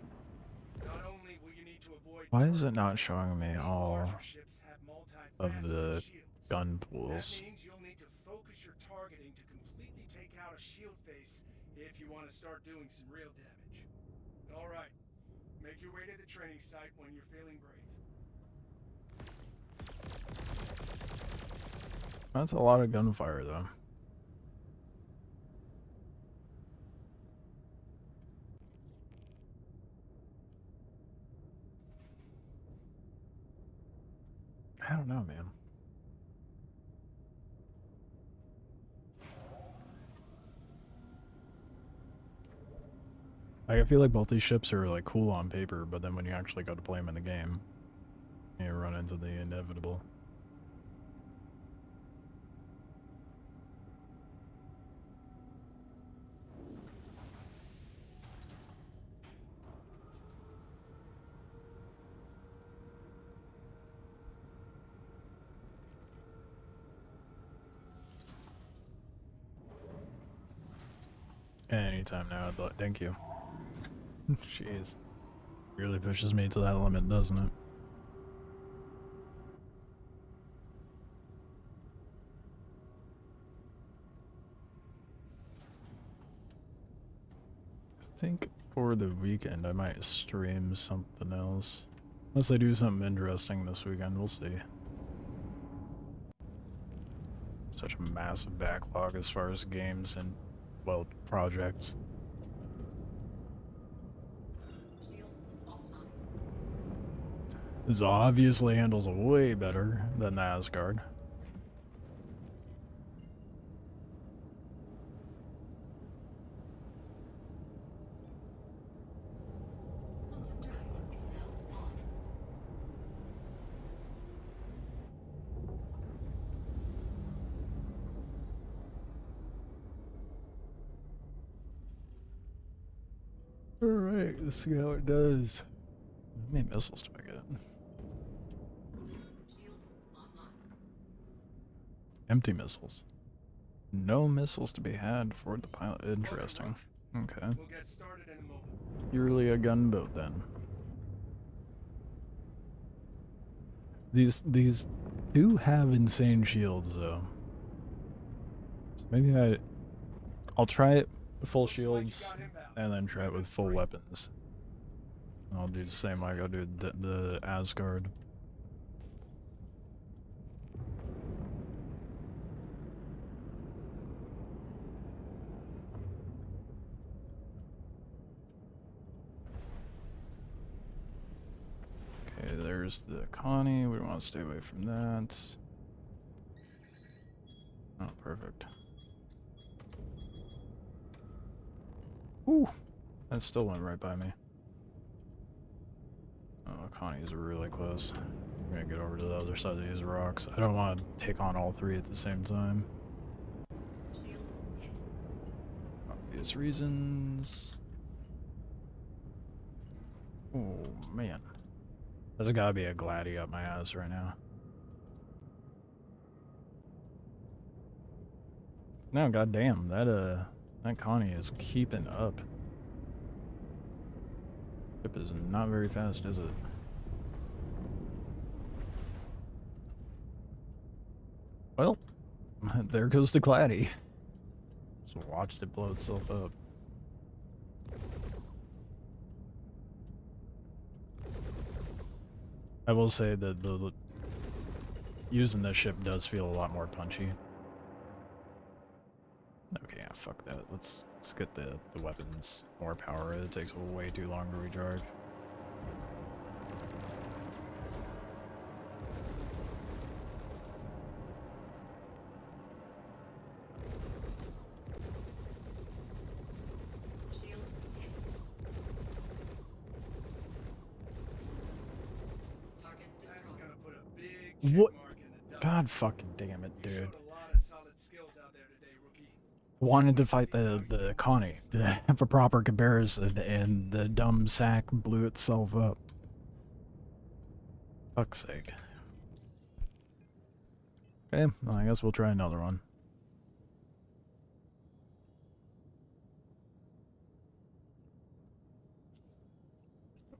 Speaker 11: Not only will you need to avoid.
Speaker 1: Why is it not showing me all of the gun pools?
Speaker 11: That means you'll need to focus your targeting to completely take out a shield face if you want to start doing some real damage. All right, make your way to the training site when you're feeling brave.
Speaker 1: That's a lot of gunfire, though. I don't know, man. I feel like both these ships are like cool on paper, but then when you actually go to play them in the game, you run into the inevitable. Anytime now, but thank you. Jeez. Really pushes me to that limit, doesn't it? I think for the weekend I might stream something else. Unless I do something interesting this weekend, we'll see. Such a massive backlog as far as games and, well, projects. This obviously handles way better than the Asgard. Alright, let's see how it does. How many missiles do I get? Empty missiles. No missiles to be had for the pilot. Interesting. Okay.
Speaker 11: We'll get started in a moment.
Speaker 1: Purely a gunboat then. These do have insane shields though. So maybe I'll try it with full shields and then try it with full weapons. I'll do the same like I do the Asgard. Okay, there's the Connie. We want to stay away from that. Oh, perfect. Ooh, that still went right by me. Oh, Connie's really close. I'm gonna get over to the other side of these rocks. I don't want to take on all three at the same time. Obvious reasons. Oh, man. There's gotta be a Gladi up my ass right now. No, goddamn, that Connie is keeping up. Ship is not very fast, is it? Well, there goes the Gladi. Just watched it blow itself up. I will say that using this ship does feel a lot more punchy. Okay, yeah, fuck that. Let's get the weapons more power. It takes way too long to recharge. What? God fucking damn it, dude. Wanted to fight the Connie to have a proper comparison, and the dumb sack blew itself up. Fuck's sake. Okay, well, I guess we'll try another one.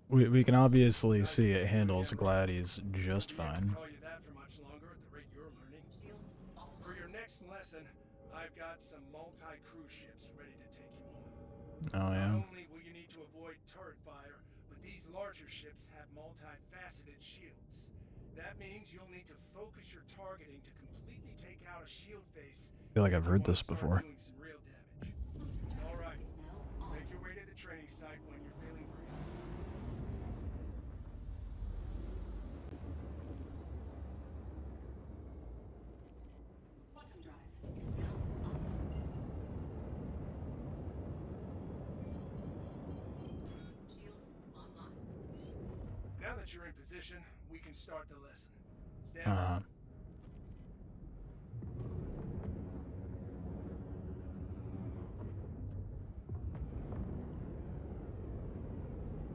Speaker 1: We can obviously see it handles Gladies just fine.
Speaker 11: For your next lesson, I've got some multi-cruise ships ready to take you on.
Speaker 1: Oh yeah.
Speaker 11: Not only will you need to avoid turret fire, but these larger ships have multi-faceted shields. That means you'll need to focus your targeting to completely take out a shield face,
Speaker 1: I feel like I've heard
Speaker 11: you'll
Speaker 1: this
Speaker 11: wanna start
Speaker 1: before.
Speaker 11: doing some real damage. All right, make your way to the training site when you're feeling ready.
Speaker 7: Quantum drive is now off. Shields online.
Speaker 11: Now that you're in position, we can start the lesson. Stand by.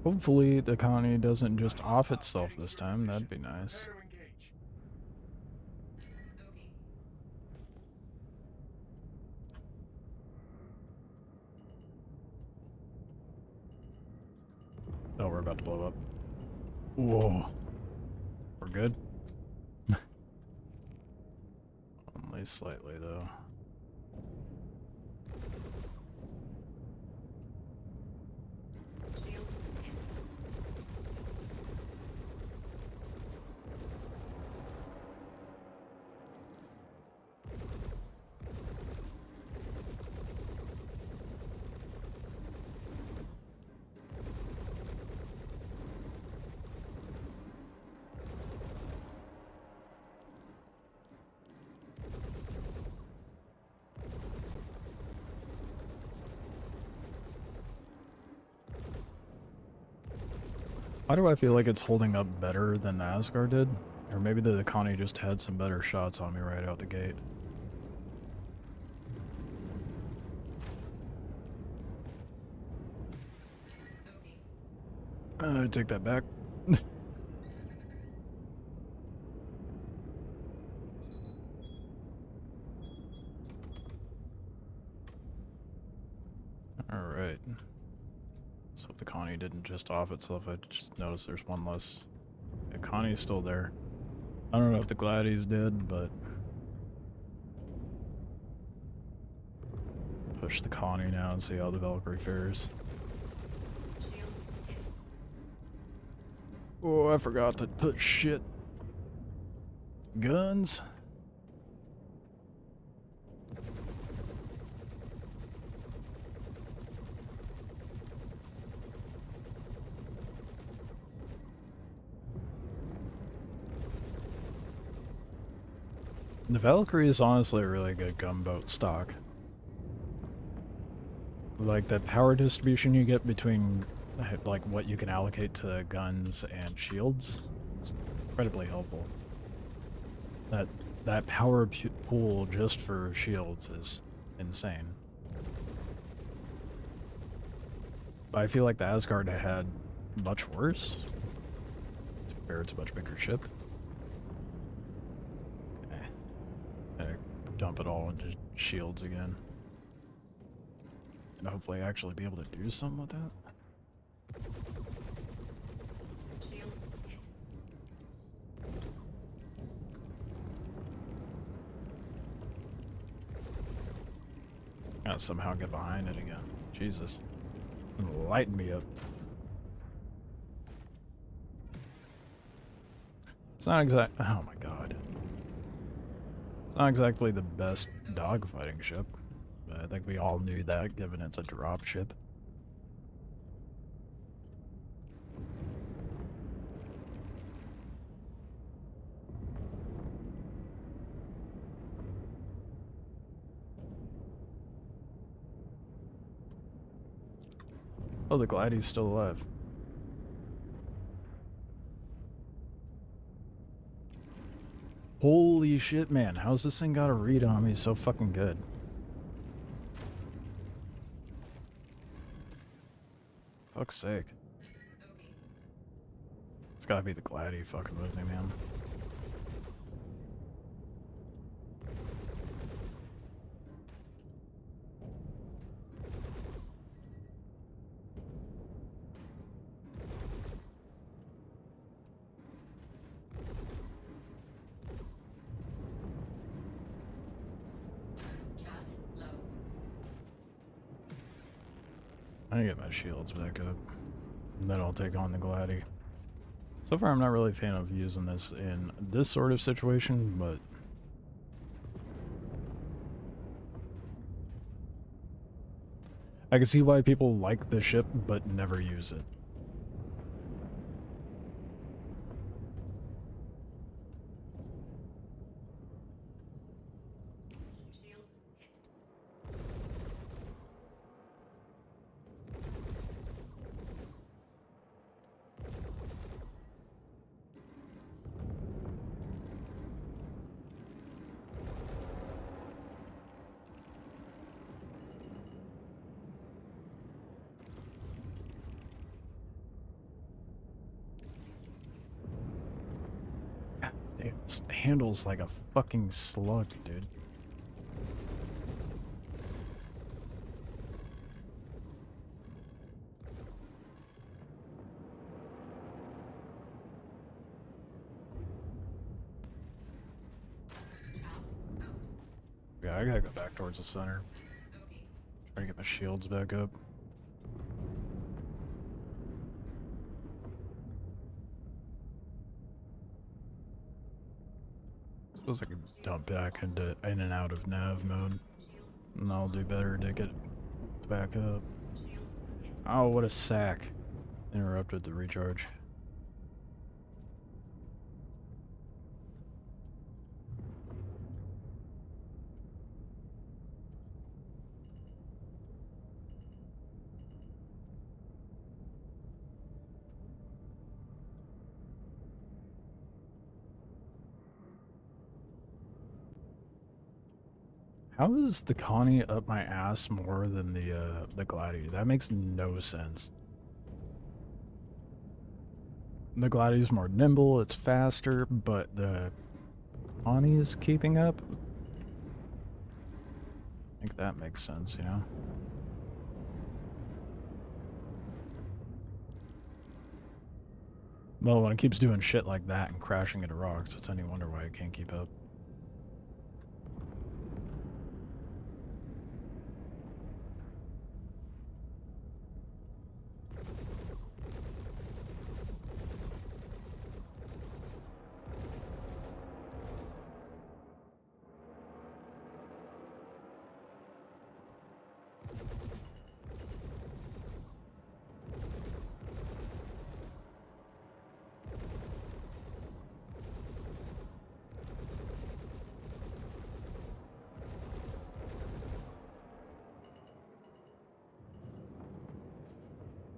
Speaker 1: Hopefully the colony doesn't just off itself this time. That'd be nice.
Speaker 11: Prepare to engage.
Speaker 7: Okay.
Speaker 1: Oh, we're about to blow up. Whoa. We're good? Only slightly, though.
Speaker 7: Shields hit.
Speaker 1: Why do I feel like it's holding up better than the Asgard did? Or maybe the Connie just had some better shots on me right out the gate.
Speaker 7: Okay.
Speaker 1: I take that back. Alright. Let's hope the Connie didn't just off itself. I just noticed there's one less. Yeah, Connie's still there. I don't know if the Gladys did, but... push the Connie now and see how the Valkyrie fares.
Speaker 7: Shields hit.
Speaker 1: Oh, I forgot to put shit. Guns. The Valkyrie is honestly a really good gunboat stock. Like the power distribution you get between like what you can allocate to guns and shields, it's incredibly helpful. That power pool just for shields is insane. But I feel like the Asgard had much worse. To be fair, it's a much bigger ship. Dump it all into shields again. And hopefully actually be able to do something with that.
Speaker 7: Shields hit.
Speaker 1: Gotta somehow get behind it again. Jesus. Lighten me up. It's not exact. Oh my god. It's not exactly the best dogfighting ship, but I think we all knew that, given it's a drop ship. Oh, the Gladys still alive. Holy shit, man. How's this thing got a read on me so fucking good? Fuck's sake. It's gotta be the Glady fucking with me, man. I need to get my shields back up. And then I'll take on the Glady. So far I'm not really a fan of using this in this sort of situation, but I can see why people like the ship but never use it.
Speaker 7: Shields hit.
Speaker 1: Damn, this handles like a fucking slug, dude. Yeah, I gotta go back towards the center. Try to get my shields back up. Suppose I could dump back into in and out of nav mode. And I'll do better to get back up. Oh, what a sack. Interrupted the recharge. How is the Connie up my ass more than the Gladiator? That makes no sense. The Gladiator's more nimble, it's faster, but the Connie is keeping up? I think that makes sense, you know? Well, when it keeps doing shit like that and crashing into rocks, it's any wonder why it can't keep up.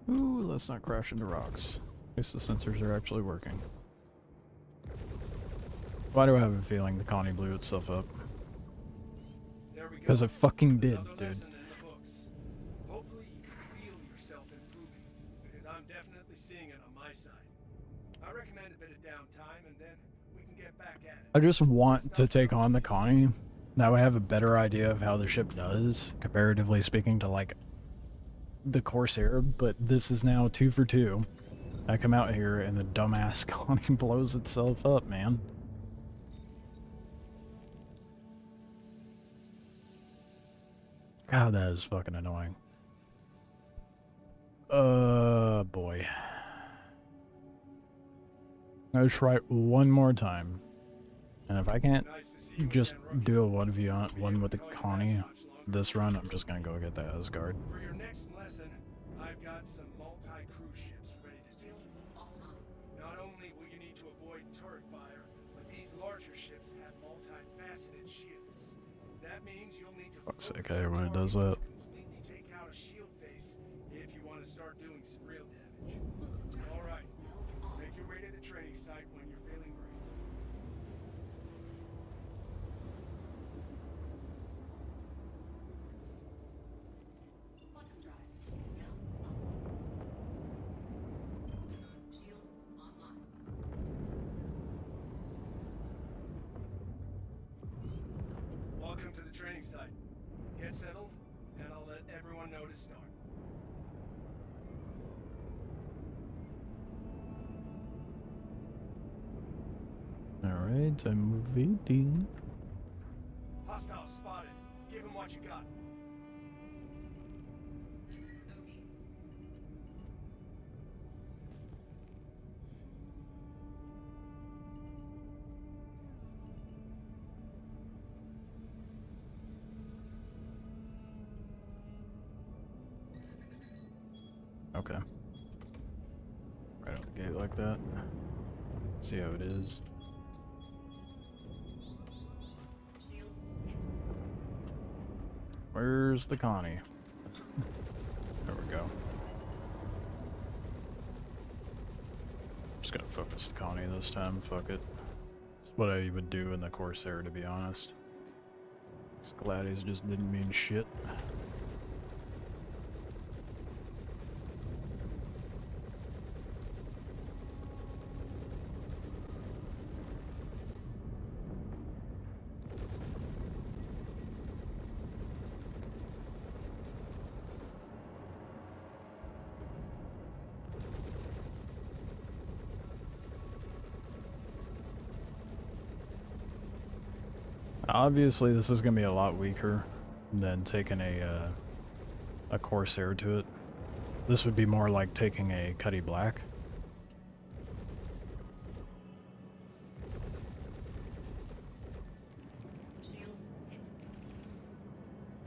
Speaker 1: Ooh, let's not crash into rocks. At least the sensors are actually working. Why do I have a feeling the Connie blew itself up? Because it fucking did, dude.
Speaker 11: Hopefully you can feel yourself improving, because I'm definitely seeing it on my side. I recommend a bit of downtime, and then we can get back at it.
Speaker 1: I just want to take on the Connie. Now I have a better idea of how the ship does, comparatively speaking to, like, the Corsair, but this is now 2 for 2. I come out here and the dumbass Connie blows itself up, man. God, that is fucking annoying. Boy. I'm gonna try it one more time. And if I can't just do a 1v1 with the Connie this run, I'm just gonna go get the Asgard.
Speaker 11: For your next lesson, I've got some multi-crew ships ready to take you. Not only will you need to avoid turret fire, but these larger ships have multi-faceted shields. That means you'll need to
Speaker 1: Fuck's sake, I hate when it does that.
Speaker 11: completely take out a shield face if you want to start doing some real damage. Alright, make your way to the training site when you're feeling ready.
Speaker 7: Quantum drive is now up. Shields online.
Speaker 11: Welcome to the training site. Get settled, and I'll let everyone know to start.
Speaker 1: Alright, I'm waiting.
Speaker 11: Hostile spotted. Give him what you got.
Speaker 1: Okay. Right out the gate like that. See how it is.
Speaker 7: Shields hit.
Speaker 1: Where's the Connie? There we go. Just gonna focus the Connie this time, fuck it. It's what I would do in the Corsair, to be honest. These Gladies just didn't mean shit. Obviously, this is going to be a lot weaker than taking a Corsair to it. This would be more like taking a Cuddy Black.
Speaker 7: Shields hit.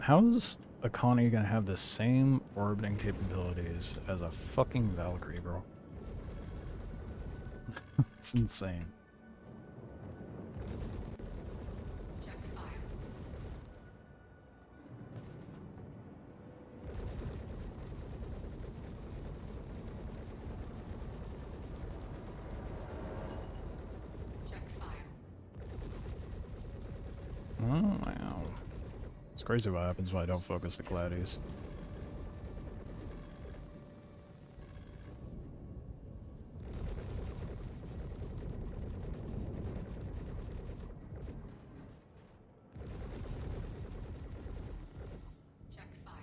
Speaker 1: How is a Connie going to have the same orbiting capabilities as a fucking Valkyrie, bro? It's insane.
Speaker 7: Check fire. Check fire.
Speaker 1: Oh, wow. It's crazy what happens when I don't focus the Gladies.
Speaker 7: Check fire.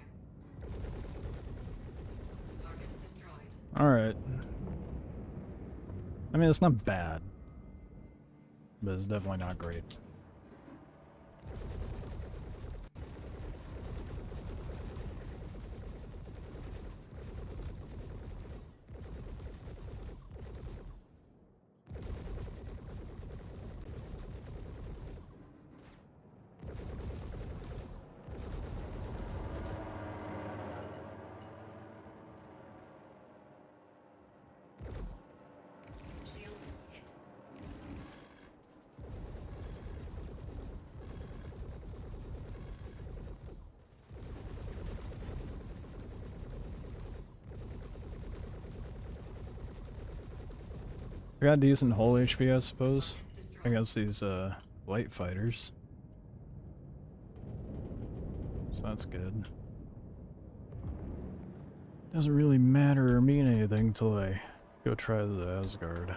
Speaker 7: Target destroyed.
Speaker 1: Alright. I mean, it's not bad. But it's definitely not great.
Speaker 7: Shields hit.
Speaker 1: We got decent hull HP, I suppose, against these light fighters. So that's good. Doesn't really matter or mean anything until I go try the Asgard.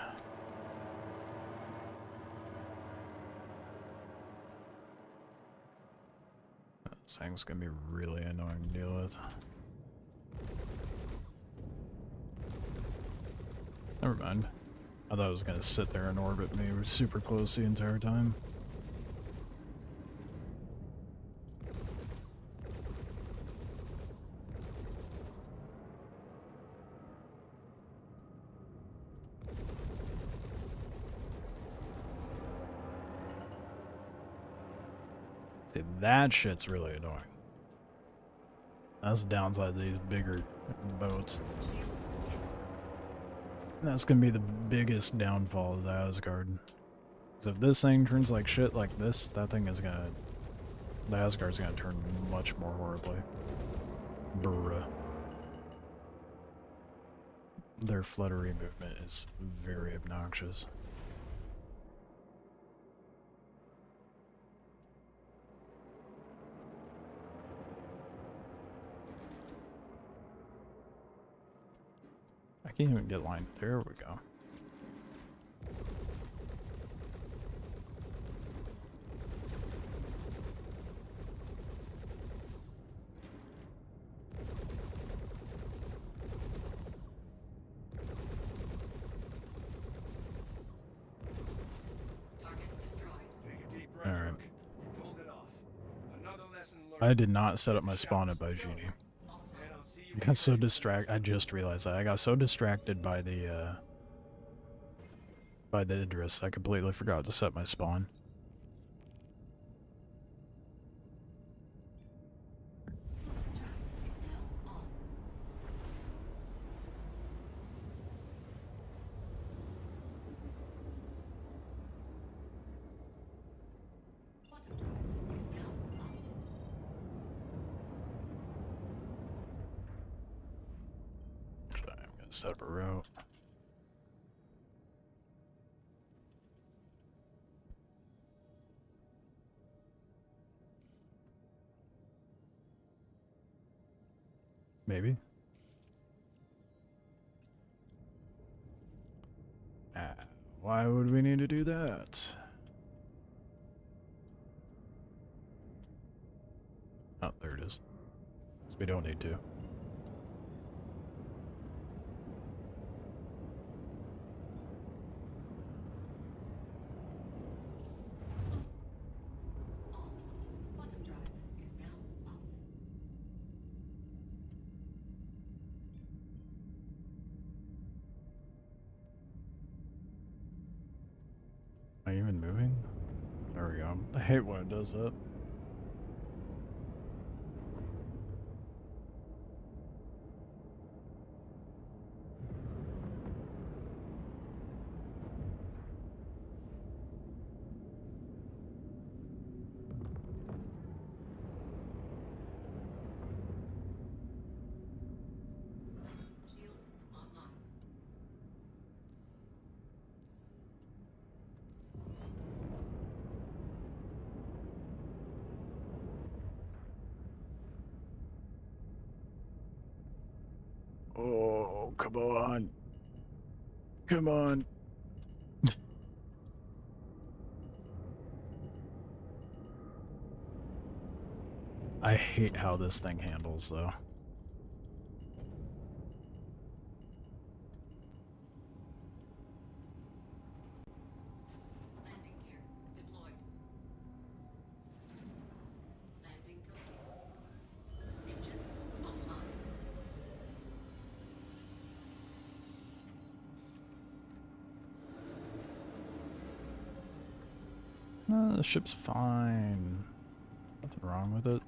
Speaker 1: This thing's gonna be really annoying to deal with. Never mind. I thought it was gonna sit there and orbit me super close the entire time. See, that shit's really annoying. That's the downside of these bigger boats.
Speaker 7: Shields hit.
Speaker 1: That's gonna be the biggest downfall of the Asgard. 'Cause if this thing turns like shit like this, that thing is gonna... The Asgard's gonna turn much more horribly. Bruh. Their fluttery movement is very obnoxious. I can't even get lined. There we go.
Speaker 7: Target destroyed.
Speaker 11: Take a deep breath,
Speaker 1: All right.
Speaker 11: Rook. You pulled it off. Another lesson learned.
Speaker 1: I did not set up my spawn at by Genie.
Speaker 11: And I'll see you
Speaker 1: I got so distracted. I just realized that. I got so distracted by the Idris, I completely forgot to set my spawn.
Speaker 7: Drive is now on.
Speaker 1: Set up a route. Maybe. Why would we need to do that? Oh, there it is. So we don't need to.
Speaker 7: Quantum drive is now off.
Speaker 1: Am I even moving? There we go. I hate when it does that.
Speaker 7: Shields online.
Speaker 1: Oh, come on. Come on. I hate how this thing handles, though.
Speaker 7: Landing gear deployed. Landing complete. Engines offline.
Speaker 1: The ship's fine. Nothing wrong with it.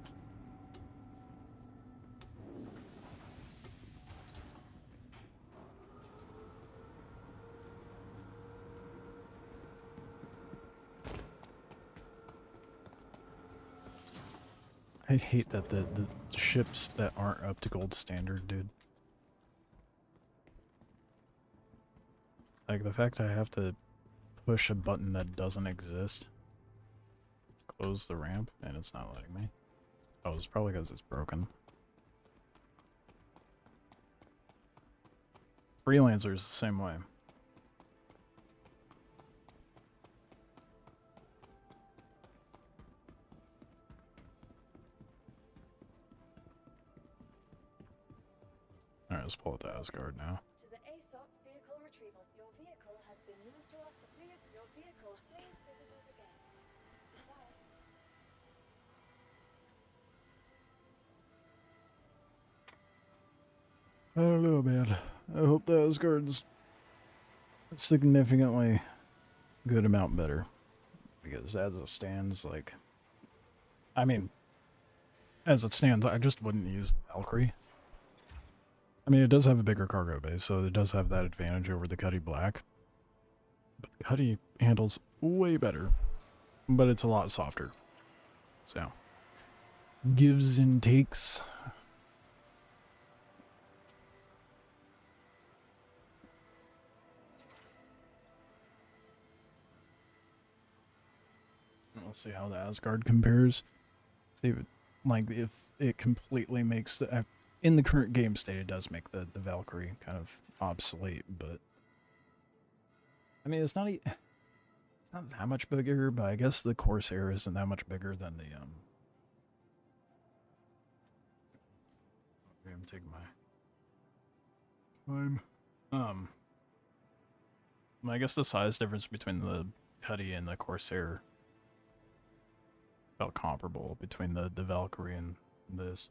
Speaker 1: I hate that the ships that aren't up to gold standard, dude. Like the fact I have to push a button that doesn't exist. Close the ramp, and it's not letting me. Oh, it's probably because it's broken. Freelancer's the same way. Alright, let's pull out the Asgard now.
Speaker 6: To the ASOP vehicle retrieval. Your vehicle has been moved to us. Your vehicle. Please visit us again. Goodbye.
Speaker 1: I don't know, man. I hope the Asgard's significantly good amount better. Because as it stands, like... I mean, as it stands, I just wouldn't use the Valkyrie. I mean, it does have a bigger cargo base, so it does have that advantage over the Cuddy Black. But the Cuddy handles way better, but it's a lot softer. So, gives and takes. We'll see how the Asgard compares. See if it, like, if it completely makes the... In the current game state, it does make the Valkyrie kind of obsolete, but... I mean, it's not that much bigger, but I guess the Corsair isn't that much bigger than the, Okay, I'm taking my time. I guess the size difference between the Cuddy and the Corsair felt comparable between the Valkyrie and this.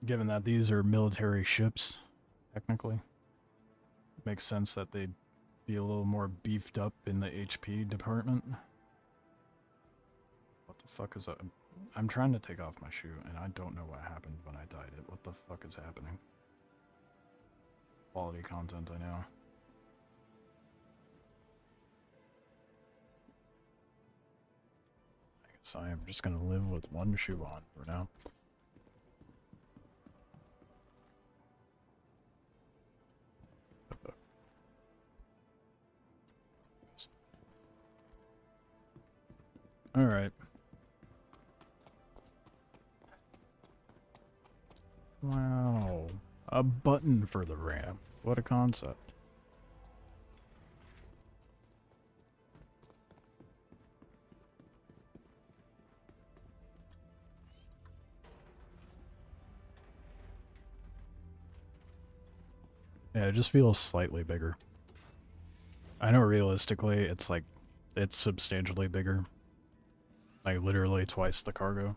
Speaker 1: Given that these are military ships, technically, it makes sense that they'd be a little more beefed up in the HP department. What the fuck is that? I'm trying to take off my shoe, and I don't know what happened when I dyed it. What the fuck is happening? Quality content, I know. I guess I am just gonna live with one shoe on for now. Alright. Wow. A button for the ramp. What a concept. Yeah, it just feels slightly bigger. I know realistically it's like, it's substantially bigger. Like literally twice the cargo.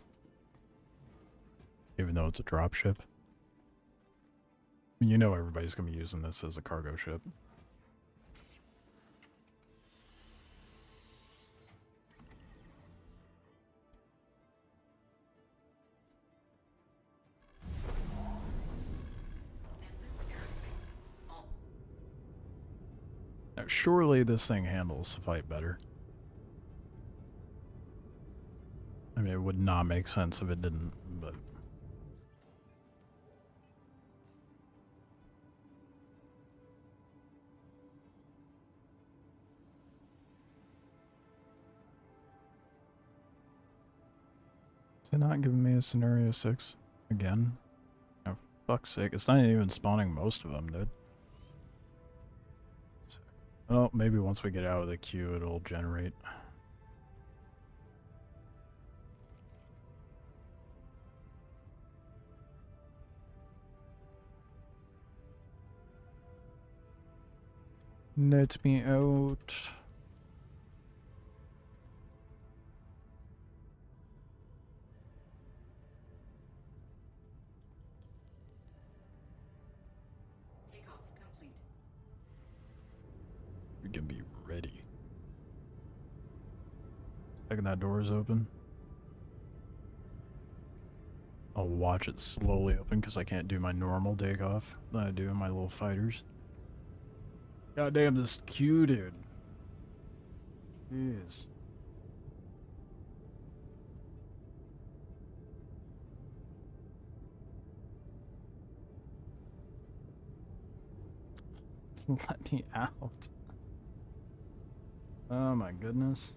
Speaker 1: Even though it's a drop ship. I mean, you know everybody's gonna be using this as a cargo ship. Now, surely this thing handles the fight better. I mean, it would not make sense if it didn't, but... Is it not giving me a scenario 6 again? Oh, fuck's sake. It's not even spawning most of them, dude. Oh, maybe once we get out of the queue, it'll generate. Let me out.
Speaker 7: Takeoff complete.
Speaker 1: We can be ready. Second that door is open. I'll watch it slowly open because I can't do my normal takeoff that I do in my little fighters. God damn, this queue, dude. Jeez. Let me out. Oh my goodness.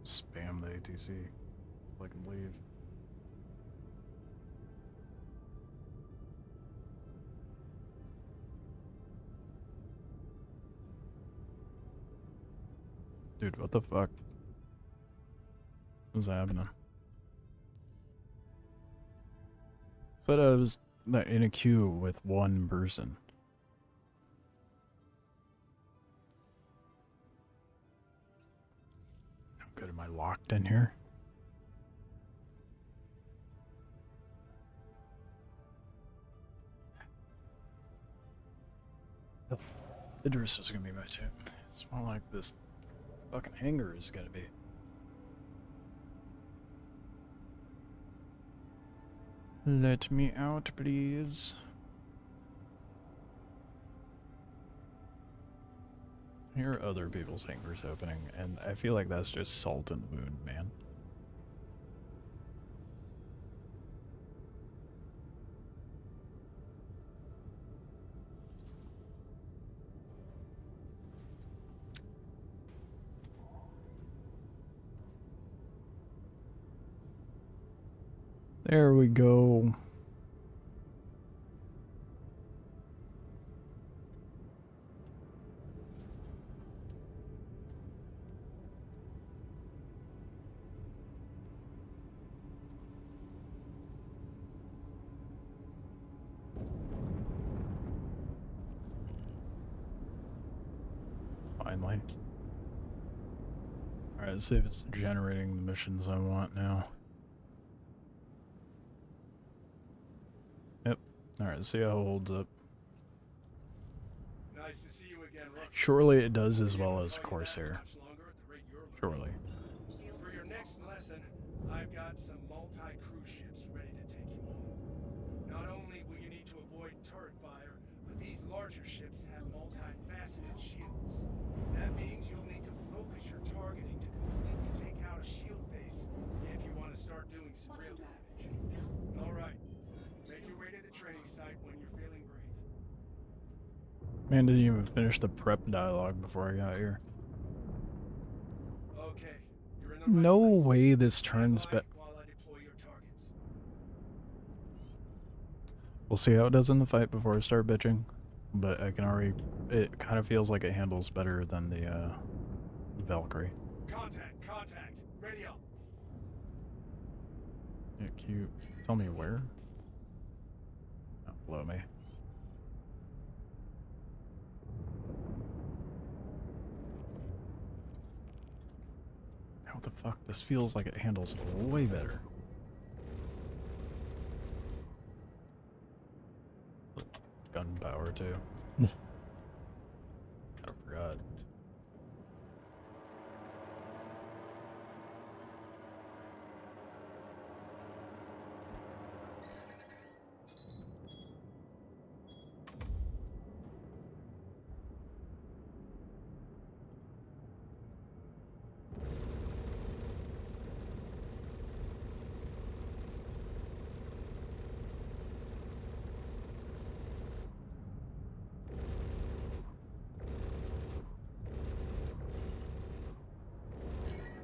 Speaker 1: Spam the ATC. I can leave. Dude, what the fuck? What's happening? Said I was in a queue with one person. How good am I locked in here? Idris is gonna be my tip. It's more like this fucking hangar is gonna be. Let me out, please. Here are other people's hangars opening, and I feel like that's just salt in the wound, man. There we go. Finally. Alright, let's see if it's generating the missions I want now. Yep. Alright, let's see how it holds up.
Speaker 11: Nice to see you again, Rook.
Speaker 1: Surely it does as well as Corsair. Surely.
Speaker 11: For your next lesson, I've got some multi-cruise ships ready to take you home. Not only will you need to avoid turret fire, but these larger ships have multifaceted shields. That means you'll need to focus your targeting to completely take out a shield face if you want to start doing some real damage. All right.
Speaker 1: Man, didn't even finish the prep dialogue before I got here.
Speaker 11: Okay, you're in the
Speaker 1: No
Speaker 11: right place.
Speaker 1: way this
Speaker 11: Stand
Speaker 1: turns
Speaker 11: by
Speaker 1: back.
Speaker 11: while I deploy your targets.
Speaker 1: We'll see how it does in the fight before I start bitching. But I can already... It kind of feels like it handles better than the Valkyrie.
Speaker 11: Contact, radio.
Speaker 1: Yeah, can you tell me where? Oh, below me. What the fuck? This feels like it handles way better. Gun power too. I forgot.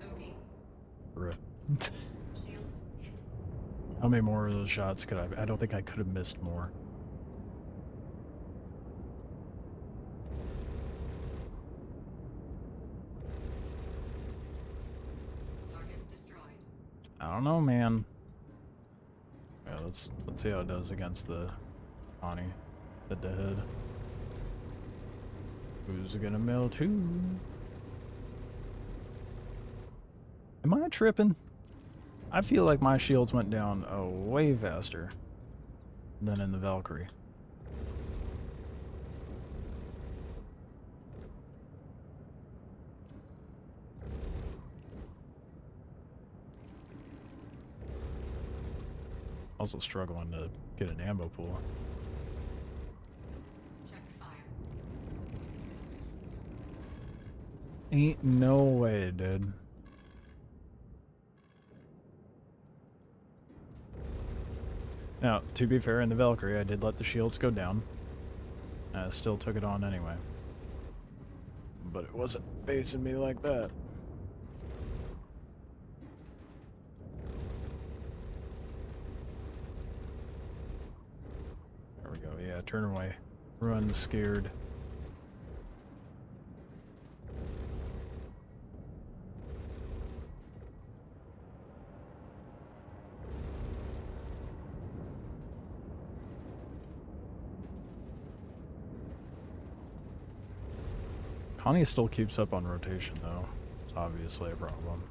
Speaker 7: Bogey.
Speaker 1: Bruh.
Speaker 7: Shields hit.
Speaker 1: How many more of those shots could I don't think I could have missed more.
Speaker 7: Target destroyed.
Speaker 1: I don't know, man. Yeah, let's see how it does against the Connie head to head. Who's gonna melt who? Am I tripping? I feel like my shields went down way faster than in the Valkyrie. Also struggling to get an ammo pool.
Speaker 7: Check fire.
Speaker 1: Ain't no way, dude. Now, to be fair, in the Valkyrie, I did let the shields go down. I still took it on anyway. But it wasn't facing me like that. There we go, yeah, turn away. Run scared. Connie still keeps up on rotation, though. It's obviously a problem.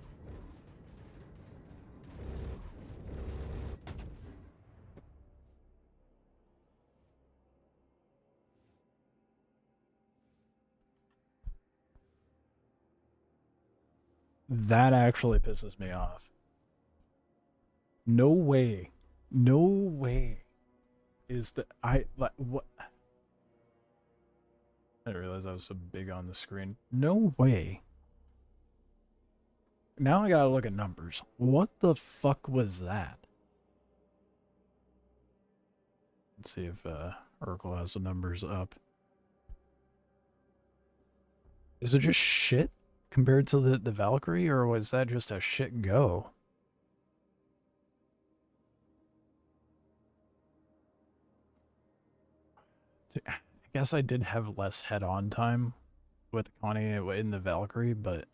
Speaker 1: That actually pisses me off. No way. No way. Is that like what? I didn't realize I was so big on the screen. No way. Now I gotta look at numbers. What the fuck was that? Let's see if Oracle has the numbers up. Is it just shit compared to the Valkyrie, or was that just a shit go? I guess I did have less head-on time with Connie in the Valkyrie, but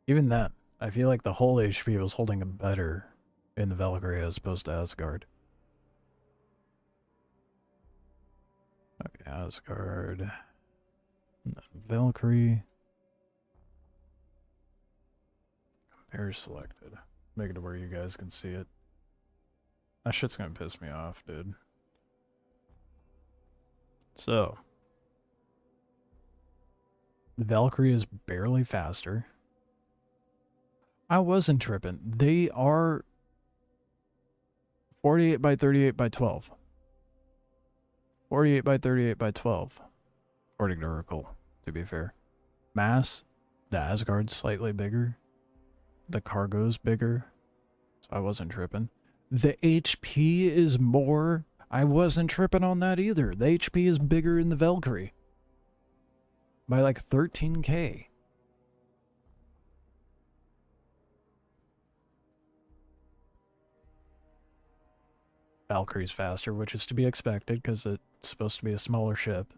Speaker 1: even that, I feel like the whole HP was holding it better in the Valkyrie as opposed to Asgard. Okay, Asgard. And then Valkyrie. Compare selected. Make it to where you guys can see it. That shit's gonna piss me off, dude. So, the Valkyrie is barely faster. I wasn't tripping. They are 48 by 38 by 12. 48 by 38 by 12. According to Oracle, to be fair. Mass, the Asgard's slightly bigger. The cargo's bigger. So I wasn't tripping. The HP is more, I wasn't tripping on that either. The HP is bigger in the Valkyrie. By like 13k. Valkyrie's faster, which is to be expected because it's supposed to be a smaller ship.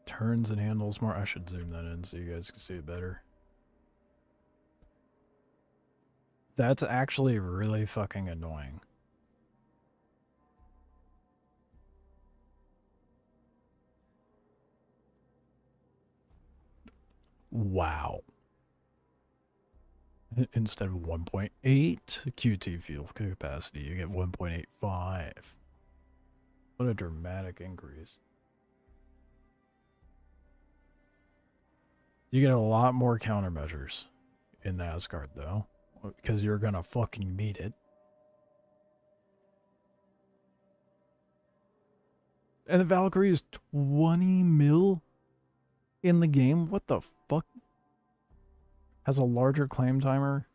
Speaker 1: Turns and handles more. I should zoom that in so you guys can see it better. That's actually really fucking annoying. Wow. Instead of 1.8 QT fuel capacity, you get 1.85. What a dramatic increase. You get a lot more countermeasures in Asgard, though, because you're gonna fucking need it. And the Valkyrie is 20 mil in the game? What the fuck? Has a larger claim timer?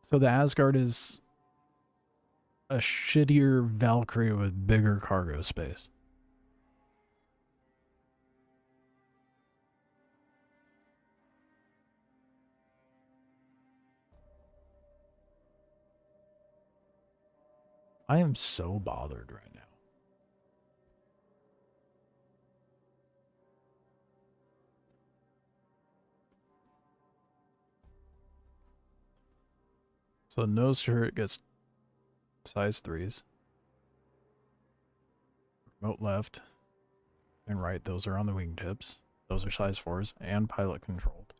Speaker 1: So the Asgard is a shittier Valkyrie with bigger cargo space. I am so bothered right now. So nose turret gets size 3s. Remote left and right, those are on the wingtips. Those are size 4s and pilot controlled.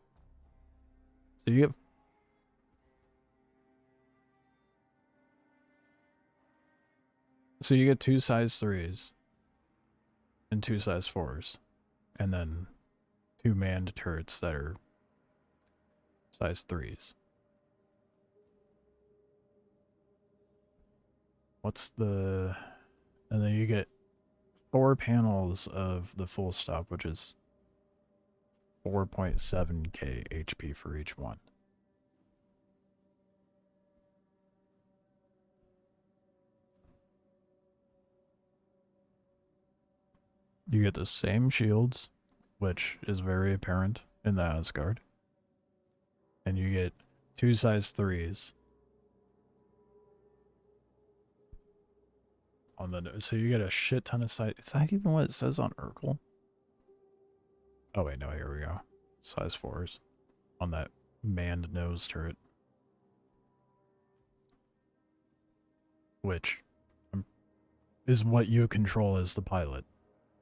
Speaker 1: So you get 2 size 3s and 2 size 4s, and then 2 manned turrets that are size 3s. What's the... And then you get 4 panels of the full stop, which is 4.7k HP for each one. You get the same shields, which is very apparent in the Asgard. And you get 2 size 3s. On the nose. So you get a shit ton of size. Is that even what it says on Urkel? Oh wait, no, here we go. Size 4s on that manned nose turret. Which is what you control as the pilot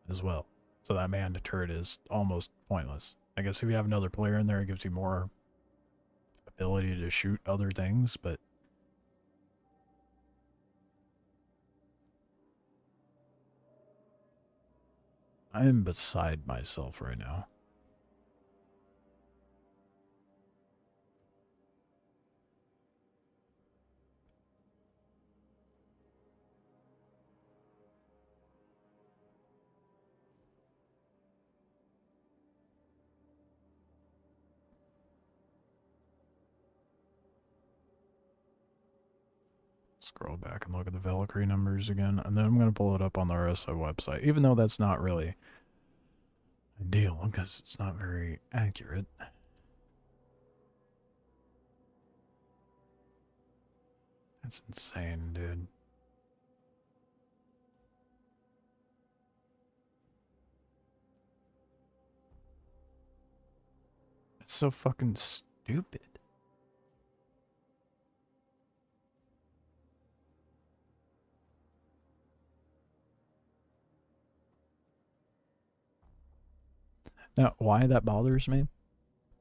Speaker 1: as well. So that manned turret is almost pointless. I guess if you have another player in there, it gives you more ability to shoot other things, but I am beside myself right now. Scroll back and look at the Valkyrie numbers again, and then I'm going to pull it up on the RSI website, even though that's not really ideal, because it's not very accurate. That's insane, dude. It's so fucking stupid. Now, why that bothers me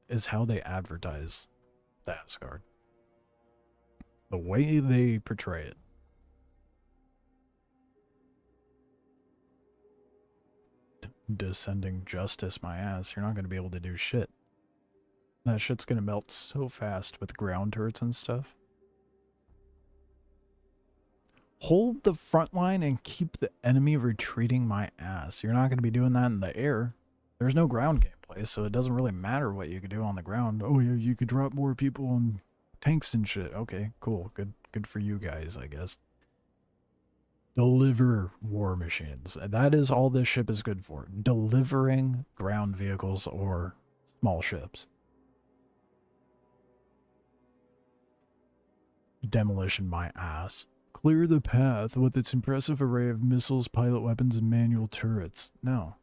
Speaker 1: is how they advertise the Asgard. The way they portray it. Descending justice, my ass. You're not going to be able to do shit. That shit's going to melt so fast with ground turrets and stuff. Hold the front line and keep the enemy retreating my ass. You're not going to be doing that in the air. There's no ground gameplay, so it doesn't really matter what you could do on the ground. Oh yeah, you could drop more people on tanks and shit. Okay, cool. Good for you guys, I guess. Deliver war machines. That is all this ship is good for. Delivering ground vehicles or small ships. Demolition my ass. Clear the path with its impressive array of missiles, pilot weapons, and manual turrets. No.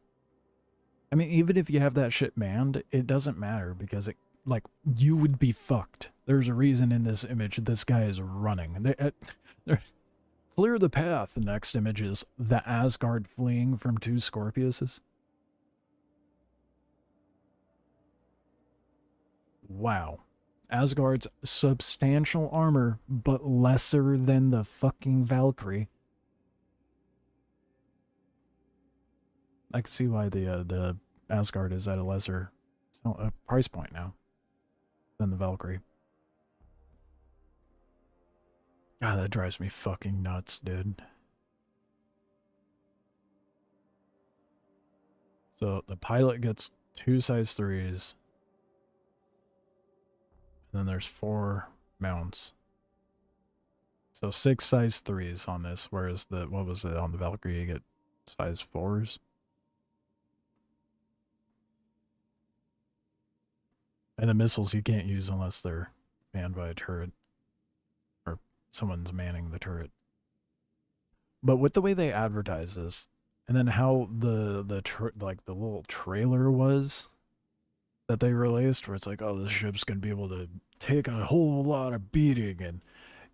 Speaker 1: I mean, even if you have that shit manned, it doesn't matter because it, like, you would be fucked. There's a reason in this image this guy is running. Clear the path. The next image is the Asgard fleeing from 2 Scorpiuses. Wow. Asgard's substantial armor, but lesser than the fucking Valkyrie. I can see why the Asgard is at a lesser price point now than the Valkyrie. God, that drives me fucking nuts, dude. So the pilot gets 2 size 3s. And then there's 4 mounts. So 6 size 3s on this, whereas what was it on the Valkyrie, you get size 4s. And the missiles you can't use unless they're manned by a turret. Or someone's manning the turret. But with the way they advertise this, and then how the little trailer was that they released, where it's like, oh, this ship's gonna be able to take a whole lot of beating and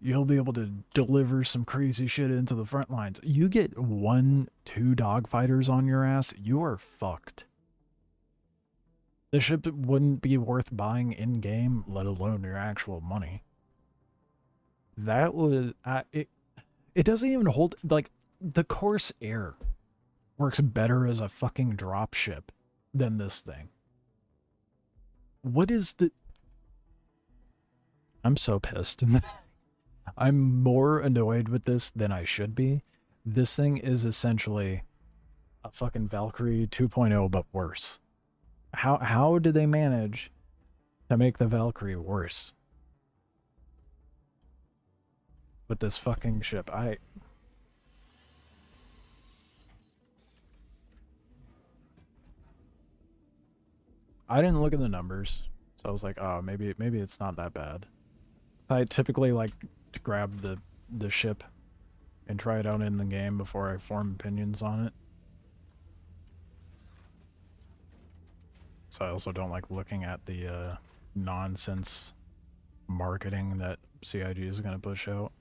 Speaker 1: you'll be able to deliver some crazy shit into the front lines. You get 1-2 dogfighters on your ass, you are fucked. The ship wouldn't be worth buying in-game, let alone your actual money. That was... it doesn't even hold... Like, the Corsair works better as a fucking dropship than this thing. What is the... I'm so pissed. I'm more annoyed with this than I should be. This thing is essentially a fucking Valkyrie 2.0, but worse. How did they manage to make the Valkyrie worse with this fucking ship? I didn't look at the numbers, so I was like, oh, maybe it's not that bad. I typically like to grab the ship and try it out in the game before I form opinions on it. So I also don't like looking at the nonsense marketing that CIG is going to push out.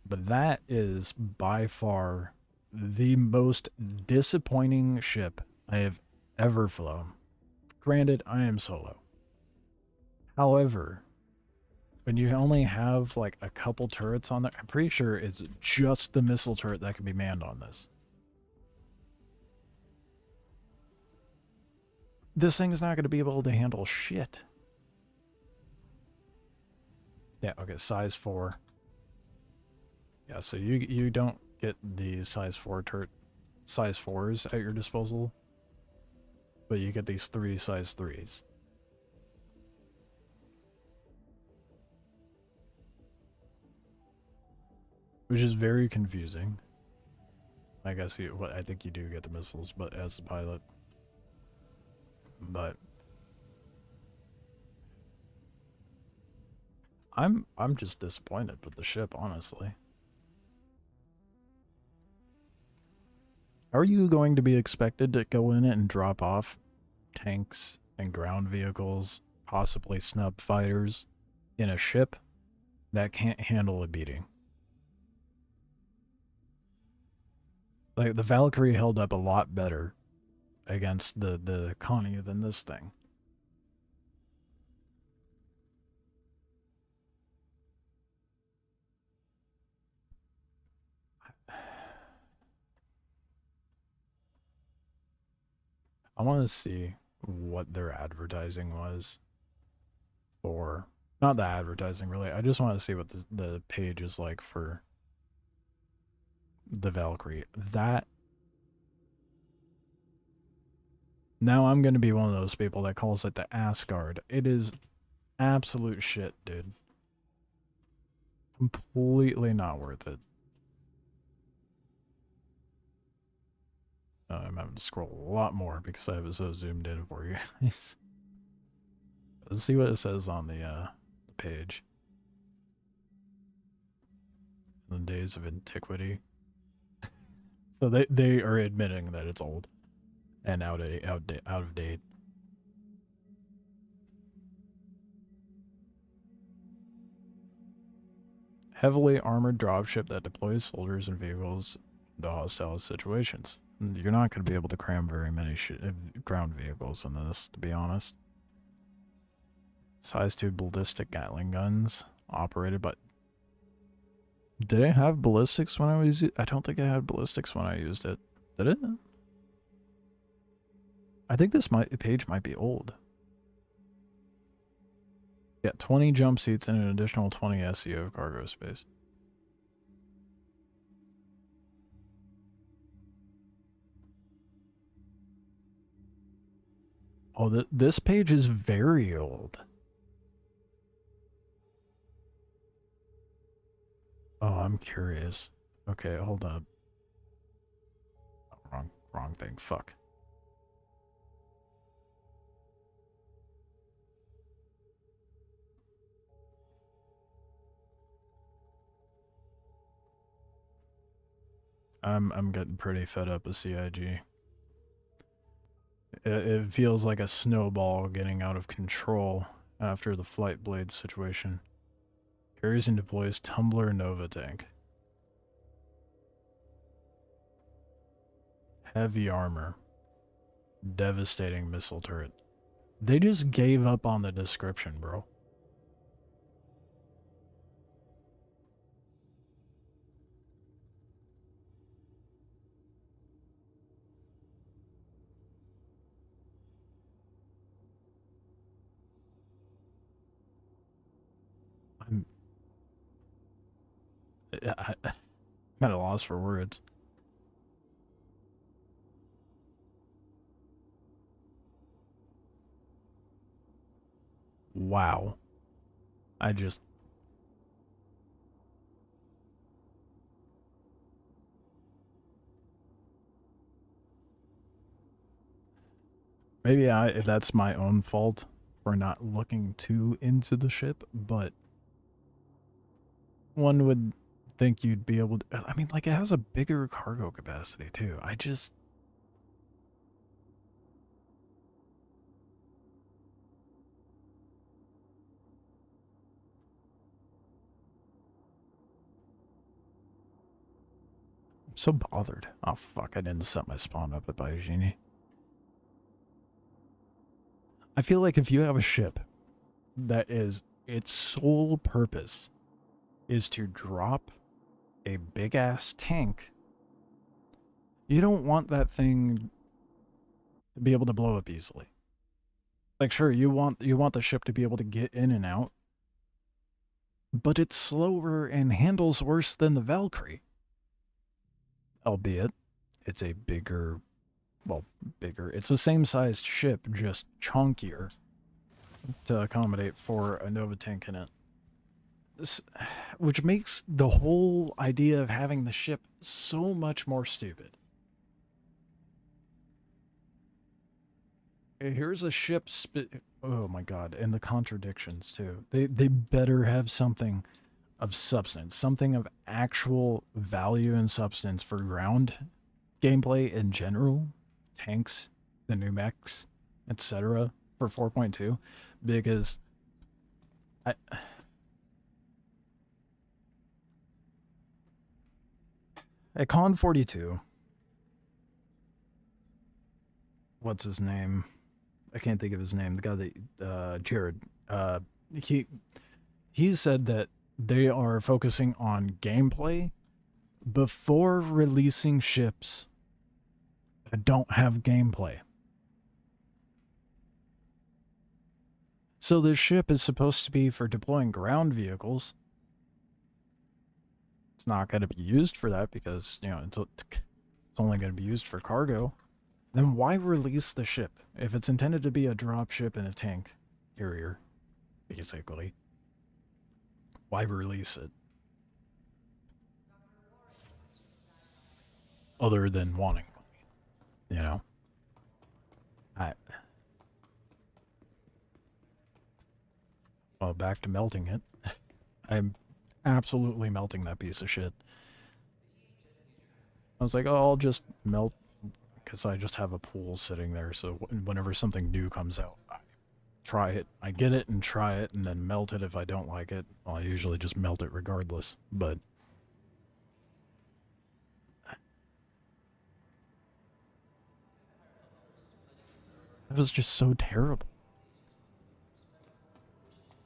Speaker 1: But that is by far the most disappointing ship I have ever flown. Granted, I am solo. However, when you only have like a couple turrets on there, I'm pretty sure it's just the missile turret that can be manned on this. This thing is not going to be able to handle shit. Yeah, okay, size 4. Yeah, so you don't get the size 4 size 4s at your disposal, but you get these 3 size 3s. Which is very confusing. I guess I think you do get the missiles, but as the pilot. But I'm just disappointed with the ship, honestly. Are you going to be expected to go in it and drop off tanks and ground vehicles, possibly snub fighters, in a ship that can't handle a beating? Like, the Valkyrie held up a lot better against the Connie than this thing. I want to see what their advertising was for... Not the advertising, really. I just want to see what the page is like for the Valkyrie. That... Now I'm going to be one of those people that calls it the Asgard. It is absolute shit, dude. Completely not worth it. I'm having to scroll a lot more because I was so zoomed in for you guys. Let's see what it says on the page. In the days of antiquity. So they are admitting that it's old and out of date. Heavily armored dropship that deploys soldiers and vehicles into hostile situations. You're not going to be able to cram very many ground vehicles in this, to be honest. Size 2 ballistic Gatling guns operated by... Did I have ballistics when I was... I don't think I had ballistics when I used it. Did it? I think this page might be old. Yeah, 20 jump seats and an additional 20 SEO of cargo space. Oh, this page is very old. Oh, I'm curious. Okay, hold up. Wrong thing. Fuck. I'm getting pretty fed up with CIG. It feels like a snowball getting out of control after the Flight Blade situation. Carries and deploys Tumbler Nova tank. Heavy armor. Devastating missile turret. They just gave up on the description, bro. I'm at a loss for words. Wow. I just... Maybe that's my own fault for not looking too into the ship, but one would think you'd be able to... I mean, like, it has a bigger cargo capacity, too. I just... I'm so bothered. Oh, fuck, I didn't set my spawn up at Biogenie. I feel like if you have a ship that is... its sole purpose is to drop a big-ass tank, you don't want that thing to be able to blow up easily. Like, sure, you want the ship to be able to get in and out, but it's slower and handles worse than the Valkyrie. Albeit, it's a bigger, well, bigger. It's the same sized ship, just chunkier to accommodate for a Nova tank in it. Which makes the whole idea of having the ship so much more stupid. Here's a ship oh my god, and the contradictions too. They better have something of substance, something of actual value and substance for ground gameplay in general, tanks, the new mechs, etc. for 4.2, because at Con 42, what's his name? I can't think of his name. The guy that Jared. He said that they are focusing on gameplay before releasing ships that don't have gameplay. So this ship is supposed to be for deploying ground vehicles. it's not going to be used for that because, you know, it's only going to be used for cargo, then why release the ship? If it's intended to be a drop ship and a tank carrier, basically, why release it? Other than wanting money, you know? Well, back to melting it. I'm absolutely melting that piece of shit. I was like, oh, I'll just melt, because I just have a pool sitting there, so whenever something new comes out, I try it. I get it and try it, and then melt it if I don't like it. Well, I usually just melt it regardless, but... It was just so terrible.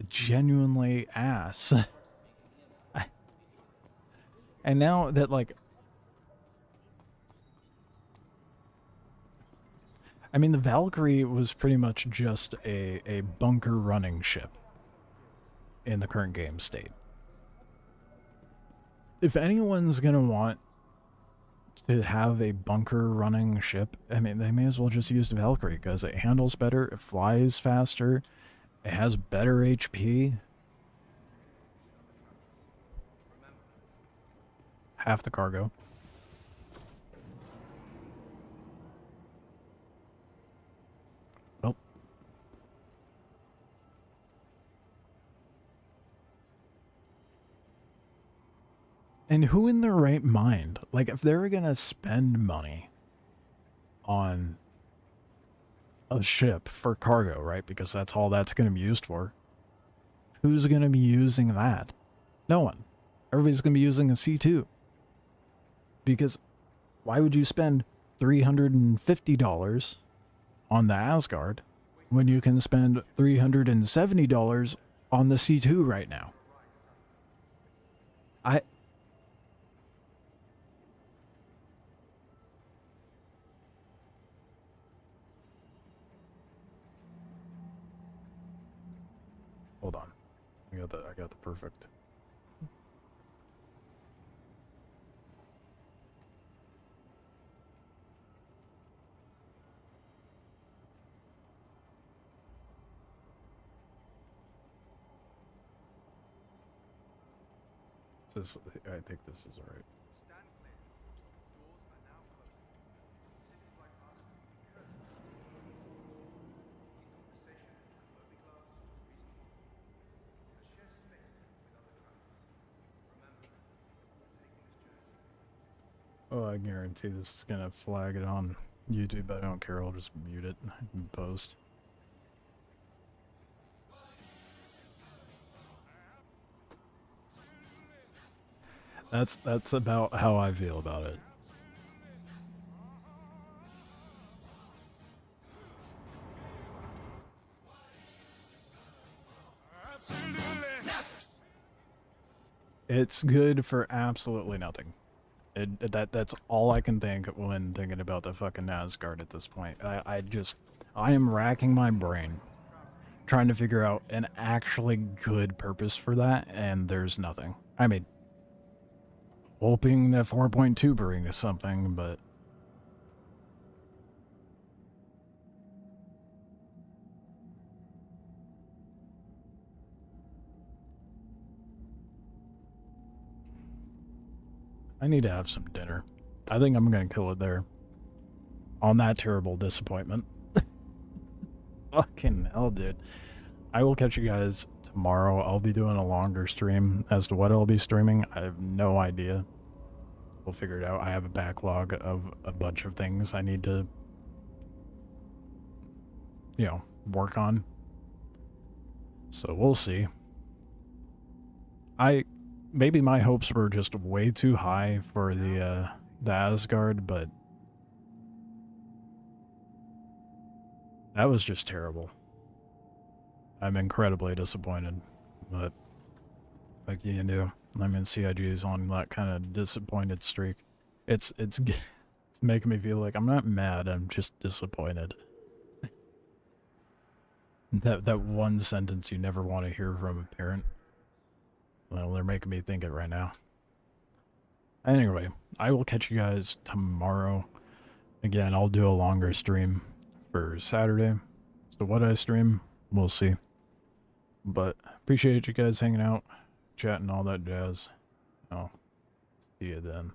Speaker 1: Genuinely ass. And now that, like... I mean, the Valkyrie was pretty much just a bunker running ship in the current game state. If anyone's gonna want to have a bunker running ship, I mean, they may as well just use the Valkyrie because it handles better, it flies faster, it has better HP. Half the cargo. Well. And who in their right mind, like if they're gonna spend money on a ship for cargo, right? Because that's all that's gonna be used for. Who's gonna be using that? No one. Everybody's gonna be using a C2. Because why would you spend $350 on the Asgard when you can spend $370 on the C2 right now? Hold on. I got the perfect. I think this is alright. Oh, I guarantee this is gonna flag it on YouTube. I don't care. I'll just mute it and post. That's about how I feel about it. It's good for absolutely nothing. That's all I can think when thinking about the fucking Asgard at this point. I am racking my brain trying to figure out an actually good purpose for that, and there's nothing. I mean, hoping that 4.2 brings something, but... I need to have some dinner. I think I'm gonna kill it there. On that terrible disappointment. Fucking hell, dude. I will catch you guys tomorrow. I'll be doing a longer stream. As to what I'll be streaming, I have no idea. We'll figure it out. I have a backlog of a bunch of things I need to, you know, work on. So we'll see. Maybe my hopes were just way too high for the Asgard, but that was just terrible. I'm incredibly disappointed, but what can you do? I mean, CIG is on that kind of disappointed streak. It's making me feel like I'm not mad, I'm just disappointed. That one sentence you never want to hear from a parent. Well, they're making me think it right now. Anyway, I will catch you guys tomorrow. Again, I'll do a longer stream for Saturday. So what I stream, we'll see. But appreciate you guys hanging out, chatting, all that jazz. I'll see you then.